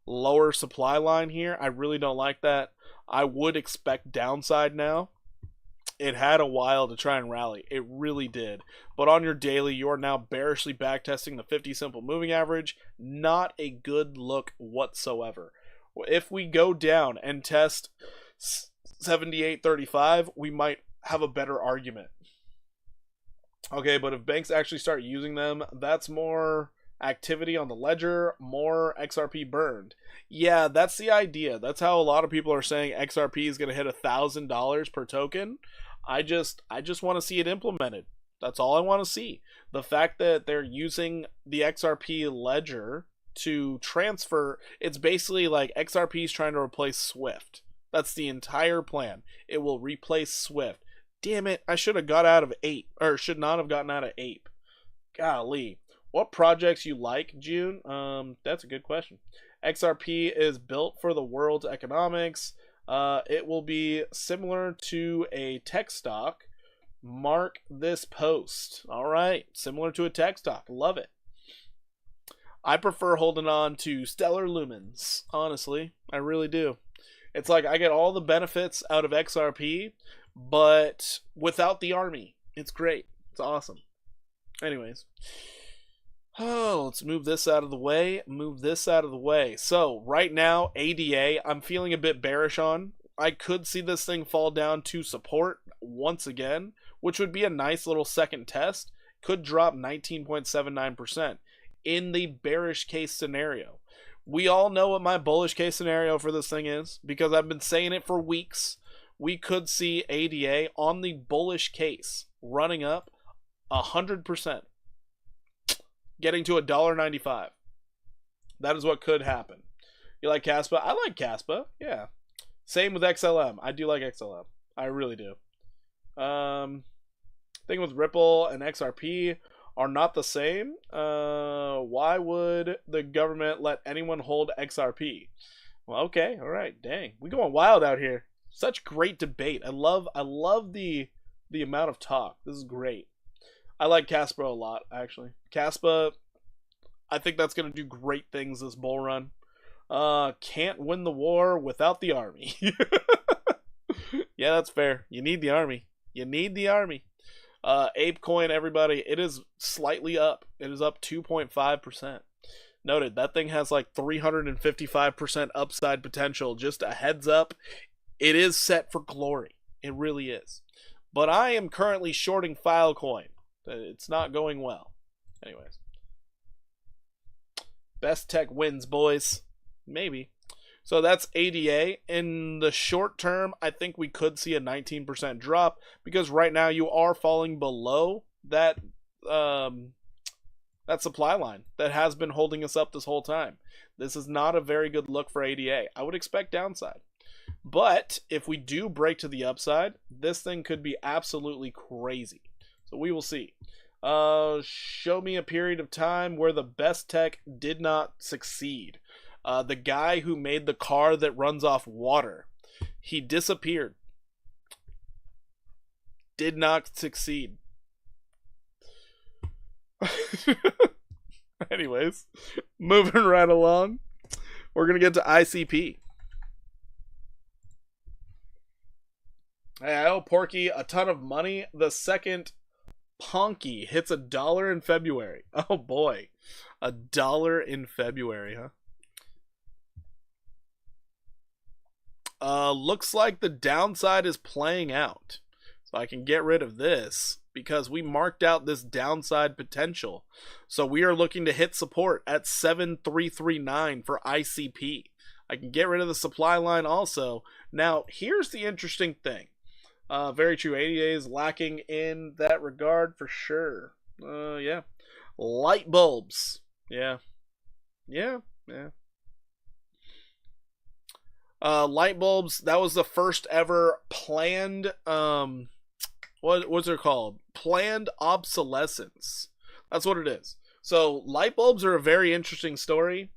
lower supply line here. I really don't like that. I would expect downside now. It had a while to try and rally. It really did. But on your daily, you are now bearishly backtesting the 50 simple moving average. Not a good look whatsoever. If we go down and test 78.35, we might have a better argument. Okay, but if banks actually start using them, that's more activity on the ledger, more XRP burned. Yeah, that's the idea. That's how a lot of people are saying XRP is going to hit $1,000 per token. I just want to see it implemented. That's all I want to see. The fact that they're using the XRP ledger to transfer, it's basically like XRP is trying to replace Swift. That's the entire plan. It will replace Swift. Damn it, I should have got out of Ape, or should not have gotten out of Ape. Golly. What projects you like, June? That's a good question. XRP is built for the world's economics. It will be similar to a tech stock. Mark this post. All right, similar to a tech stock. Love it. I prefer holding on to Stellar Lumens, honestly. I really do. It's like I get all the benefits out of XRP, but without the army. It's great. It's awesome. Anyways. Oh, let's move this out of the way. Move this out of the way. So, right now, ADA, I'm feeling a bit bearish on. I could see this thing fall down to support once again, which would be a nice little second test. Could drop 19.79% in the bearish case scenario. We all know what my bullish case scenario for this thing is, because I've been saying it for weeks. We could see ADA on the bullish case running up 100%. Getting to $1.95. That is what could happen. You like Caspa? I like Caspa. Yeah. Same with XLM. I do like XLM. I really do. Thing with Ripple and XRP are not the same. Why would the government let anyone hold XRP? Well, okay. All right. Dang. We going wild out here. Such great debate. I love the amount of talk. This is great. I like Caspa a lot, actually. Caspa, I think that's going to do great things this bull run. Can't win the war without the army. Yeah, that's fair. You need the army. You need the army. ApeCoin, everybody, it is slightly up. It is up 2.5%. Noted, that thing has like 355% upside potential. Just a heads up, it is set for glory. It really is. But I am currently shorting Filecoin. It's not going well. Anyways. Best tech wins, boys. Maybe. So that's ADA. In the short term, I think we could see a 19% drop, because right now you are falling below that that supply line that has been holding us up this whole time. This is not a very good look for ADA. I would expect downside. But if we do break to the upside, this thing could be absolutely crazy. So we will see. Show me a period of time where the best tech did not succeed. The guy who made the car that runs off water, he disappeared. Did not succeed. Anyways, moving right along. We're going to get to ICP. Hey, I owe Porky a ton of money. The second Ponky hits $1 in February. Oh boy. $1 in February, huh? Looks like the downside is playing out. So I can get rid of this because we marked out this downside potential. So we are looking to hit support at 7,339 for ICP. I can get rid of the supply line also. Now, here's the interesting thing. Very true. ADA is lacking in that regard for sure. Yeah. Light bulbs. Yeah. Light bulbs, that was the first ever planned, what's it called? Planned obsolescence. That's what it is. So light bulbs are a very interesting story.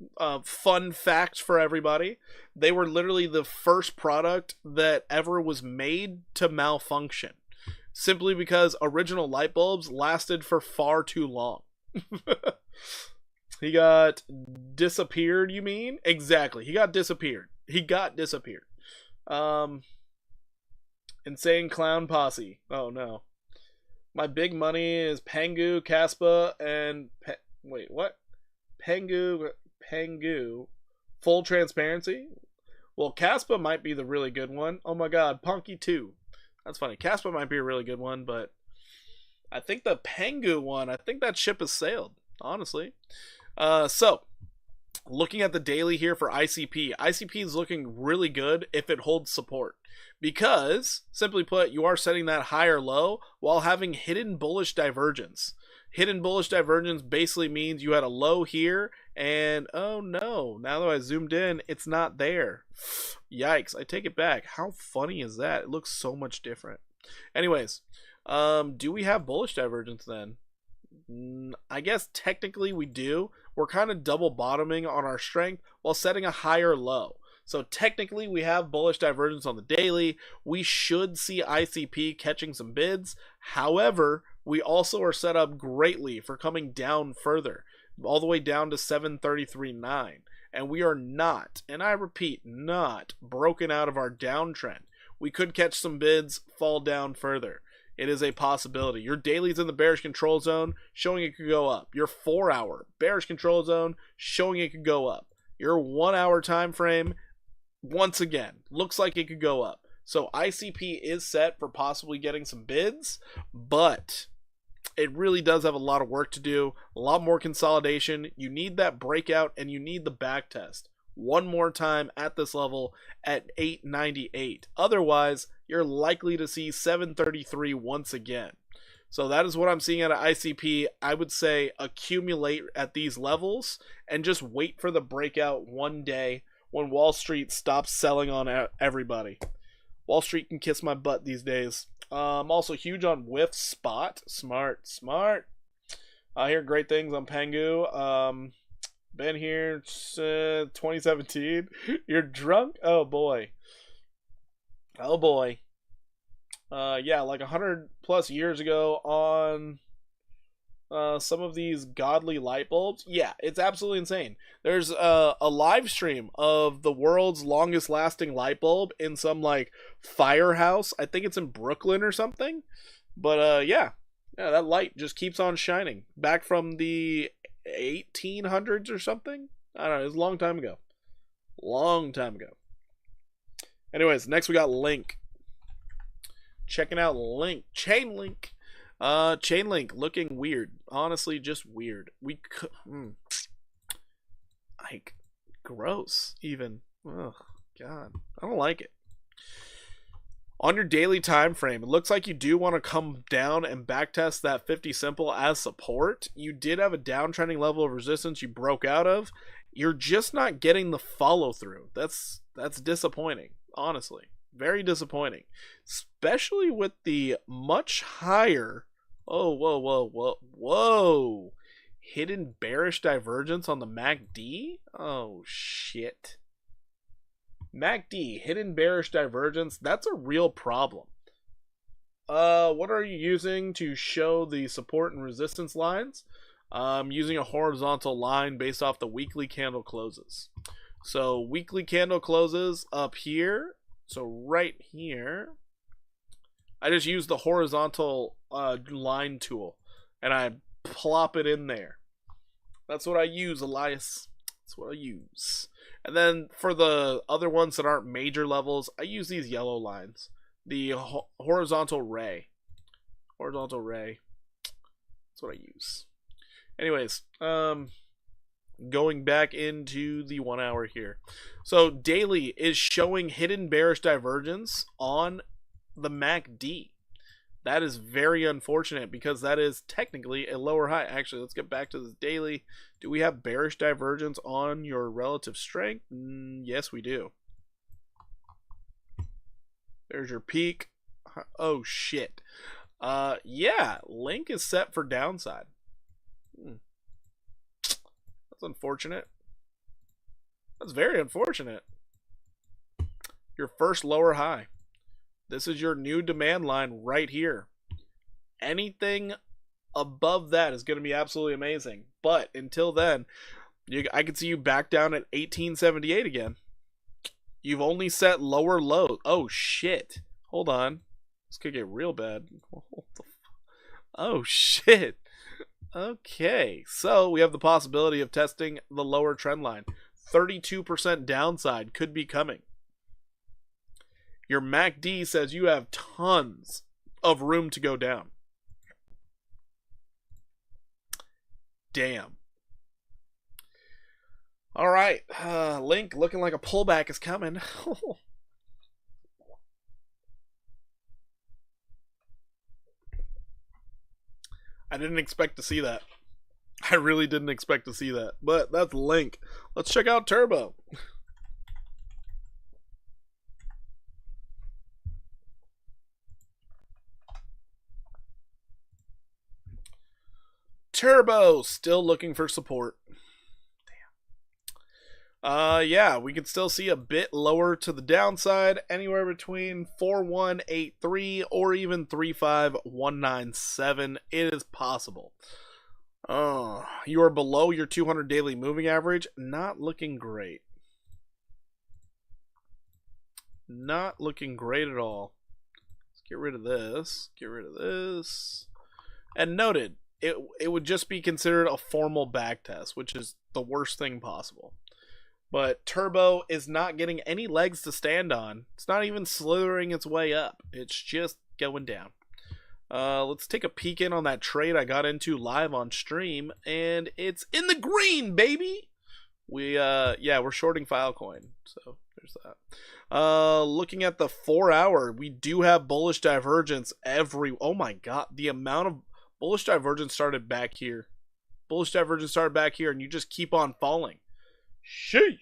Fun fact for everybody. They were literally the first product that ever was made to malfunction. Simply because original light bulbs lasted for far too long. He got disappeared, you mean? Exactly. He got disappeared. Insane Clown Posse. Oh no. My big money is Pengu, Caspa, and wait, what? Pengu. Full transparency? Well, Caspa might be the really good one. Oh my god, Punky 2. That's funny. Caspa might be a really good one, but I think the Pengu one, I think that ship has sailed, honestly. So, looking at the daily here for ICP. ICP is looking really good if it holds support. Because, simply put, you are setting that higher low while having hidden bullish divergence. Hidden bullish divergence basically means you had a low here, and oh no, now that I zoomed in, it's not there. Yikes, I take it back. How funny is that? It looks so much different. Anyways, do we have bullish divergence then? I guess technically we do. We're kind of double bottoming on our strength while setting a higher low. So technically we have bullish divergence on the daily. We should see ICP catching some bids. However, we also are set up greatly for coming down further, all the way down to 733.9. And we are not, and I repeat, not broken out of our downtrend. We could catch some bids, fall down further. It is a possibility. Your daily's in the bearish control zone, showing it could go up. Your 4-hour bearish control zone, showing it could go up. Your 1-hour time frame, once again, looks like it could go up. So ICP is set for possibly getting some bids, but it really does have a lot of work to do, a lot more consolidation. You need that breakout and you need the back test one more time at this level at 898. Otherwise, you're likely to see 733 once again. So that is what I'm seeing out of ICP. I would say accumulate at these levels and just wait for the breakout one day when Wall Street stops selling on everybody. Wall Street can kiss my butt these days. I'm also huge on Whiff Spot. Smart. I hear great things on Pengu. Been here since 2017. You're drunk? Oh boy. Yeah, like 100 plus years ago on some of these godly light bulbs. Yeah, it's absolutely insane. There's a live stream of the world's longest lasting light bulb in some like firehouse. I think it's in Brooklyn or something. But yeah, that light just keeps on shining. Back from the 1800s or something. I don't know. It was a long time ago. Anyways, next we got Link. Checking out Link. Chainlink. Chainlink looking weird. Honestly, just weird. We could, like, gross. Even. Oh God, I don't like it. On your daily time frame, it looks like you do want to come down and backtest that 50 simple as support. You did have a downtrending level of resistance you broke out of. You're just not getting the follow through. That's disappointing, honestly. Very disappointing, especially with the much higher. Oh, whoa. Hidden bearish divergence on the MACD? Oh, shit. MACD, hidden bearish divergence, that's a real problem. What are you using to show the support and resistance lines? Using a horizontal line based off the weekly candle closes. So, weekly candle closes up here. So, right here, I just use the horizontal line tool, and I plop it in there. That's what I use, Elias. That's what I use. And then for the other ones that aren't major levels, I use these yellow lines. The horizontal ray. Horizontal ray. That's what I use. Anyways, going back into the 1 hour here. So daily is showing hidden bearish divergence on the MACD. That is very unfortunate because that is technically a lower high. Actually, let's get back to this daily. Do we have bearish divergence on your relative strength? Yes, we do. There's your peak. Oh, shit. Yeah, Link is set for downside. That's unfortunate. That's very unfortunate. Your first lower high. This is your new demand line right here. Anything above that is going to be absolutely amazing. But until then, I can see you back down at 1878 again. You've only set lower lows. Oh, shit. Hold on. This could get real bad. Oh, shit. Okay. So we have the possibility of testing the lower trend line. 32% downside could be coming. Your MACD says you have tons of room to go down. Damn. All right. Link looking like a pullback is coming. I didn't expect to see that. I really didn't expect to see that. But that's Link. Let's check out Turbo. Turbo still looking for support. Damn. Yeah, we can still see a bit lower to the downside, anywhere between 4183 or even 35197. It is possible. You are below your 200 daily moving average. Not looking great. Not looking great at all. Let's get rid of this. Get rid of this. And noted, it would just be considered a formal backtest, which is the worst thing possible. But Turbo is not getting any legs to stand on. It's not even slithering its way up. It's just going down. Let's take a peek in on that trade I got into live on stream, and it's in the green, baby. We're shorting Filecoin, so there's that. Looking at the 4 hour, we do have bullish divergence oh my god, the amount of bullish divergence started back here. Bullish divergence started back here, and you just keep on falling. Sheesh.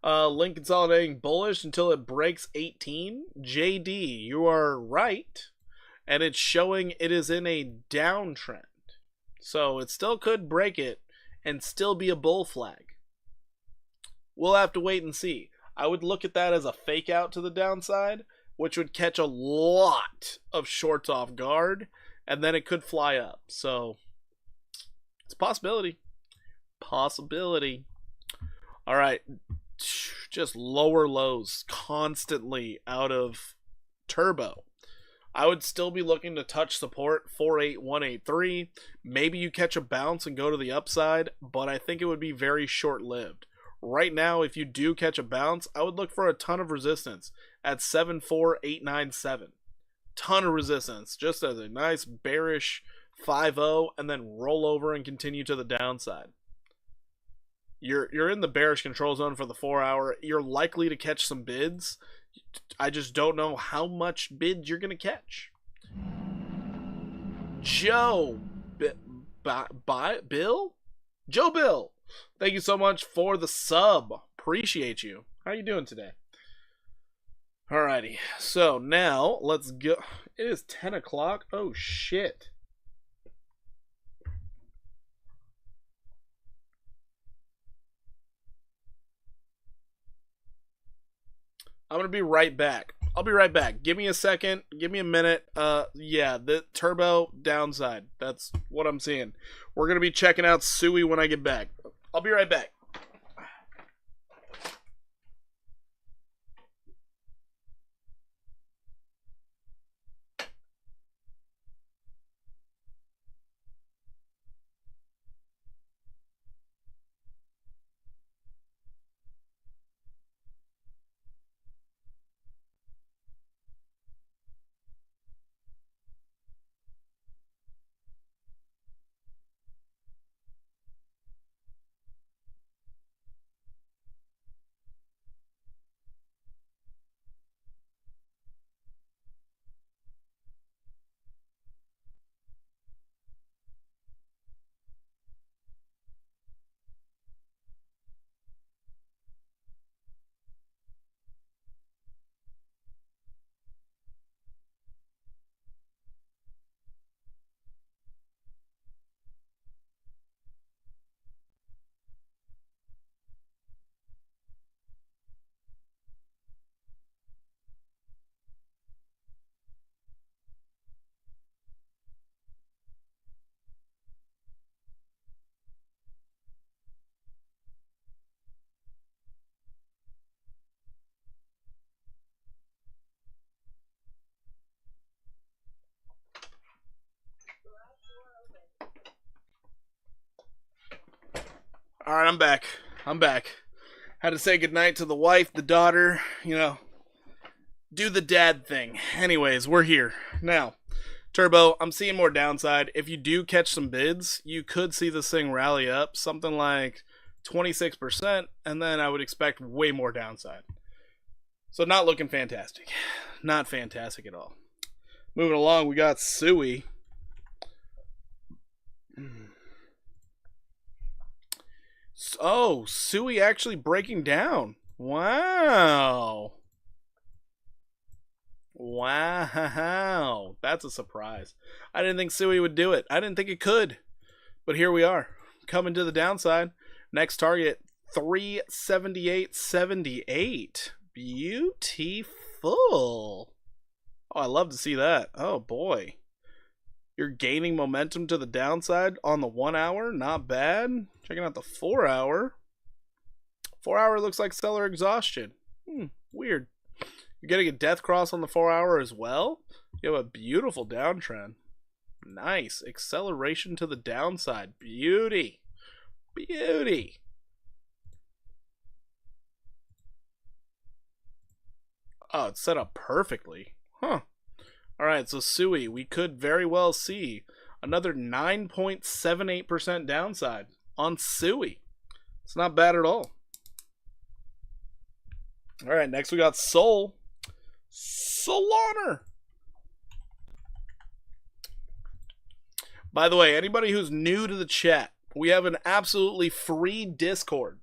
Link consolidating bullish until it breaks 18. JD, you are right. And it's showing it is in a downtrend. So it still could break it and still be a bull flag. We'll have to wait and see. I would look at that as a fake out to the downside, which would catch a lot of shorts off guard, and then it could fly up. So it's a possibility. Possibility. All right. Just lower lows constantly out of Turbo. I would still be looking to touch support 48183. Maybe you catch a bounce and go to the upside, but I think it would be very short-lived. Right now, if you do catch a bounce, I would look for a ton of resistance at 74897. Ton of resistance, just as a nice bearish 5-0, and then roll over and continue to the downside. You're in the bearish control zone for the 4 hour. You're likely to catch some bids. I just don't know how much bids you're going to catch. Joe Bill? Joe Bill, thank you so much for the sub. Appreciate you. How you doing today? Alrighty, so now let's go. It is 10 o'clock. Oh, shit. I'm going to be right back. I'll be right back. Give me a second. Give me a minute. Yeah, the Turbo downside. That's what I'm seeing. We're going to be checking out Sui when I get back. I'll be right back. All right, I'm back. Had to say goodnight to the wife, the daughter, do the dad thing. Anyways, we're here. Now, Turbo, I'm seeing more downside. If you do catch some bids, you could see this thing rally up something like 26%, and then I would expect way more downside. So not looking fantastic. Not fantastic at all. Moving along, we got Sui. Oh, Sui actually breaking down. Wow. Wow. That's a surprise. I didn't think Sui would do it. I didn't think it could. But here we are. Coming to the downside. Next target, 378.78. Beautiful. Oh, I love to see that. Oh, boy. You're gaining momentum to the downside on the 1 hour. Not bad. Checking out the 4 hour. 4 hour looks like seller exhaustion. Weird. You're getting a death cross on the 4 hour as well. You have a beautiful downtrend. Nice. Acceleration to the downside. Beauty. Beauty. Oh, it's set up perfectly. Huh. Alright, so Sui, we could very well see another 9.78% downside on Sui. It's not bad at all. Alright, next we got Solana. By the way, anybody who's new to the chat, we have an absolutely free Discord.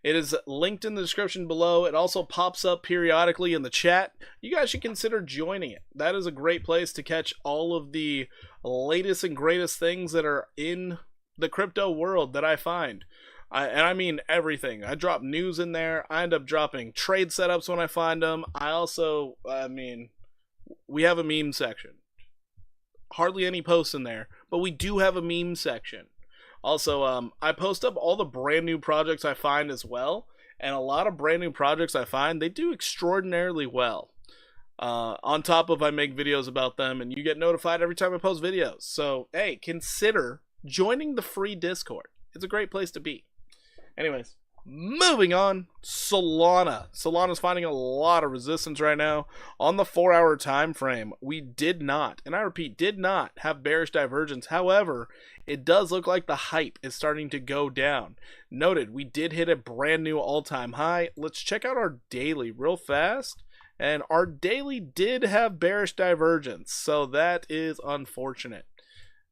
It is linked in the description below. It also pops up periodically in the chat. You guys should consider joining it. That is a great place to catch all of the latest and greatest things that are in the crypto world that I find. And I mean everything. I drop news in there. I end up dropping trade setups when I find them. We have a meme section. Hardly any posts in there, but we do have a meme section. Also, I post up all the brand new projects I find as well, and a lot of brand new projects I find, they do extraordinarily well. On top of I make videos about them, and you get notified every time I post videos. So, hey, consider joining the free Discord. It's a great place to be. Anyways, moving on, Solana. Solana's finding a lot of resistance right now. On the 4 hour time frame, we did not, and I repeat, did not have bearish divergence. However, it does look like the hype is starting to go down. Noted, we did hit a brand new all-time high. Let's check out our daily real fast. And our daily did have bearish divergence, so that is unfortunate.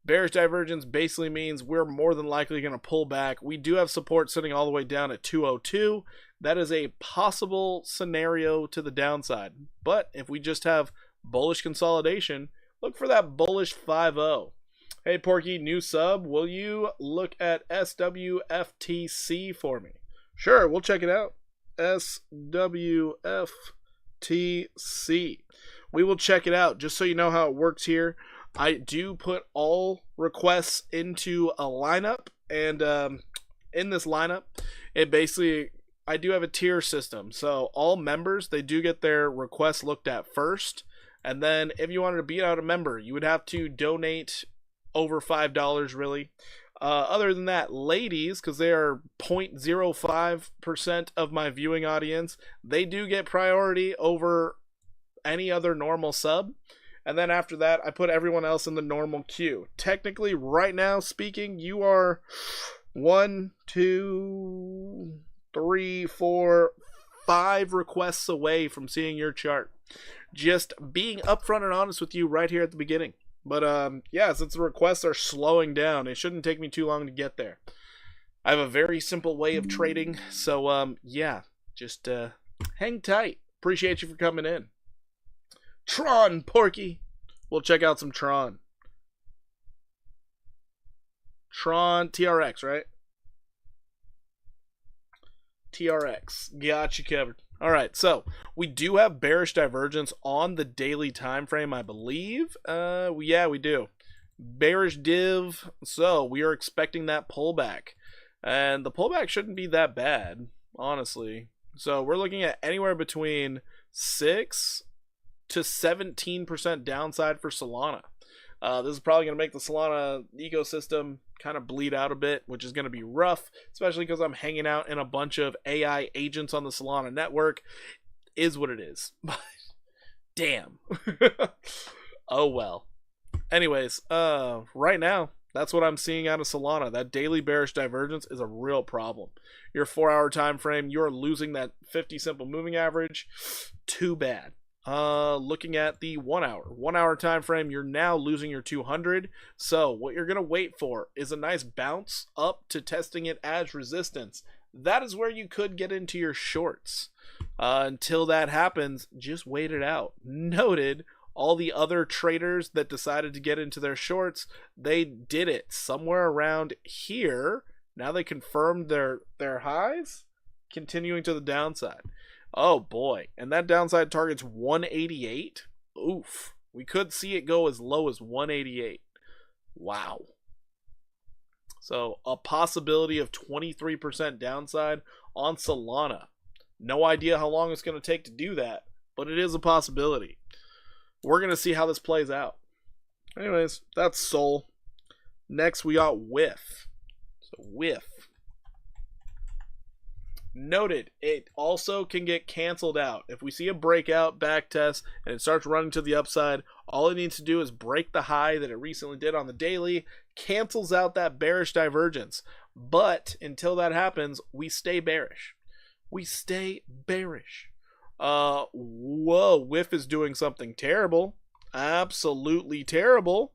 Bearish divergence basically means we're more than likely going to pull back. We do have support sitting all the way down at 202. That is a possible scenario to the downside. But if we just have bullish consolidation, look for that bullish 5-0. Hey Porky, new sub, will you look at SWFTC for me? Sure, we'll check it out. SWFTC. We will check it out, just so you know how it works here. I do put all requests into a lineup, and in this lineup, it basically, I do have a tier system. So all members, they do get their requests looked at first, and then if you wanted to beat out a member, you would have to donate over $5 really. Other than that, ladies, because they are 0.05% of my viewing audience, they do get priority over any other normal sub. And then after that, I put everyone else in the normal queue. Technically, right now speaking, you are 1, 2, 3, 4, 5 requests away from seeing your chart. Just being upfront and honest with you right here at the beginning. But yeah, since the requests are slowing down, it shouldn't take me too long to get there. I have a very simple way of trading, so yeah, just hang tight. Appreciate you for coming in. Tron, Porky. We'll check out some Tron. Tron TRX, right? TRX. Got you covered. All right, so we do have bearish divergence on the daily time frame, I believe. Yeah, we do. Bearish div. So we are expecting that pullback, and the pullback shouldn't be that bad, honestly. So we're looking at anywhere between 6 to 17% downside for Solana. This is probably going to make the Solana ecosystem kind of bleed out a bit, which is going to be rough, especially because I'm hanging out in a bunch of AI agents on the Solana network. Is what it is. Damn. Oh well. Anyways, right now, that's what I'm seeing out of Solana. That daily bearish divergence is a real problem. Your 4-hour time frame, you're losing that 50 simple moving average. Too bad. Looking at the 1 hour time frame, you're now losing your 200. So what you're gonna wait for is a nice bounce up to testing it as resistance. That is where you could get into your shorts. Until that happens, just wait it out. Noted. All the other traders that decided to get into their shorts, they did it somewhere around here. Now they confirmed their highs, continuing to the downside. Oh boy, and that downside target's 188. Oof, we could see it go as low as 188. Wow. So a possibility of 23% downside on Solana. No idea how long it's going to take to do that, but it is a possibility. We're going to see how this plays out. Anyways, that's Sol. Next, we got WIF. So, WIF. Noted, it also can get canceled out. If we see a breakout back test and it starts running to the upside, all it needs to do is break the high that it recently did on the daily, cancels out that bearish divergence. But until that happens, we stay bearish. We stay bearish. Whoa, WIF is doing something terrible. Absolutely terrible.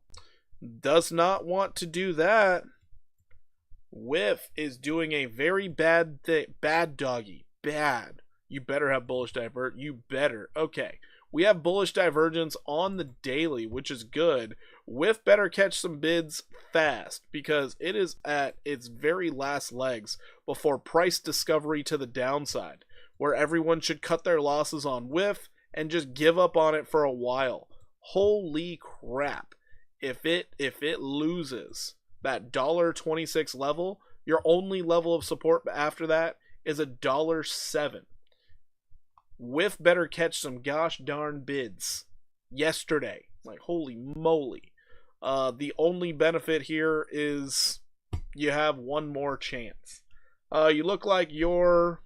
Does not want to do that. WIF is doing a very bad thing. Bad doggy. Bad. You better have bullish divert. You better. Okay. We have bullish divergence on the daily, which is good. WIF better catch some bids fast because it is at its very last legs before price discovery to the downside, where everyone should cut their losses on WIF and just give up on it for a while. Holy crap. If it loses that $1.26 level, your only level of support after that is $1.07. WIF better catch some gosh darn bids yesterday. Like, holy moly. The only benefit here is you have one more chance. You look like you're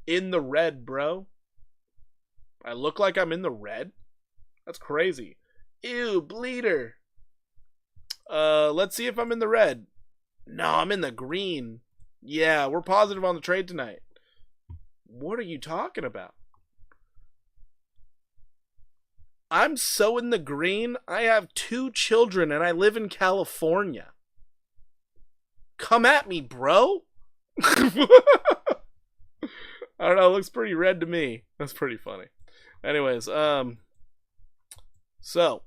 in the red, bro. I look like I'm in the red? That's crazy. Ew, bleeder. Let's see if I'm in the red. No, I'm in the green. Yeah, we're positive on the trade tonight. What are you talking about? I'm so in the green. I have 2 children and I live in California. Come at me, bro. I don't know, it looks pretty red to me. That's pretty funny. Anyways, so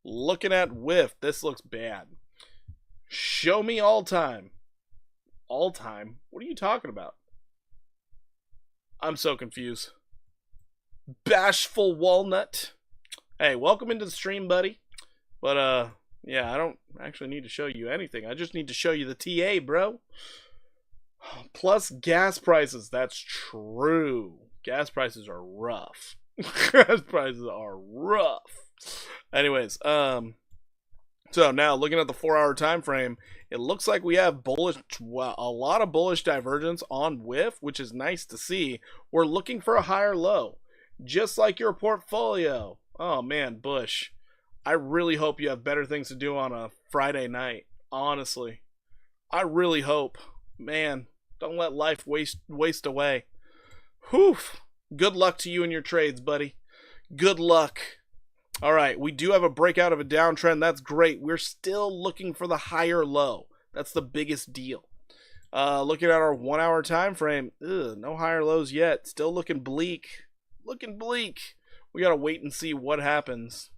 looking at WIF, this looks bad. Show me all time. All time? What are you talking about? I'm so confused. Bashful Walnut. Hey, welcome into the stream, buddy. But, yeah, I don't actually need to show you anything. I just need to show you the TA, bro. Plus gas prices. That's true. Gas prices are rough. Gas prices are rough. Anyways, so now looking at the 4-hour time frame, it looks like we have bullish, well, a lot of bullish divergence on WIF, which is nice to see. We're looking for a higher low, just like your portfolio. Oh man, Bush, I really hope you have better things to do on a Friday night. Honestly, I really hope. Man, don't let life waste away. Whew. Good luck to you and your trades, buddy. Good luck. All right, we do have a breakout of a downtrend. That's great. We're still looking for the higher low. That's the biggest deal. Looking at our 1-hour time frame, no higher lows yet. Still looking bleak. Looking bleak. We got to wait and see what happens.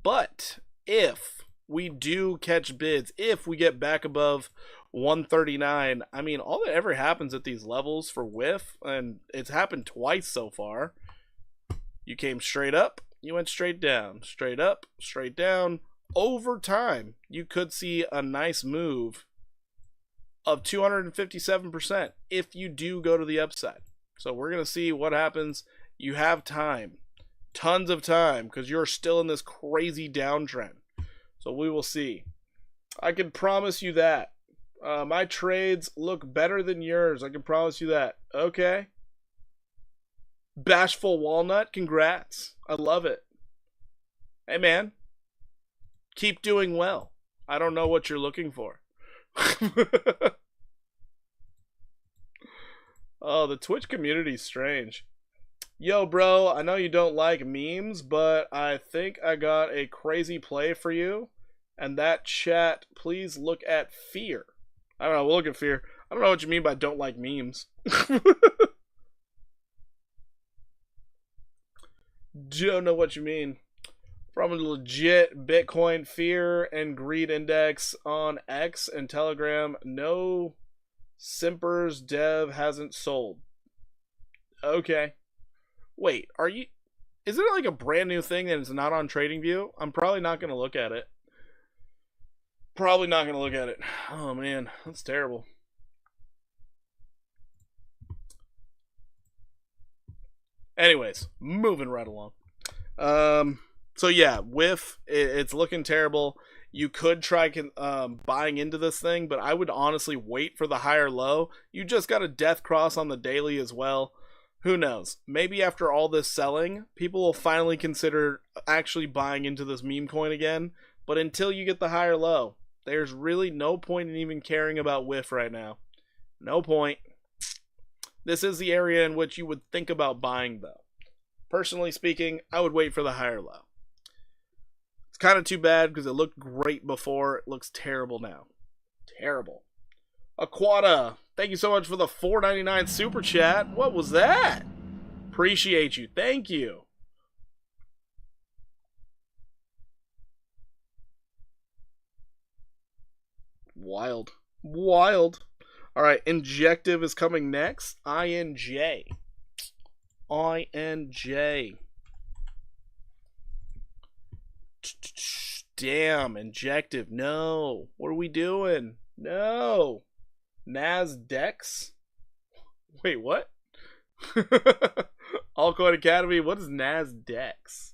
But if we do catch bids, if we get back above 139, I mean, all that ever happens at these levels for WIF, and it's happened twice so far, you came straight up, you went straight down, straight up, straight down. Over time, you could see a nice move of 257% if you do go to the upside. So we're going to see what happens. You have time, tons of time, because you're still in this crazy downtrend. So we will see. I can promise you that. My trades look better than yours. I can promise you that. Okay. Bashful Walnut, congrats. I love it. Hey, man. Keep doing well. I don't know what you're looking for. Oh, the Twitch community's strange. Yo, bro, I know you don't like memes, but I think I got a crazy play for you. And that chat, please look at fear. I don't know, we'll look at fear. I don't know what you mean by don't like memes. Don't know what you mean. From a legit Bitcoin fear and greed index on X and Telegram, no simpers dev hasn't sold. Okay. Wait, are you... Is it like a brand new thing that is not on TradingView? I'm probably not going to look at it. Probably not going to look at it. Oh, man. That's terrible. Anyways, moving right along. So yeah, whiff, it's looking terrible. You could try buying into this thing, but I would honestly wait for the higher low. You just got a death cross on the daily as well. Who knows? Maybe after all this selling, people will finally consider actually buying into this meme coin again. But until you get the higher low, there's really no point in even caring about whiff right now. No point. This is the area in which you would think about buying, though. Personally speaking, I would wait for the higher low. It's kind of too bad because it looked great before. It looks terrible now. Terrible. Aquata, thank you so much for the $4.99 super chat. What was that? Appreciate you. Thank you. Wild. Wild. All right, Injective is coming next. INJ. INJ. Damn, Injective. No. What are we doing? No. NASDEX? Wait, what? Altcoin Academy, what is NASDEX?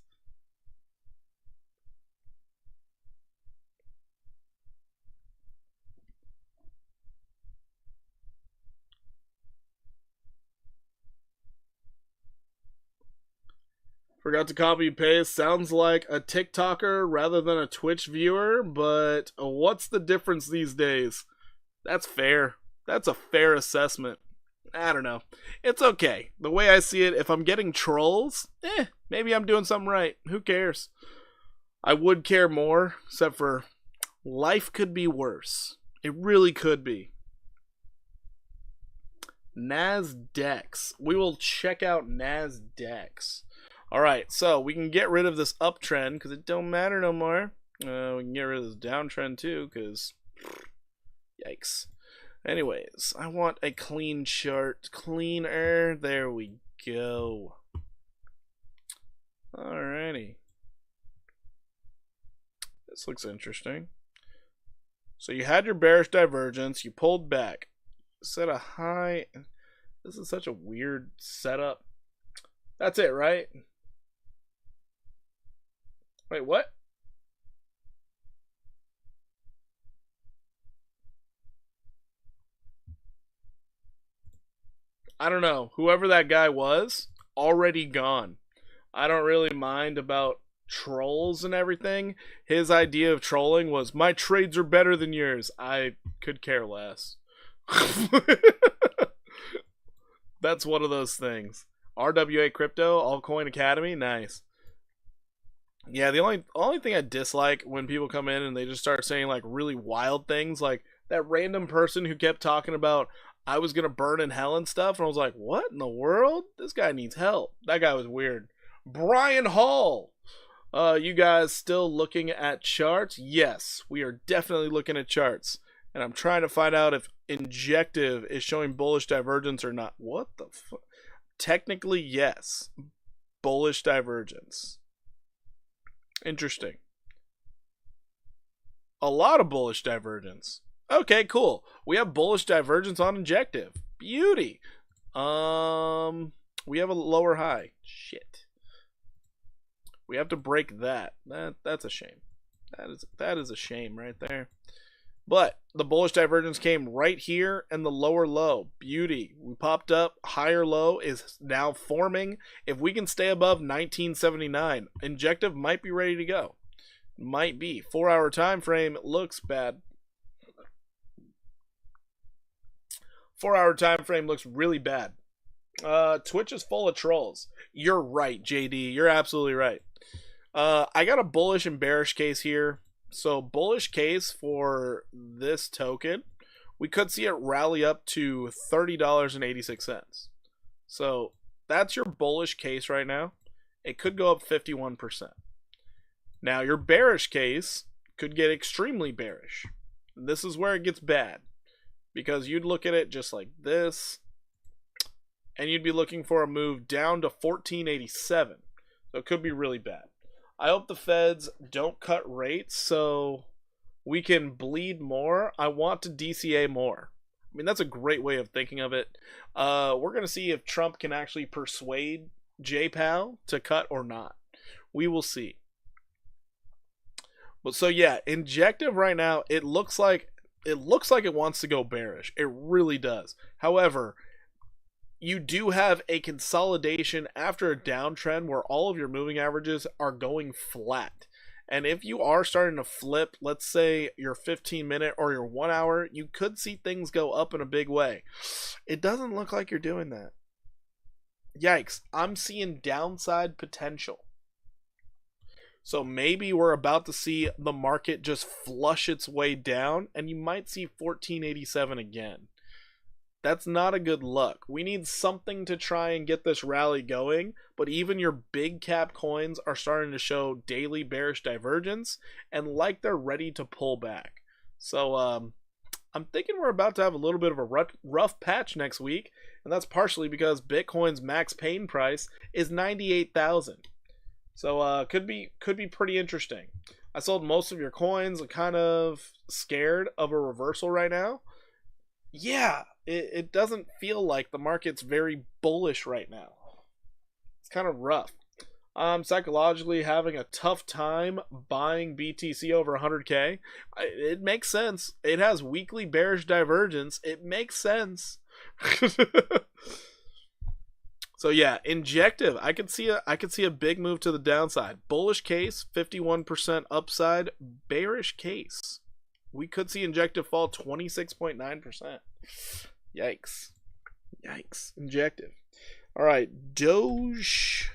Forgot to copy and paste. Sounds like a TikToker rather than a Twitch viewer, but what's the difference these days? That's fair. That's a fair assessment. I don't know. It's okay. The way I see it, if I'm getting trolls, maybe I'm doing something right. Who cares? I would care more, except for life could be worse. It really could be. NASDEX. We will check out NASDEX. Alright, so we can get rid of this uptrend because it don't matter no more. We can get rid of this downtrend too because yikes. Anyways, I want a clean chart. Cleaner. There we go. Alrighty. This looks interesting. So you had your bearish divergence. You pulled back. Set a high. This is such a weird setup. That's it, right? Wait, what? I don't know. Whoever that guy was, already gone. I don't really mind about trolls and everything. His idea of trolling was, my trades are better than yours. I could care less. That's one of those things. RWA Crypto, Altcoin Academy, nice. Yeah, the only thing I dislike when people come in and they just start saying like really wild things, like that random person who kept talking about I was gonna burn in hell and stuff, and I was like, what in the world? This guy needs help. That guy was weird. Brian Hall, you guys still looking at charts? Yes, we are definitely looking at charts, and I'm trying to find out if Injective is showing bullish divergence or not. What the fuck? Technically, yes. Bullish divergence. Interesting. A lot of bullish divergence. Okay, cool. We have bullish divergence on Injective. Beauty. We have a lower high. Shit. We have to break that. That's a shame. That is a shame right there. But the bullish divergence came right here and the lower low. Beauty. We popped up. Higher low is now forming. If we can stay above 1979, Injective might be ready to go. Might be. 4-hour time frame looks bad. 4-hour time frame looks really bad. Twitch is full of trolls. You're right, JD. You're absolutely right. I got a bullish and bearish case here. So bullish case for this token, we could see it rally up to $30.86. So that's your bullish case right now. It could go up 51%. Now your bearish case could get extremely bearish. This is where it gets bad, because you'd look at it just like this, and you'd be looking for a move down to 1487. So it could be really bad. I hope the feds don't cut rates so we can bleed more. I want to DCA more. I mean, that's a great way of thinking of it. We're going to see if Trump can actually persuade J-Pal to cut or not. We will see. But so yeah, Injective right now, it looks like it wants to go bearish. It really does. However, you do have a consolidation after a downtrend where all of your moving averages are going flat. And if you are starting to flip, let's say your 15-minute or your 1 hour, you could see things go up in a big way. It doesn't look like you're doing that. Yikes. I'm seeing downside potential. So maybe we're about to see the market just flush its way down, and you might see 1487 again. That's not a good look. We need something to try and get this rally going, but even your big cap coins are starting to show daily bearish divergence and like they're ready to pull back. So I'm thinking we're about to have a little bit of a rough patch next week, and that's partially because Bitcoin's max pain price is 98,000. So could be pretty interesting. I sold most of your coins. I'm kind of scared of a reversal right now. Yeah, it doesn't feel like the market's very bullish right now. It's kind of rough. I'm psychologically having a tough time buying BTC over 100K. It makes sense. It has weekly bearish divergence. It makes sense. So yeah, Injective, I could see a big move to the downside. Bullish case, 51% upside. Bearish case, we could see Injective fall 26.9%. Yikes. Yikes. Injective. All right. Doge.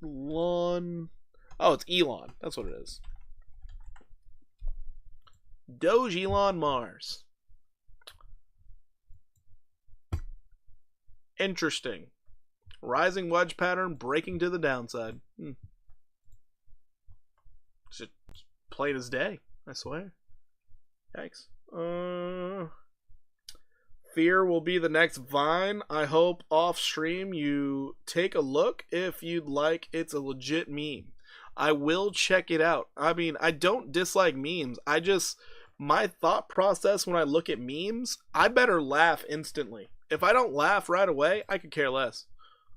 Elon. Oh, it's Elon. That's what it is. Doge Elon Mars. Interesting. Rising wedge pattern breaking to the downside. Just plain as day, I swear. Yikes. Fear will be the next Vine. I hope off stream you take a look if you'd like. It's a legit meme. I will check it out. I mean, I don't dislike memes. My thought process when I look at memes, I better laugh instantly. If I don't laugh right away, I could care less.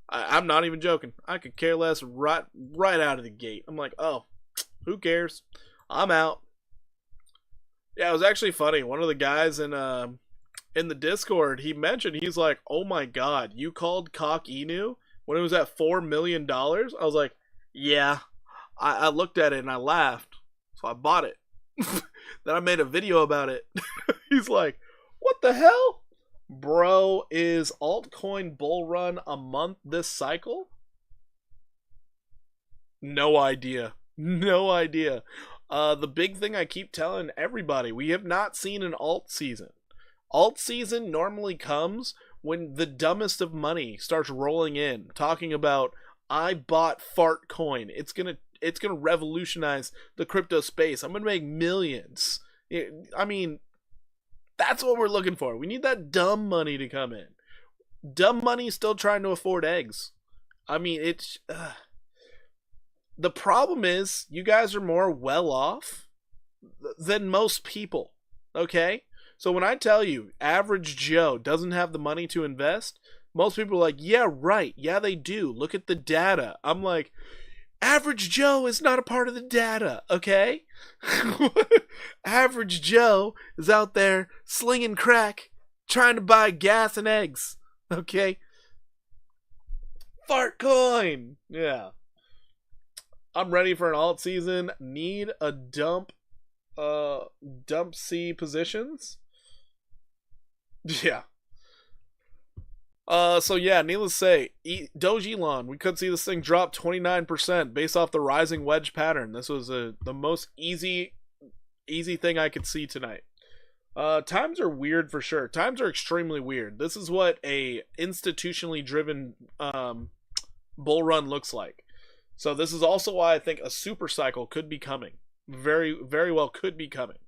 I'm not even joking. I could care less right out of the gate. I'm like, oh, who cares? I'm out. Yeah, it was actually funny. One of the guys in the Discord, he mentioned, he's like, oh my god, you called Cock Inu when it was at $4 million? I was like, yeah. I looked at it and I laughed, so I bought it. Then I made a video about it. He's like, what the hell? Bro, is altcoin bull run a month this cycle? No idea. No idea. The big thing I keep telling everybody, we have not seen an alt season. Alt season normally comes when the dumbest of money starts rolling in, talking about, I bought fart coin. It's gonna revolutionize the crypto space. I'm gonna make millions. I mean, that's what we're looking for. We need that dumb money to come in. Dumb money still trying to afford eggs. I mean, it's the problem is you guys are more well off than most people. Okay? So when I tell you average Joe doesn't have the money to invest, most people are like, yeah, right. Yeah, they do. Look at the data. I'm like, Average Joe is not a part of the data, okay? Average Joe is out there slinging crack, trying to buy gas and eggs, okay? Fartcoin! Yeah. I'm ready for an alt season. Need a dump C positions? Yeah. So yeah, needless to say, Doge Elon, we could see this thing drop 29% based off the rising wedge pattern. This was the most easy thing I could see tonight. Times are weird for sure. Times are extremely weird. This is what a institutionally driven bull run looks like. So this is also why I think a super cycle could be coming. Very, very well could be coming.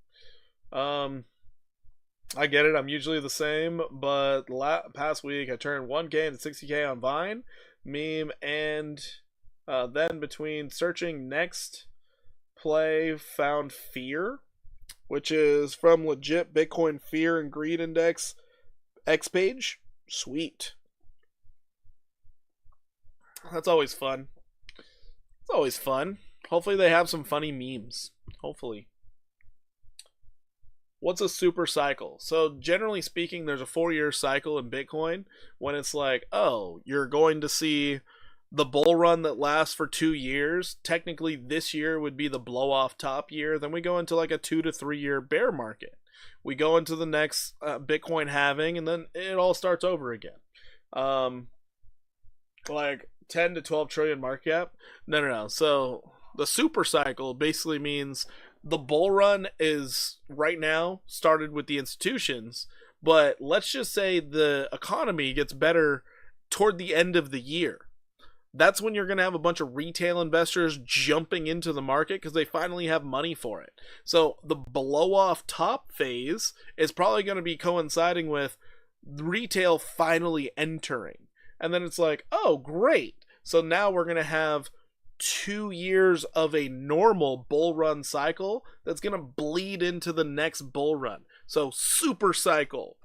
I get it. I'm usually the same, but past week I turned 1K into 60K on Vine, meme, and then between searching next play found fear, which is from legit Bitcoin Fear and Greed Index X page. Sweet. That's always fun. It's always fun. Hopefully they have some funny memes. Hopefully. What's a super cycle? So generally speaking, there's a 4-year cycle in Bitcoin when it's like, oh, you're going to see the bull run that lasts for 2 years. Technically, this year would be the blow off top year. Then we go into like a 2 to 3 year bear market. We go into the next Bitcoin halving, and then it all starts over again. Like 10 to 12 trillion market cap. No. So the super cycle basically means the bull run is right now started with the institutions, but let's just say the economy gets better toward the end of the year. That's when you're going to have a bunch of retail investors jumping into the market because they finally have money for it. So the blow off top phase is probably going to be coinciding with retail finally entering. And then it's like, oh, great. So now we're going to have 2 years of a normal bull run cycle that's going to bleed into the next bull run. So super cycle.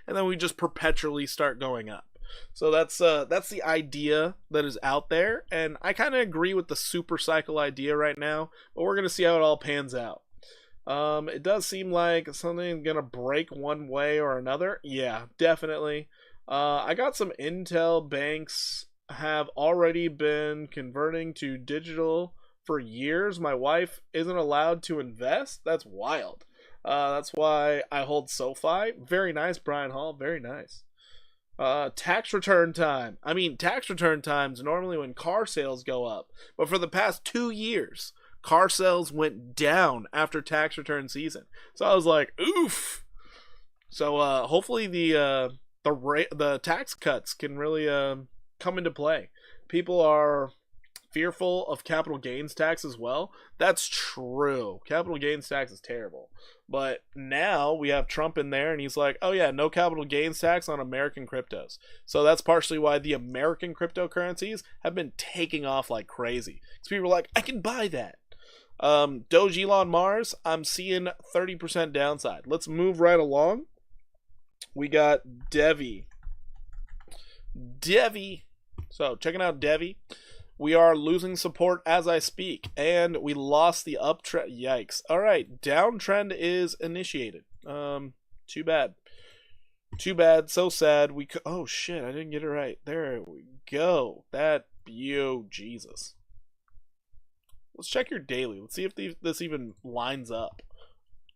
And then we just perpetually start going up. So that's the idea that is out there. And I kind of agree with the super cycle idea right now, but we're going to see how it all pans out. It does seem like something going to break one way or another. Yeah, definitely. I got some intel banks have already been converting to digital for years. My wife isn't allowed to invest. That's wild. That's why I hold SoFi. Very nice, Brian Hall. Very nice. Tax return time. I mean, tax return time's normally when car sales go up. But for the past 2 years, car sales went down after tax return season. So I was like, oof. So hopefully the tax cuts can really come into play. People are fearful of capital gains tax as well. That's true. Capital gains tax is terrible. But now we have Trump in there and he's like, oh yeah, no capital gains tax on American cryptos. So that's partially why the American cryptocurrencies have been taking off like crazy. Because people are like, I can buy that. Doge Elon Mars, I'm seeing 30% downside. Let's move right along. We got Devi. So checking out Devi. We are losing support as I speak, and we lost the uptrend. Yikes. All right, downtrend is initiated. Too bad. So sad. Oh shit, I didn't get it right. There we go. Jesus. Let's check your daily. Let's see if this even lines up.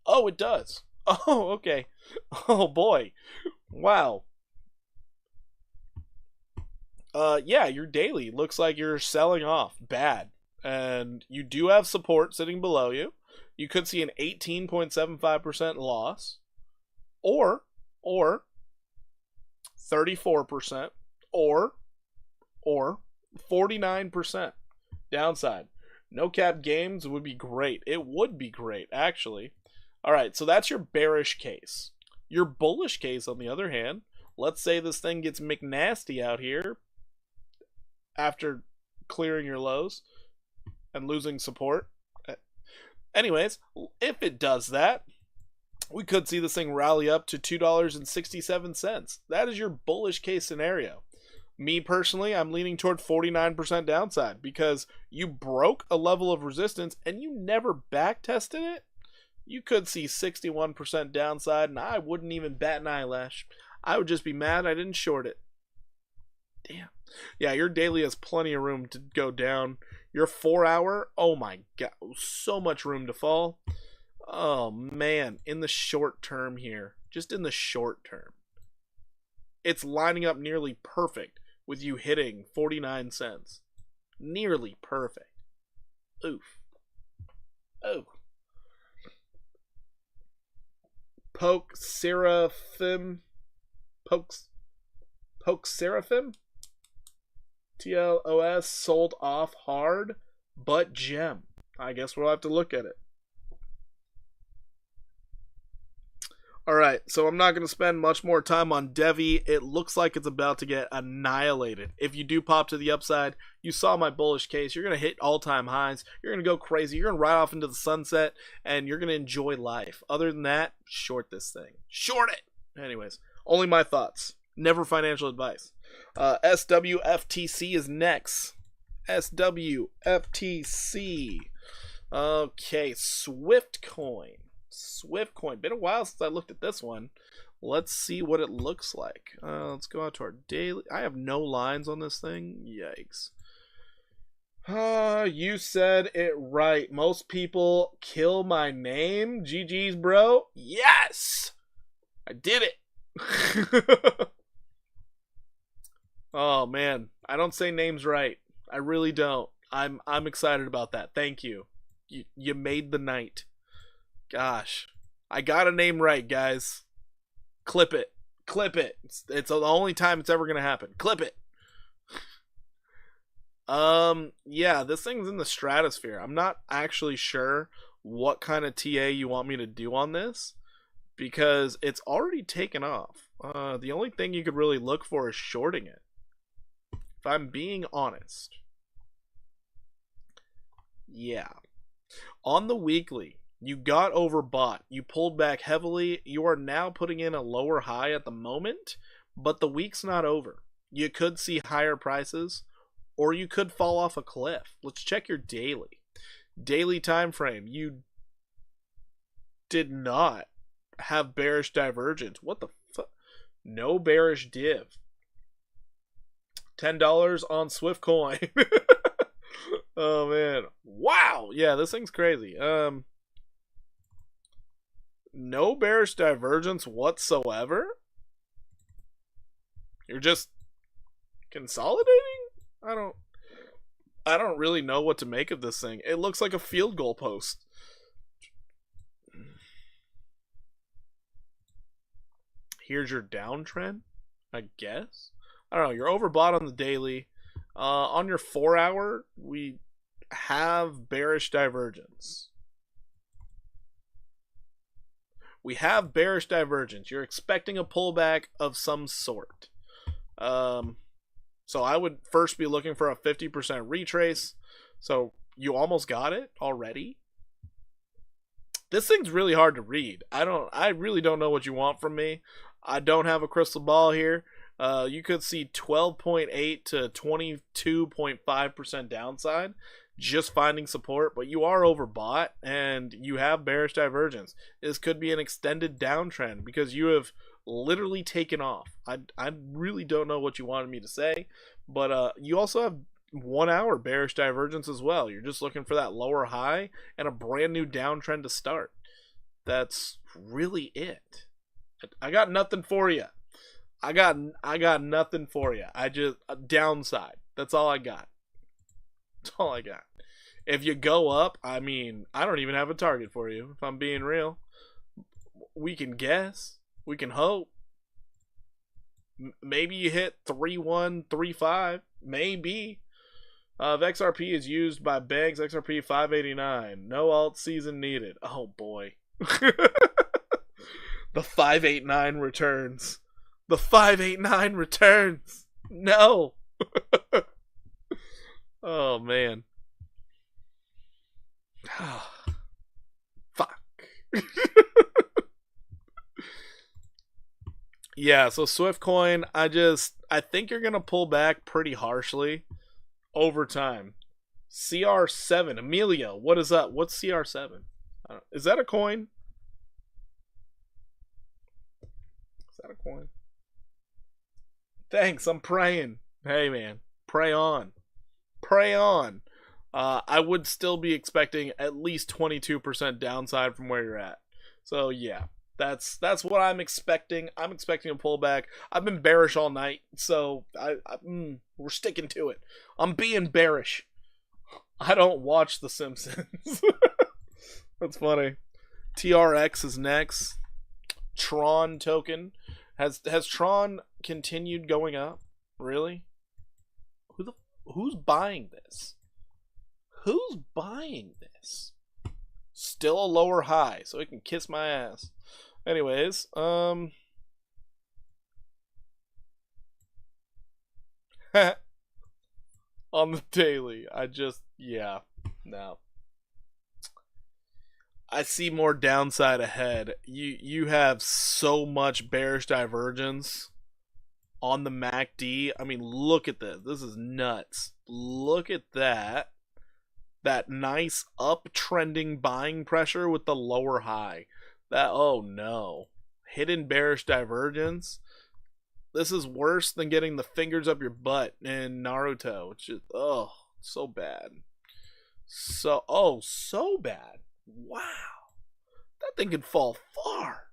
Oh, it does. Oh, okay. Oh boy. Wow. Yeah, your daily looks like you're selling off bad, and you do have support sitting below you. You could see an 18.75% loss, or 34%, or 49% downside. No cap games would be great. It would be great, actually. All right, so that's your bearish case. Your bullish case, on the other hand, let's say this thing gets McNasty out here after clearing your lows and losing support. Anyways, if it does that, we could see this thing rally up to $2.67. That is your bullish case scenario. Me personally, I'm leaning toward 49% downside because you broke a level of resistance and you never back tested it. You could see 61% downside and I wouldn't even bat an eyelash. I would just be mad I didn't short it. Damn. Yeah, your daily has plenty of room to go down. Your 4 hour, oh my god, so much room to fall. Oh man, in the short term here, just in the short term, it's lining up nearly perfect with you hitting 49 cents. Nearly perfect. Oof. Oh. Poke Seraphim. Poke Seraphim? TLOS sold off hard, but gem. I guess we'll have to look at it. Alright, so I'm not going to spend much more time on Devi. It looks like it's about to get annihilated. If you do pop to the upside, you saw my bullish case. You're going to hit all-time highs. You're going to go crazy. You're going to ride off into the sunset, and you're going to enjoy life. Other than that, short this thing. Short it! Anyways, only my thoughts. Never financial advice. SWFTC is next. SWFTC. Okay, Swiftcoin. Swiftcoin. Been a while since I looked at this one. Let's see what it looks like. Let's go out to our daily. I have no lines on this thing. Yikes. You said it right. Most people kill my name. GG's, bro. Yes! I did it. Oh man, I don't say names right. I really don't. I'm excited about that. Thank you. You made the night. Gosh, I got a name right, guys. Clip it. Clip it. It's the only time it's ever gonna happen. Clip it. Yeah, this thing's in the stratosphere. I'm not actually sure what kind of TA you want me to do on this because it's already taken off. The only thing you could really look for is shorting it. If I'm being honest. Yeah. On the weekly, you got overbought. You pulled back heavily. You are now putting in a lower high at the moment, but the week's not over. You could see higher prices, or you could fall off a cliff. Let's check your daily. Daily time frame. You did not have bearish divergence. What the fuck? No bearish div. $10 on Swiftcoin. Oh man. Wow. Yeah, this thing's crazy. No bearish divergence whatsoever. You're just consolidating? I don't really know what to make of this thing. It looks like a field goal post. Here's your downtrend, I guess. I don't know. You're overbought on the daily. On your 4 hour, we have bearish divergence. We have bearish divergence. You're expecting a pullback of some sort. So I would first be looking for a 50% retrace. So you almost got it already. This thing's really hard to read. I really don't know what you want from me. I don't have a crystal ball here. You could see 12.8 to 22.5% downside, just finding support, but you are overbought and you have bearish divergence. This could be an extended downtrend because you have literally taken off. I really don't know what you wanted me to say, but you also have 1 hour bearish divergence as well. You're just looking for that lower high and a brand new downtrend to start. That's really it. I got nothing for you. I got nothing for you. I just downside. That's all I got. That's all I got. If you go up, I mean, I don't even have a target for you. If I'm being real, we can guess. We can hope. Maybe you hit 3.135. Maybe. If XRP is used by banks, XRP 589. No alt season needed. Oh boy. The 589 returns. The 589 returns. No. Oh man. Fuck. Yeah, so Swiftcoin, I think you're gonna pull back pretty harshly over time. CR7, Emilio, what is up? What's CR7? Is that a coin? Is that a coin? Thanks, I'm praying. Hey man, pray on. Pray on. I would still be expecting at least 22% downside from where you're at. So yeah, that's what I'm expecting. I'm expecting a pullback. I've been bearish all night, so we're sticking to it. I'm being bearish. I don't watch The Simpsons. That's funny. TRX is next. Tron token. Has Tron continued going up? Really? Who's buying this? Who's buying this? Still a lower high, so it can kiss my ass. Anyways, on the daily, no. I see more downside ahead. You have so much bearish divergence on the MACD. I mean, look at this. This is nuts. Look at that. That nice uptrending buying pressure with the lower high. Oh no. Hidden bearish divergence. This is worse than getting the fingers up your butt in Naruto. It's just, so bad. So bad. Wow. That thing could fall far.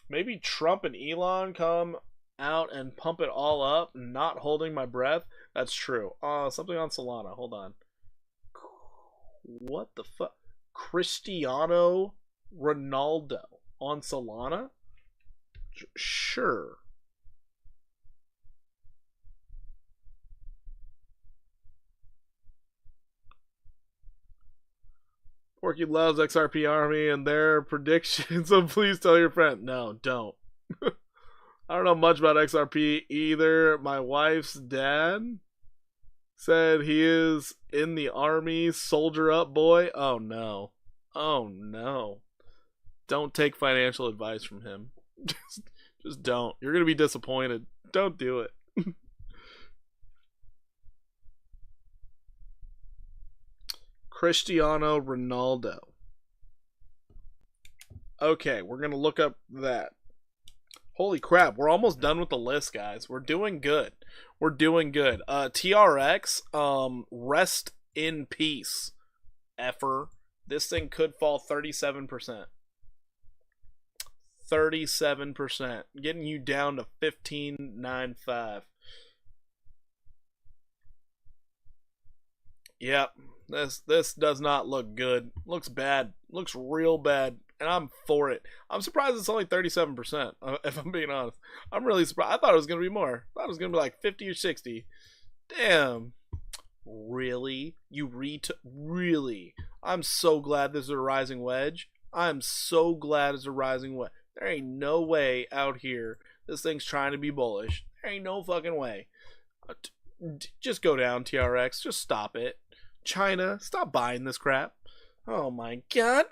Maybe Trump and Elon come out and pump it all up, not holding my breath. That's true. Something on Solana. Hold on. What the fuck? Cristiano Ronaldo on Solana? Sure. Porky loves XRP Army and their predictions, so please tell your friend. No, don't. I don't know much about XRP either. My wife's dad said he is in the army. Soldier up, boy. Oh no. Oh no. Don't take financial advice from him. Just don't. You're gonna be disappointed. Don't do it. Cristiano Ronaldo. Okay, we're gonna look up that. Holy crap, we're almost done with the list, guys. We're doing good. We're doing good. TRX, rest in peace. Effer. This thing could fall 37%. 37%. Getting you down to 15.95. Yep. This does not look good. Looks bad. Looks real bad. And I'm for it. I'm surprised it's only 37%, if I'm being honest. I'm really surprised. I thought it was going to be more. I thought it was going to be like 50 or 60. Damn. Really? Really? I'm so glad there's a rising wedge. I'm so glad there's a rising wedge. There ain't no way out here this thing's trying to be bullish. There ain't no fucking way. Just go down, TRX. Just stop it. China, stop buying this crap. Oh my god.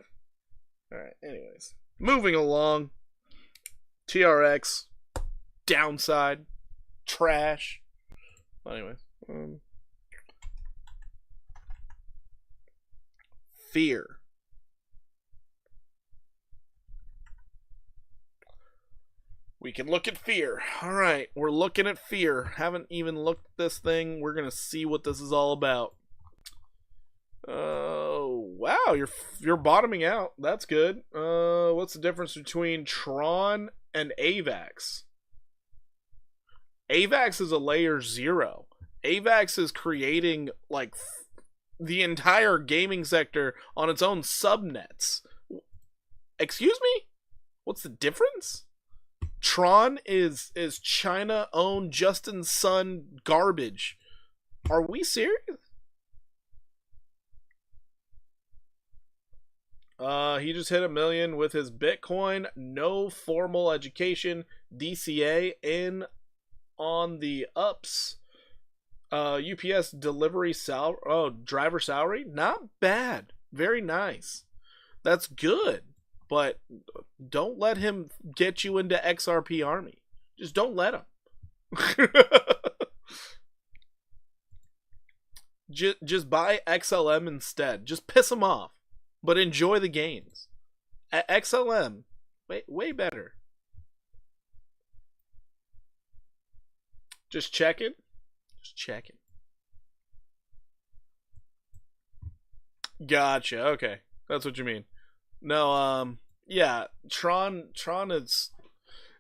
Alright, anyways. Moving along. TRX. Downside. Trash. Anyways. Fear. We can look at fear. Alright, we're looking at fear. Haven't even looked at this thing. We're going to see what this is all about. Oh, wow, you're bottoming out. That's good. What's the difference between Tron and AVAX? AVAX is a layer 0. AVAX is creating like the entire gaming sector on its own subnets. Excuse me? What's the difference? Tron is China-owned Justin Sun garbage. Are we serious? He just hit 1 million with his Bitcoin. No formal education. DCA in on the ups. UPS delivery driver salary. Not bad. Very nice. That's good. But don't let him get you into XRP Army. Just don't let them. just buy XLM instead. Just piss them off, but enjoy the gains. XLM, way better. Just checking. Just checking. Gotcha. Okay, that's what you mean. No, yeah, Tron is,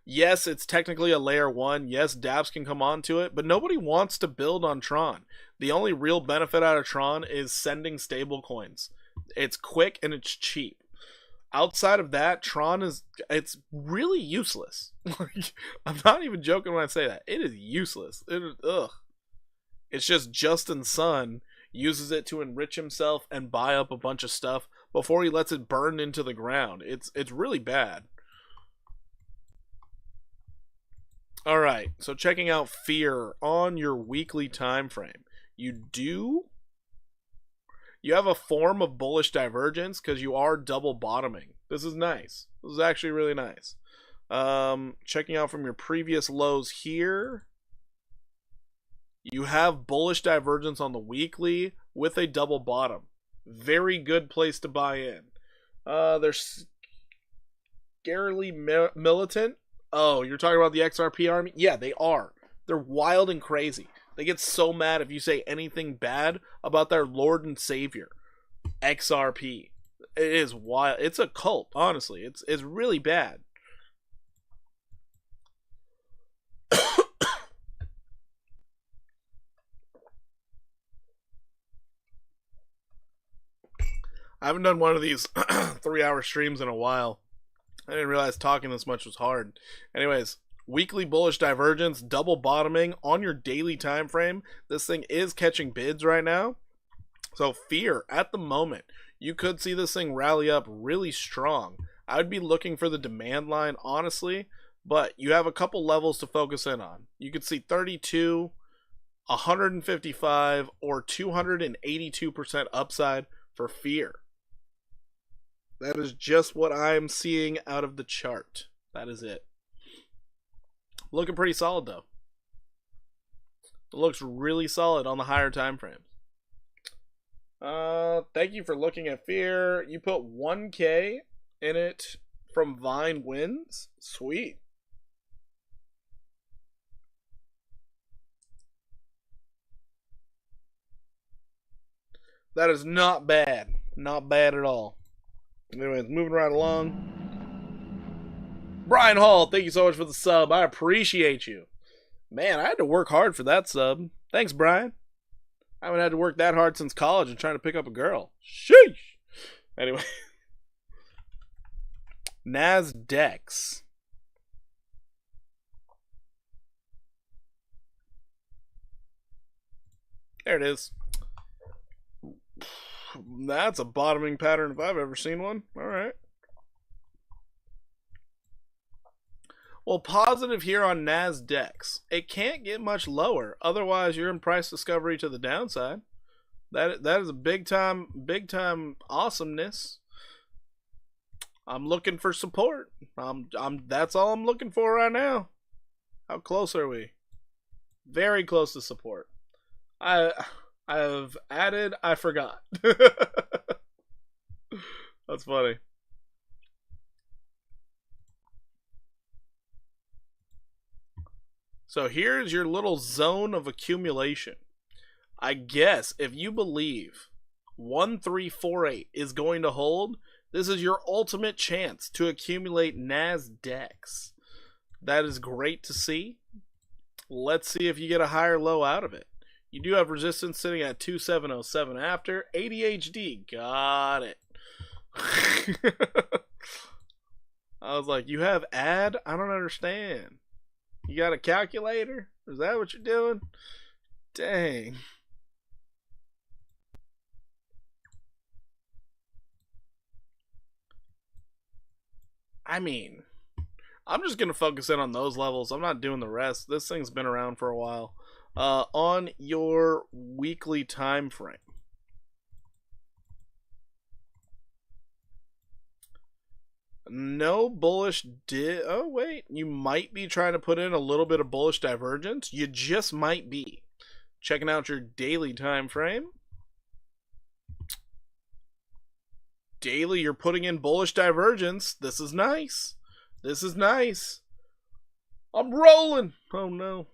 yes, it's technically a layer 1. Yes, dApps can come onto it, but nobody wants to build on Tron. The only real benefit out of Tron is sending stable coins. It's quick and it's cheap. Outside of that, Tron it's really useless. I'm not even joking when I say that. It is useless. It's just Justin Sun uses it to enrich himself and buy up a bunch of stuff before he lets it burn into the ground. It's really bad. All right, so checking out Fear on your weekly time frame. You have a form of bullish divergence because you are double bottoming. This is nice. This is actually really nice. Checking out from your previous lows here, you have bullish divergence on the weekly with a double bottom. Very good place to buy in. They're scarily militant. Oh, you're talking about the XRP army? Yeah, they are. They're wild and crazy. They get so mad if you say anything bad about their Lord and Savior, XRP. It is wild. It's a cult, honestly. It's really bad. I haven't done one of these 3-hour streams in a while. I didn't realize talking this much was hard. Anyways, weekly bullish divergence, double bottoming on your daily time frame. This thing is catching bids right now. So Fear, at the moment, you could see this thing rally up really strong. I would be looking for the demand line, honestly, but you have a couple levels to focus in on. You could see 32, 155, or 282% upside for Fear. That is just what I'm seeing out of the chart. That is it. Looking pretty solid, though. It looks really solid on the higher time frames. Thank you for looking at Fear. You put 1K in it from Vine wins. Sweet. That is not bad. Not bad at all. Anyways, moving right along. Brian Hall, thank you so much for the sub. I appreciate you. Man, I had to work hard for that sub. Thanks, Brian. I haven't had to work that hard since college and trying to pick up a girl. Sheesh. Anyway. NASDAQ. There it is. That's a bottoming pattern if I've ever seen one. All right. Well, positive here on NASDAQ. It can't get much lower. Otherwise, you're in price discovery to the downside. That is a big time awesomeness. I'm looking for support. That's all I'm looking for right now. How close are we? Very close to support. I've added, I forgot. That's funny. So here's your little zone of accumulation. I guess if you believe 1348 is going to hold, this is your ultimate chance to accumulate NASDAQ. That is great to see. Let's see if you get a higher low out of it. You do have resistance sitting at 2707 after. ADHD, got it. I was like, you have ad? I don't understand. You got a calculator? Is that what you're doing? Dang. I mean, I'm just going to focus in on those levels. I'm not doing the rest. This thing's been around for a while. On your weekly time frame. No bullish oh, wait. You might be trying to put in a little bit of bullish divergence. You just might be. Checking out your daily time frame. Daily, you're putting in bullish divergence. This is nice. This is nice. I'm rolling. Oh, no.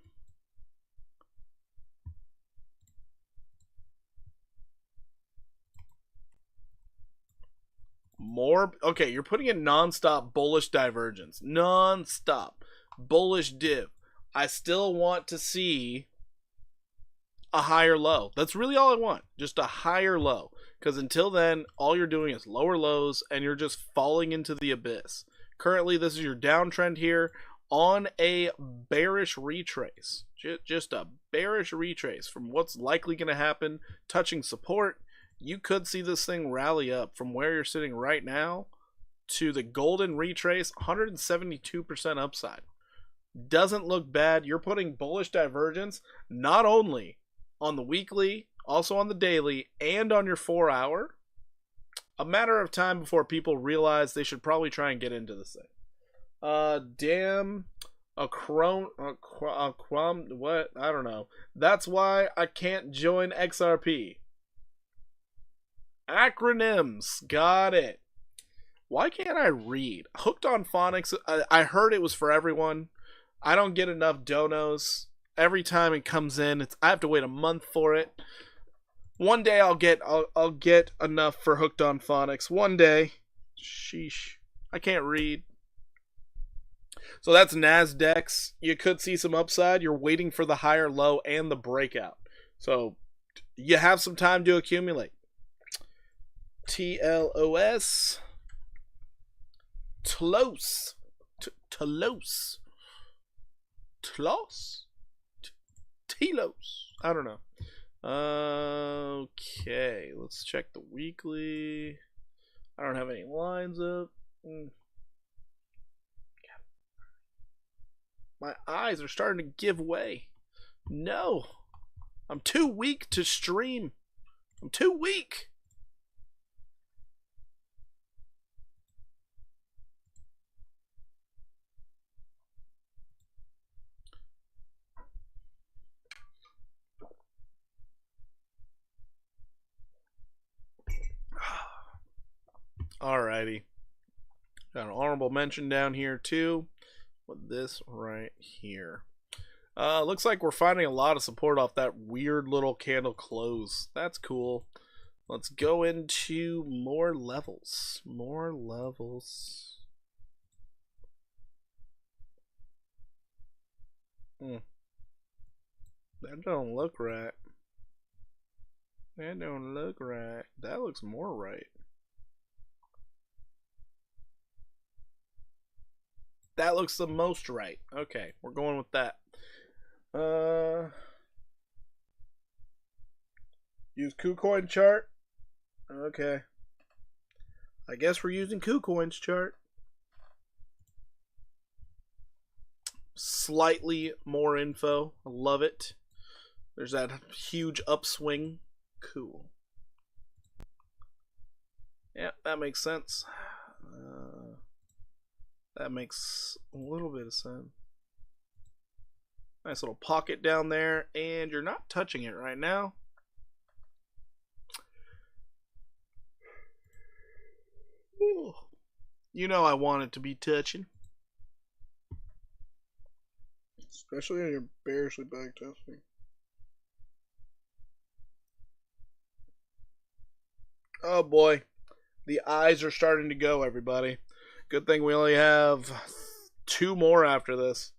More. Okay, you're putting in non-stop bullish divergence. Non-stop bullish div. I still want to see a higher low. That's really all I want. Just a higher low. Because until then, all you're doing is lower lows and you're just falling into the abyss. Currently, this is your downtrend here on a bearish retrace. Just a bearish retrace from what's likely going to happen, touching support. You could see this thing rally up from where you're sitting right now to the golden retrace, 172% upside. Doesn't look bad. You're putting bullish divergence not only on the weekly, also on the daily, and on your 4-hour. A matter of time before people realize they should probably try and get into this thing. Damn. What? I don't know. That's why I can't join XRP. Acronyms. Got it. Why can't I read? Hooked on Phonics. I heard it was for everyone. I don't get enough donos. Every time it comes in, I have to wait a month for it. One day I'll get enough for Hooked on Phonics. One day. Sheesh. I can't read. So that's NASDAQs. You could see some upside. You're waiting for the higher low and the breakout. So you have some time to accumulate. TLOS. Tlos. Tlos. Tlos? Telos. I don't know. Okay, let's check the weekly. I don't have any lines up. My eyes are starting to give way. No. I'm too weak to stream. I'm too weak. Alrighty. Got an honorable mention down here too with this right here. Looks like we're finding a lot of support off that weird little candle close. That's cool. Let's go into more levels. More levels. That don't look right. That don't look right. That looks more right. That looks the most right. Okay, we're going with that. Use KuCoin chart. Okay. I guess we're using KuCoin's chart. Slightly more info. I love it. There's that huge upswing. Cool. Yeah, that makes sense. That makes a little bit of sense. Nice little pocket down there, and you're not touching it right now. Ooh. You know I want it to be touching. Especially when you're bearishly back testing. Oh boy. The eyes are starting to go, everybody. Good thing we only have 2 more after this.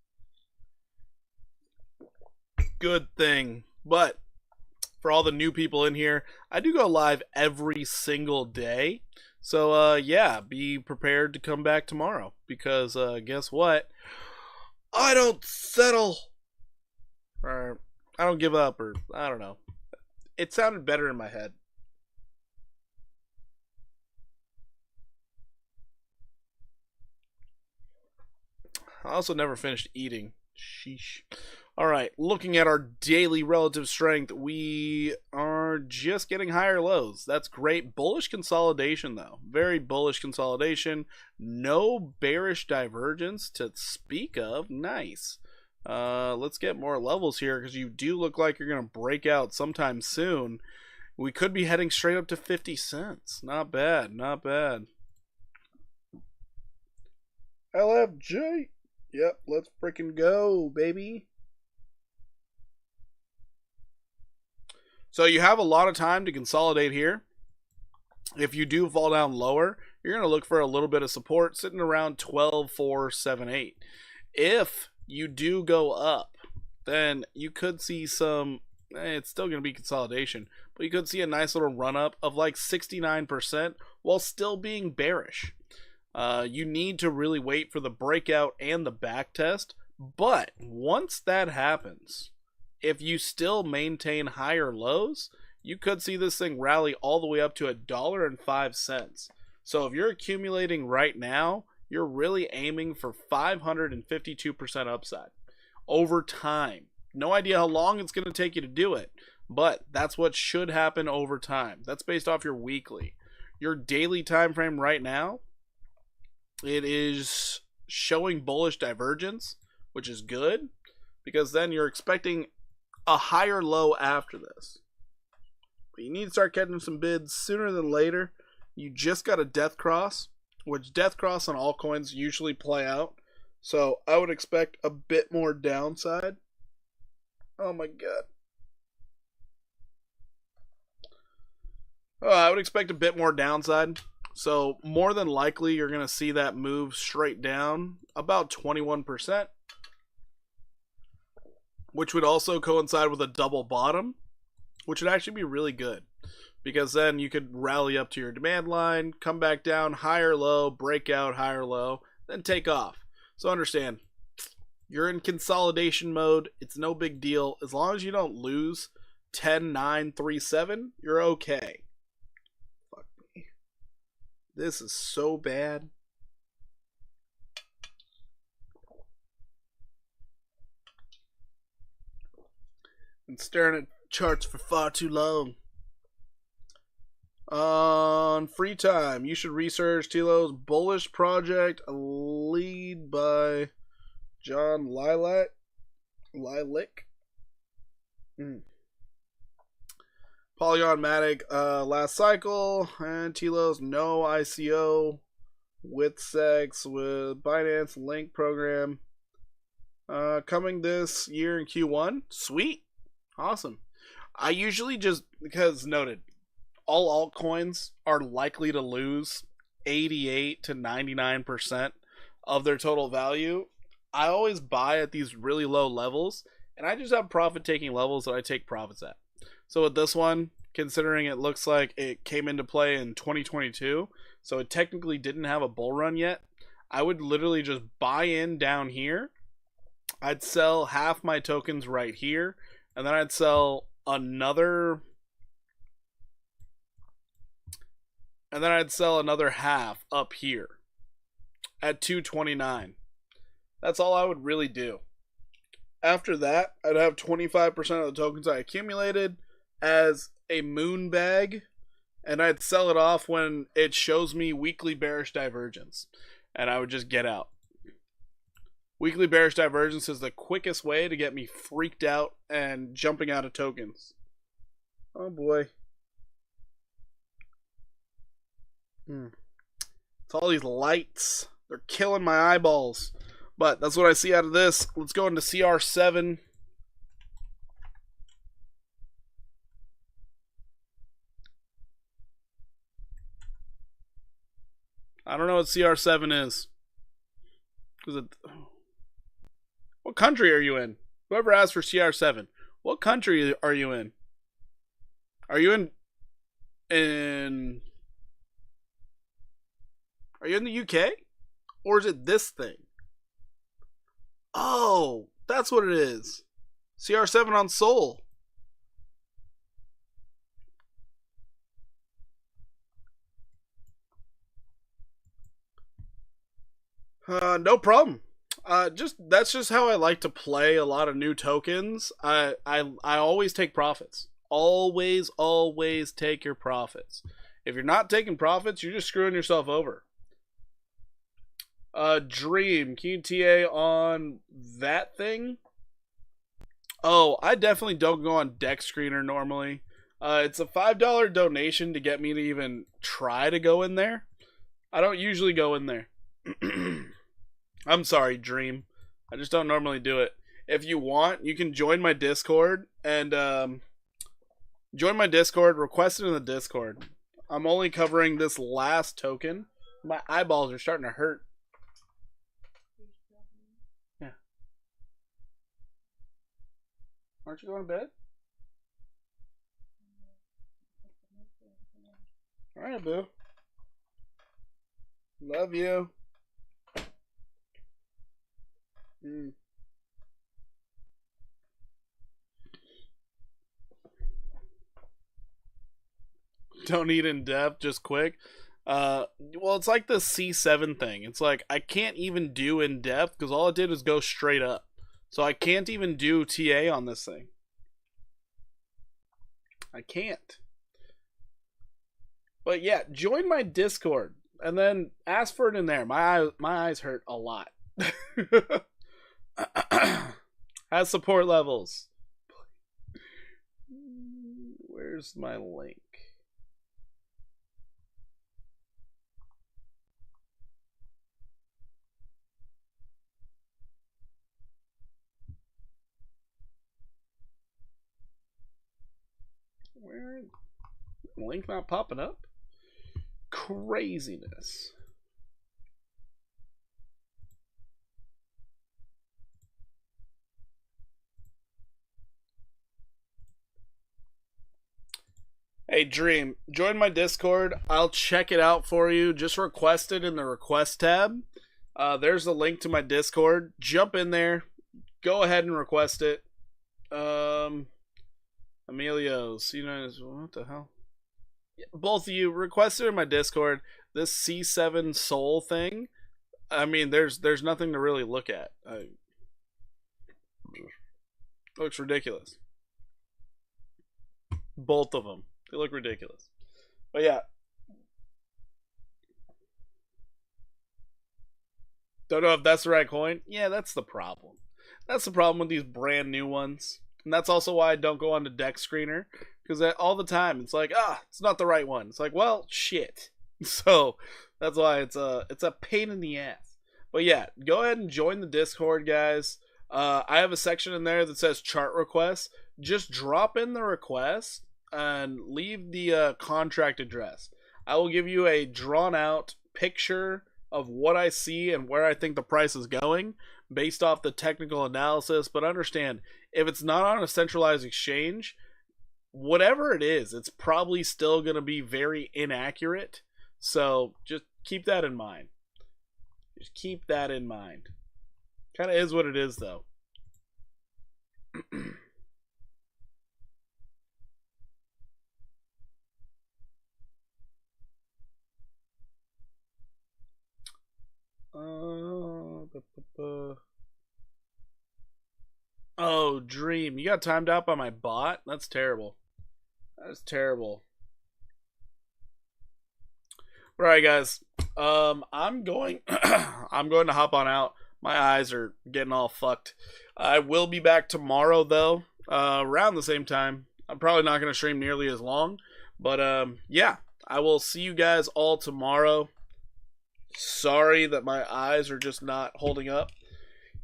Good thing. But for all the new people in here, I do go live every single day. So yeah, be prepared to come back tomorrow. Because guess what? I don't settle. Or I don't give up, or I don't know. It sounded better in my head. I also never finished eating. Sheesh. Alright, looking at our daily relative strength, we are are just getting higher lows. That's great. Bullish consolidation, though. Very bullish consolidation. No bearish divergence to speak of. Nice. Let's get more levels here because you do look like you're going to break out sometime soon. We could be heading straight up to 50 cents. Not bad. Not bad. LFG. Yep, let's freaking go, baby. So you have a lot of time to consolidate here. If you do fall down lower, you're going to look for a little bit of support sitting around 12,478. If you do go up, then you could see some, it's still going to be consolidation, but you could see a nice little run up of like 69% while still being bearish. You need to really wait for the breakout and the back test, but once that happens, if you still maintain higher lows, you could see this thing rally all the way up to $1.05. So if you're accumulating right now, you're really aiming for 552% upside over time. No idea how long it's going to take you to do it, but that's what should happen over time. That's based off your weekly. Your daily time frame right now, it is showing bullish divergence, which is good because then you're expecting a higher low after this. But you need to start catching some bids sooner than later. You just got a death cross, which death cross on altcoins usually play out. So I would expect a bit more downside. Oh my god. I would expect a bit more downside. So more than likely you're going to see that move straight down about 21%. Which would also coincide with a double bottom, which would actually be really good. Because then you could rally up to your demand line, come back down, higher low, break out, higher low, then take off. So understand, you're in consolidation mode. It's no big deal. As long as you don't lose 10, 9, 3, 7, you're okay. Fuck me. This is so bad. Been staring at charts for far too long. On free time, you should research Tilo's bullish project, a lead by John Lilac. Polygon Matic last cycle, and Tilo's no ICO with sex with Binance Link program coming this year in Q1. Sweet. Awesome. I usually just, because noted, all altcoins are likely to lose 88 to 99% of their total value. I always buy at these really low levels, and I just have profit-taking levels that I take profits at. So with this one, considering it looks like it came into play in 2022, so it technically didn't have a bull run yet, I would literally just buy in down here. I'd sell half my tokens right here, and then I'd sell another half up here at 229. That's all I would really do. After that, I'd have 25% of the tokens I accumulated as a moon bag, and I'd sell it off when it shows me weekly bearish divergence, and I would just get out. Weekly bearish divergence is the quickest way to get me freaked out and jumping out of tokens. Oh boy. It's all these lights. They're killing my eyeballs. But that's what I see out of this. Let's go into CR7. I don't know what CR7 is. What country are you in? Whoever asked for CR7, what country are you in? Are you in Are you in the UK? Or is it this thing? Oh, that's what it is. CR7 on Sol. No problem. That's just how I like to play a lot of new tokens. I always take profits. always, always take your profits. If you're not taking profits, you're just screwing yourself over. Dream, can you TA on that thing? Oh, I definitely don't go on Deck Screener normally. It's a $5 donation to get me to even try to go in there. I don't usually go in there. I'm sorry, Dream. I just don't normally do it. If you want, you can join my Discord and request it in the Discord. I'm only covering this last token. My eyeballs are starting to hurt. Yeah. Aren't you going to bed? Alright, boo. Love you. Don't eat in depth, just quick. Well, it's like the C7 thing. It's like I can't even do in depth because all it did was go straight up. So I can't even do TA on this thing. I can't. But yeah, join my Discord and then ask for it in there. My eyes hurt a lot. Has support levels. Where's my link? Where? Link not popping up? Craziness. Hey, Dream, join my Discord. I'll check it out for you. Just request it in the request tab. There's a link to my Discord. Jump in there. Go ahead and request it. Emilio's, you know, what the hell? Both of you requested in my Discord this C7 Soul thing. I mean, there's nothing to really look at. Looks ridiculous. Both of them. They look ridiculous. But yeah. Don't know if that's the right coin. Yeah, that's the problem. That's the problem with these brand new ones. And that's also why I don't go on to Deck Screener. Because all the time it's like, it's not the right one. It's like, well, shit. So that's why it's a pain in the ass. But yeah, go ahead and join the Discord, guys. I have a section in there that says chart requests. Just drop in the request and leave the contract address. I will give you a drawn out picture of what I see and where I think the price is going based off the technical analysis. But understand, if it's not on a centralized exchange, whatever it is, it's probably still going to be very inaccurate. So just keep that in mind. Just keep that in mind. Kind of is what it is, though. Oh, Dream. You got timed out by my bot? That's terrible. That's terrible. Alright, guys. I'm going I'm going to hop on out. My eyes are getting all fucked. I will be back tomorrow, though, around the same time. I'm probably not going to stream nearly as long. But, yeah. I will see you guys all tomorrow. Sorry that my eyes are just not holding up.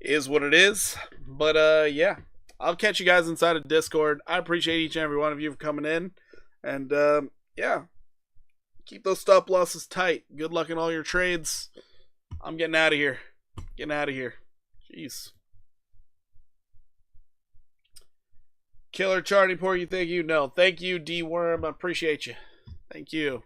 Is what it is. But, yeah. I'll catch you guys inside of Discord. I appreciate each and every one of you for coming in. And, yeah. Keep those stop losses tight. Good luck in all your trades. I'm getting out of here. Getting out of here. Jeez. Killer Charlie Port, you thank you. No. Thank you, D-Worm. I appreciate you. Thank you.